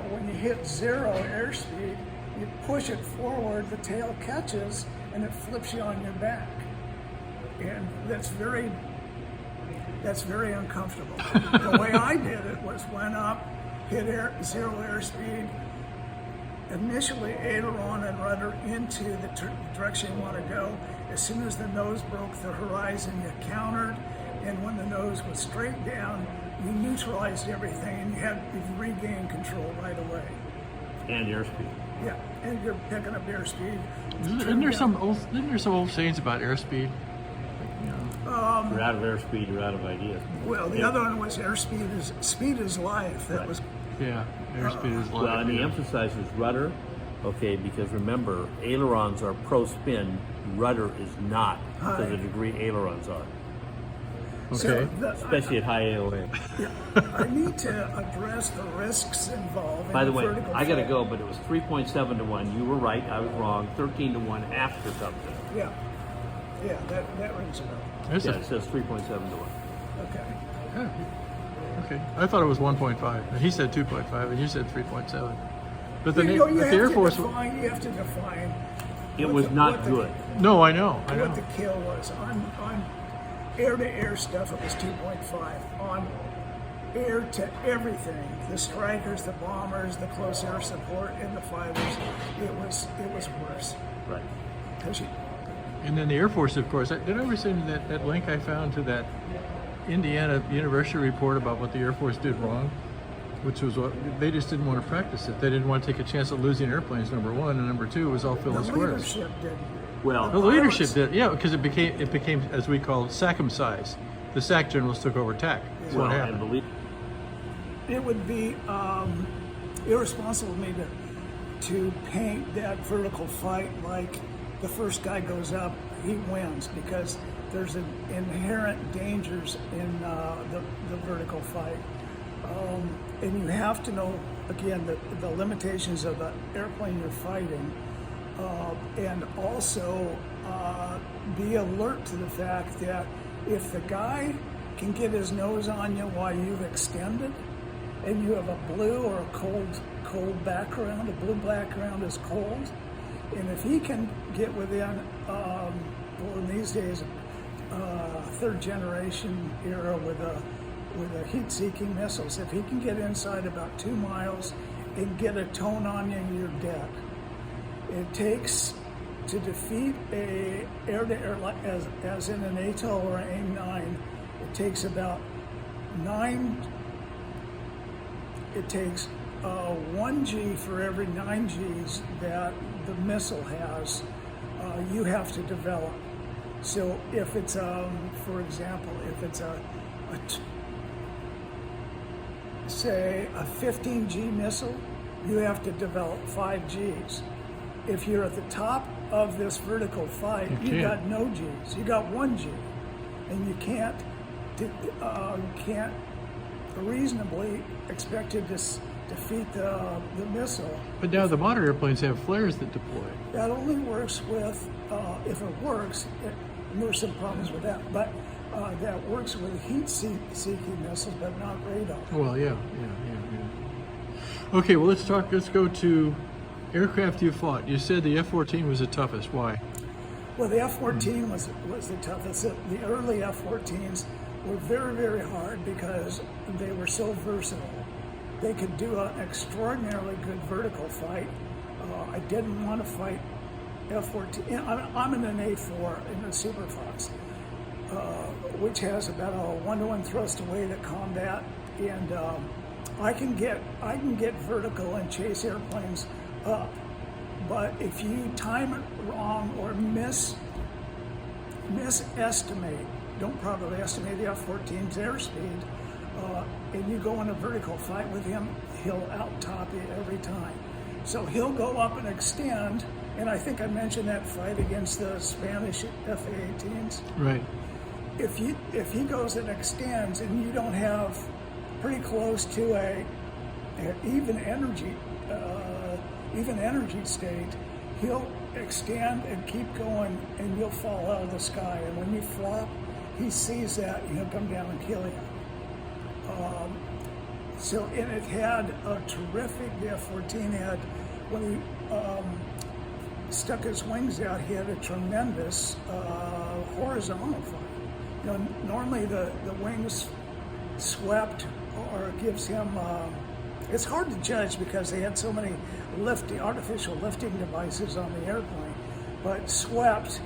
S2: when you hit zero airspeed, you push it forward, the tail catches, and it flips you on your back. And that's very uncomfortable. The way I did it was went up, hit zero airspeed, initially aileron and rudder into the direction you want to go. As soon as the nose broke the horizon, you countered, and when the nose was straight down, you neutralized everything, and you regained control right away.
S3: And airspeed.
S2: Yeah, and you're picking up airspeed.
S1: Isn't there some old sayings about airspeed?
S3: You're out of airspeed, you're out of ideas.
S2: Well, the other one was speed is life. That
S3: Right.
S2: was
S1: Yeah, airspeed is life.
S3: Well, and he
S1: yeah.
S3: emphasizes rudder, okay, because remember, ailerons are pro-spin, rudder is not, to the degree ailerons are,
S1: Okay.
S3: especially at high AOA.
S2: I need to address the risks involved.
S3: By the
S2: in
S3: way,
S2: vertical
S3: I gotta
S2: flight.
S3: go, but it was 3.7 to 1. You were right, I was wrong. 13 to 1 after something.
S2: Yeah, that rings a bell.
S1: There's
S3: Yeah,
S1: a-
S3: it says 3.7 to 1.
S2: Okay.
S1: yeah. Okay. I thought it was 1.5. And he said 2.5, and you said 3.7. But the,
S2: You
S1: but the Air Force.
S2: you have to define.
S3: It
S2: what
S3: was
S2: the-
S3: not
S2: what the-
S3: good.
S1: No, I know. I
S2: What
S1: know.
S2: the kill was on air-to-air stuff, it was 2.5. On air to everything, the strikers, the bombers, the close air support, and the fighters, it was worse.
S3: Right.
S2: 'Cause
S1: And then the Air Force, of course. Did I ever send you that link I found to that Indiana University report about what the Air Force did wrong? Which was what they just didn't want to practice it. They didn't want to take a chance at losing airplanes. Number one, and number two was all
S2: the
S1: filling squares.
S2: leadership did.
S3: Well,
S1: The leadership did, yeah, because it became as we call SACM size. The SAC generals took over TAC. That's
S3: well,
S1: what
S3: and
S1: happened.
S3: believe
S2: It would be irresponsible of me to paint that vertical fight like the first guy goes up, he wins, because there's an inherent dangers in the vertical fight. And you have to know, again, the limitations of the airplane you're fighting, and also be alert to the fact that if the guy can get his nose on you while you've extended, and you have a blue or a cold background, a blue background is cold, and if he can get within, well, in these days, third generation era with the heat-seeking missiles, if he can get inside about 2 miles and get a tone on you, you're dead. It takes, to defeat a air-to-air, as in an ATOL or an AIM-9, it takes about 9 it takes 1 G for every 9 Gs that the missile has. You have to develop. So if it's, for example, if it's say a 15 G missile, you have to develop 5 Gs. If you're at the top of this vertical fight, you got no Gs. You got 1 G, and you can't reasonably expect to defeat the missile.
S1: But now the modern airplanes have flares that deploy.
S2: That only works with, if it works, and there's some problems with that, but that works with heat-seeking missiles, but not radar.
S1: Well, yeah. Okay, well, let's go to aircraft you fought. You said the F-14 was the toughest. Why?
S2: Well, the F-14 was the toughest. The early F-14s were very, very hard because they were so versatile. They could do an extraordinarily good vertical fight. I didn't want to fight F-14. I'm in an A4 in the Super Fox, which has about a 1-to-1 thrust away to combat, and I can get vertical and chase airplanes up. But if you time it wrong or misestimate, don't properly estimate the F-14's airspeed, and you go in a vertical fight with him, he'll out-top you every time. So he'll go up and extend, and I think I mentioned that fight against the Spanish F-18s.
S1: Right.
S2: If he goes and extends, and you don't have pretty close to a even energy state, he'll extend and keep going, and you'll fall out of the sky. And when you flop, he sees that, and he'll come down and kill you. And it had a terrific, the F-14 had, when he stuck his wings out, he had a tremendous horizontal fight. You know, normally the wings swept or gives him, it's hard to judge because they had so many artificial lifting devices on the airplane, but swept,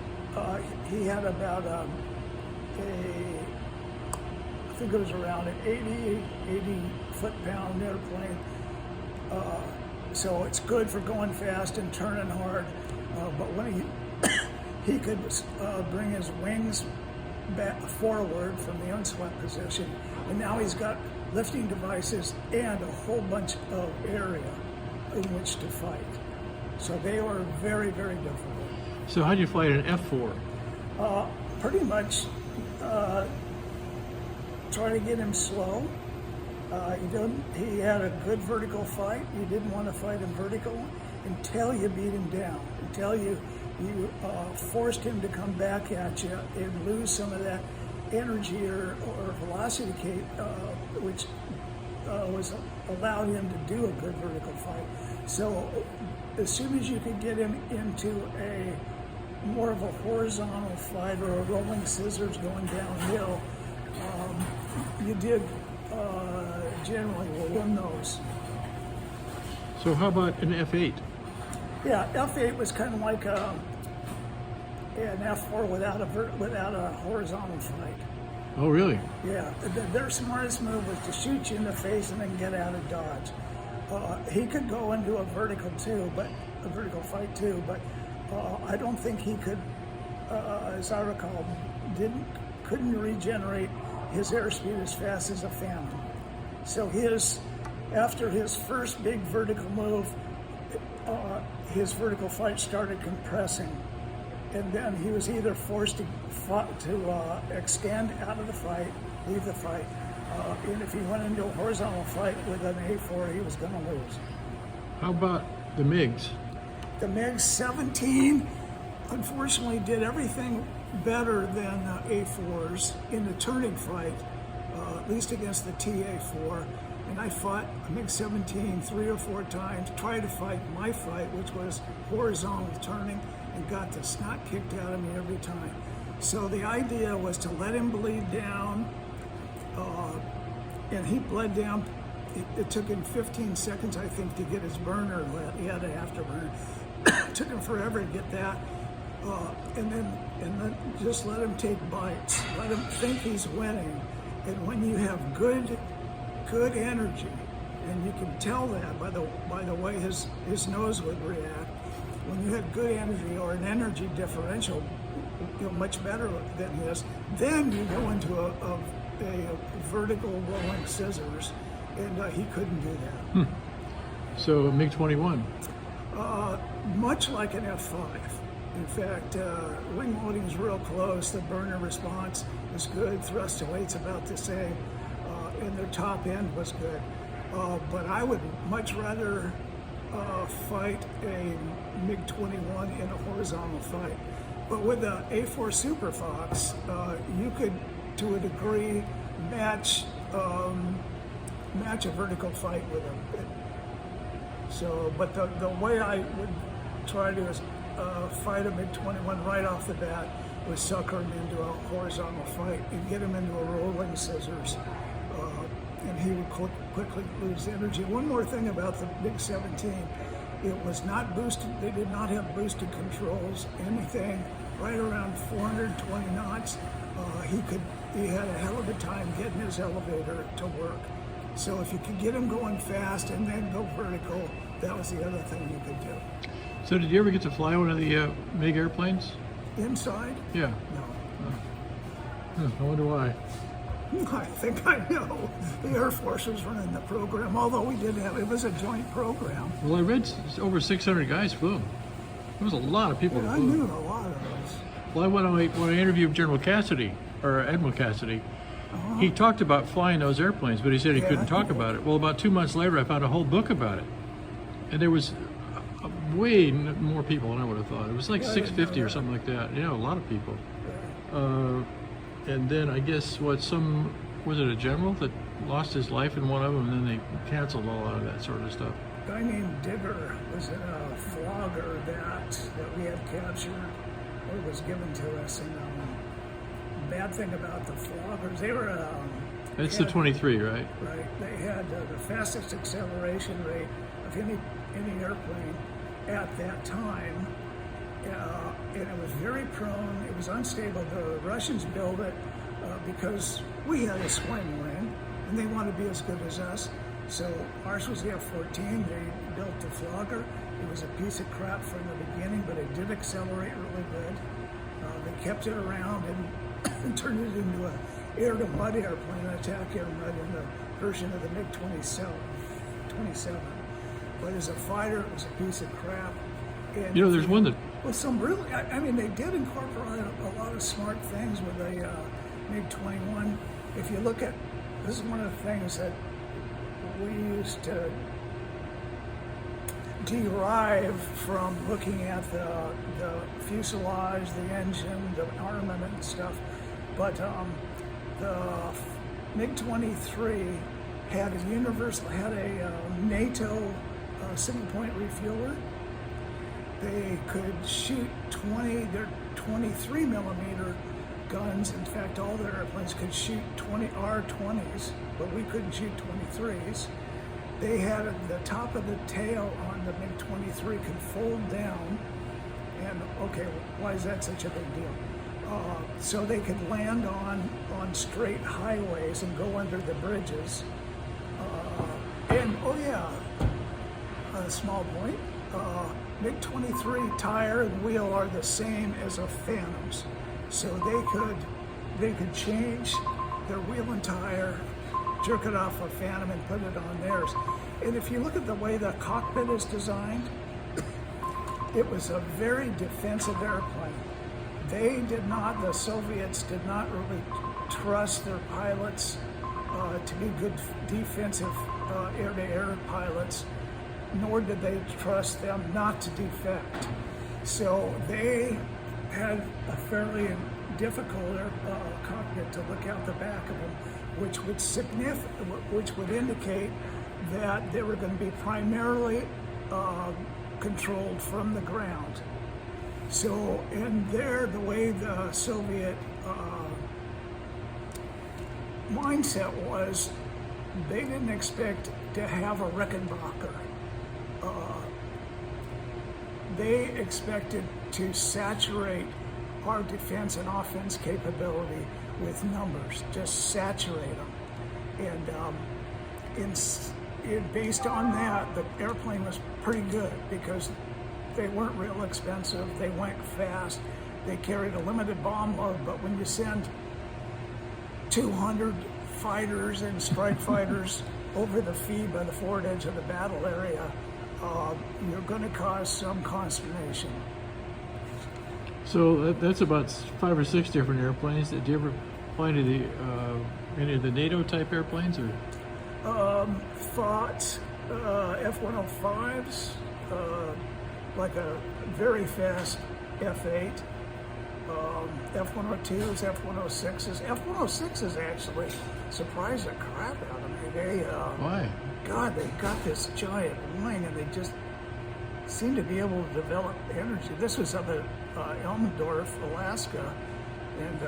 S2: he had about I think it was around an 80 foot-pound airplane. So it's good for going fast and turning hard. But when he could bring his wings back forward from the unswept position, and now he's got lifting devices and a whole bunch of area in which to fight. So they were very, very difficult.
S1: So how do you fight an F-4?
S2: Pretty much try to get him slow. He had a good vertical fight. You didn't want to fight him vertical until you beat him down, until you forced him to come back at you and lose some of that energy or velocity, which allowed him to do a good vertical fight. So as soon as you could get him into a more of a horizontal fight or a rolling scissors going downhill, you did generally win those.
S1: So how about an F-8?
S2: Yeah, F-8 was kind of like an F-4 without a horizontal fight.
S1: Oh, really?
S2: Yeah, their smartest move was to shoot you in the face and then get out of dodge. He could go into a vertical fight too, but I don't think he could, as I recall, couldn't regenerate his airspeed as fast as a Phantom. So after his first big vertical move, his vertical fight started compressing, and then he was either forced to extend out of the fight, leave the fight, and if he went into a horizontal fight with an A4, he was going to lose.
S1: How about the MiGs?
S2: The MiG-17, unfortunately, did everything better than A4s in the turning fight, at least against the TA4. And I fought a MiG-17 3 or 4 times, tried to fight my fight, which was horizontal turning, and got the snot kicked out of me every time. So the idea was to let him bleed down, and he bled down. It took him 15 seconds, I think, to get his burner lit. He had an afterburner. It took him forever to get that. And then just let him take bites. Let him think he's winning. And when you have good energy, And you can tell that by the way his nose would react. When you had good energy or an energy differential, much better than his, then you go into a vertical rolling scissors, and he couldn't do that.
S1: So MiG-21.
S2: Much like an F5. In fact, wing loading is real close. The burner response is good. Thrust to weight's about the same, and their top end was good. But I would much rather fight a MiG-21 in a horizontal fight. But with the A4 Super Fox, you could, to a degree, match a vertical fight with them. So, but the way I would try to fight a MiG-21 right off the bat was sucker him into a horizontal fight and get him into a rolling scissors, and he would quickly lose energy. One more thing about the MiG-17, it was not boosted. They did not have boosted controls. Anything right around 420 knots, he had a hell of a time getting his elevator to work. So if you could get him going fast and then go vertical, that was the other thing you could do.
S1: So did you ever get to fly one of the MiG airplanes?
S2: Inside?
S1: Yeah.
S2: No.
S1: I wonder why.
S2: I think I know. The Air Force was running the program, although we did have, it was a joint program.
S1: Well, I read over 600 guys flew them. There was a lot of people
S2: And
S1: who
S2: I
S1: flew
S2: knew
S1: them.
S2: a lot of those.
S1: Well, when I interviewed General Cassidy, or Admiral Cassidy, he talked about flying those airplanes, but he said he
S2: Yeah,
S1: couldn't talk about it. Well, about 2 months later, I found a whole book about it. And there was way more people than I would have thought. It was like
S2: Yeah, I didn't
S1: 650
S2: know
S1: or
S2: that.
S1: something like that. You know, a lot of people.
S2: Yeah.
S1: And then I guess was it a general that lost his life in one of them, and then they canceled all of that sort of stuff.
S2: A guy named Digger was in a flogger that we had captured or was given to us. And bad thing about the floggers, they were
S1: It's the 23, right?
S2: right. They had the fastest acceleration rate of any airplane at that time, and it was very prone. It was unstable. The Russians built it because we had a swing wing, and they wanted to be as good as us. So ours was the F-14. They built the flogger. It was a piece of crap from the beginning, but it did accelerate really good. They kept it around and turned it into an air-to-mud airplane, an attack air-mud in the version of the MiG-27. But as a fighter, it was a piece of crap. And
S1: You know, there's one that
S2: well, some really, I mean, they did incorporate a lot of smart things with a MiG-21. If you look at, this is one of the things that we used to derive from looking at the fuselage, the engine, the armament and stuff. But the MiG-23 had a NATO single-point refueler. They could shoot their 23 millimeter guns. In fact, all their airplanes could shoot R-20s, but we couldn't shoot 23s. They had the top of the tail on the MiG-23 could fold down, and okay, why is that such a big deal? So they could land on straight highways and go under the bridges. And oh yeah, a small point. MiG-23 tire and wheel are the same as a Phantom's, so they could change their wheel and tire, jerk it off a Phantom and put it on theirs. And if you look at the way the cockpit is designed, it was a very defensive airplane. The Soviets did not really trust their pilots to be good defensive air-to-air pilots, nor did they trust them not to defect. So they had a fairly difficult cockpit to look out the back of them, which would indicate that they were going to be primarily controlled from the ground. So, and there, the way the Soviet mindset was, they didn't expect to have a Rickenbacker. They expected to saturate our defense and offense capability with numbers, just saturate them. And based on that, the airplane was pretty good because they weren't real expensive. They went fast. They carried a limited bomb load, but when you send 200 fighters and strike fighters over the feed by the forward edge of the battle area, you're going to cause some consternation.
S1: So that's about 5 or 6 different airplanes. Did you ever fly any of the NATO type airplanes, or?
S2: Fought F-105s, like a very fast F-8, F-102s, F-106s. F-106s actually surprised the crap out of me.
S1: Why?
S2: God, they got this giant wing and they just seem to be able to develop energy. This was up at Elmendorf, Alaska, and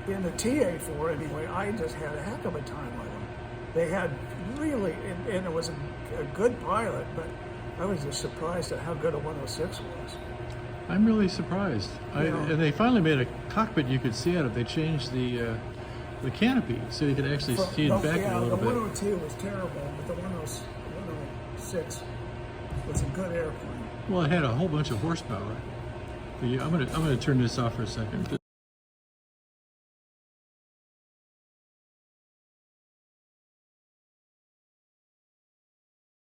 S2: in the TA-4 anyway, I just had a heck of a time with them. They had really, and it was a good pilot, but I was just surprised at how good a 106 was.
S1: I'm really surprised. And they finally made a cockpit you could see out of. They changed the canopy so you could actually see it back a little
S2: the
S1: bit.
S2: 102 was terrible, but the 106 was a good airplane.
S1: Well, it had a whole bunch of horsepower. I'm gonna turn this off for a second.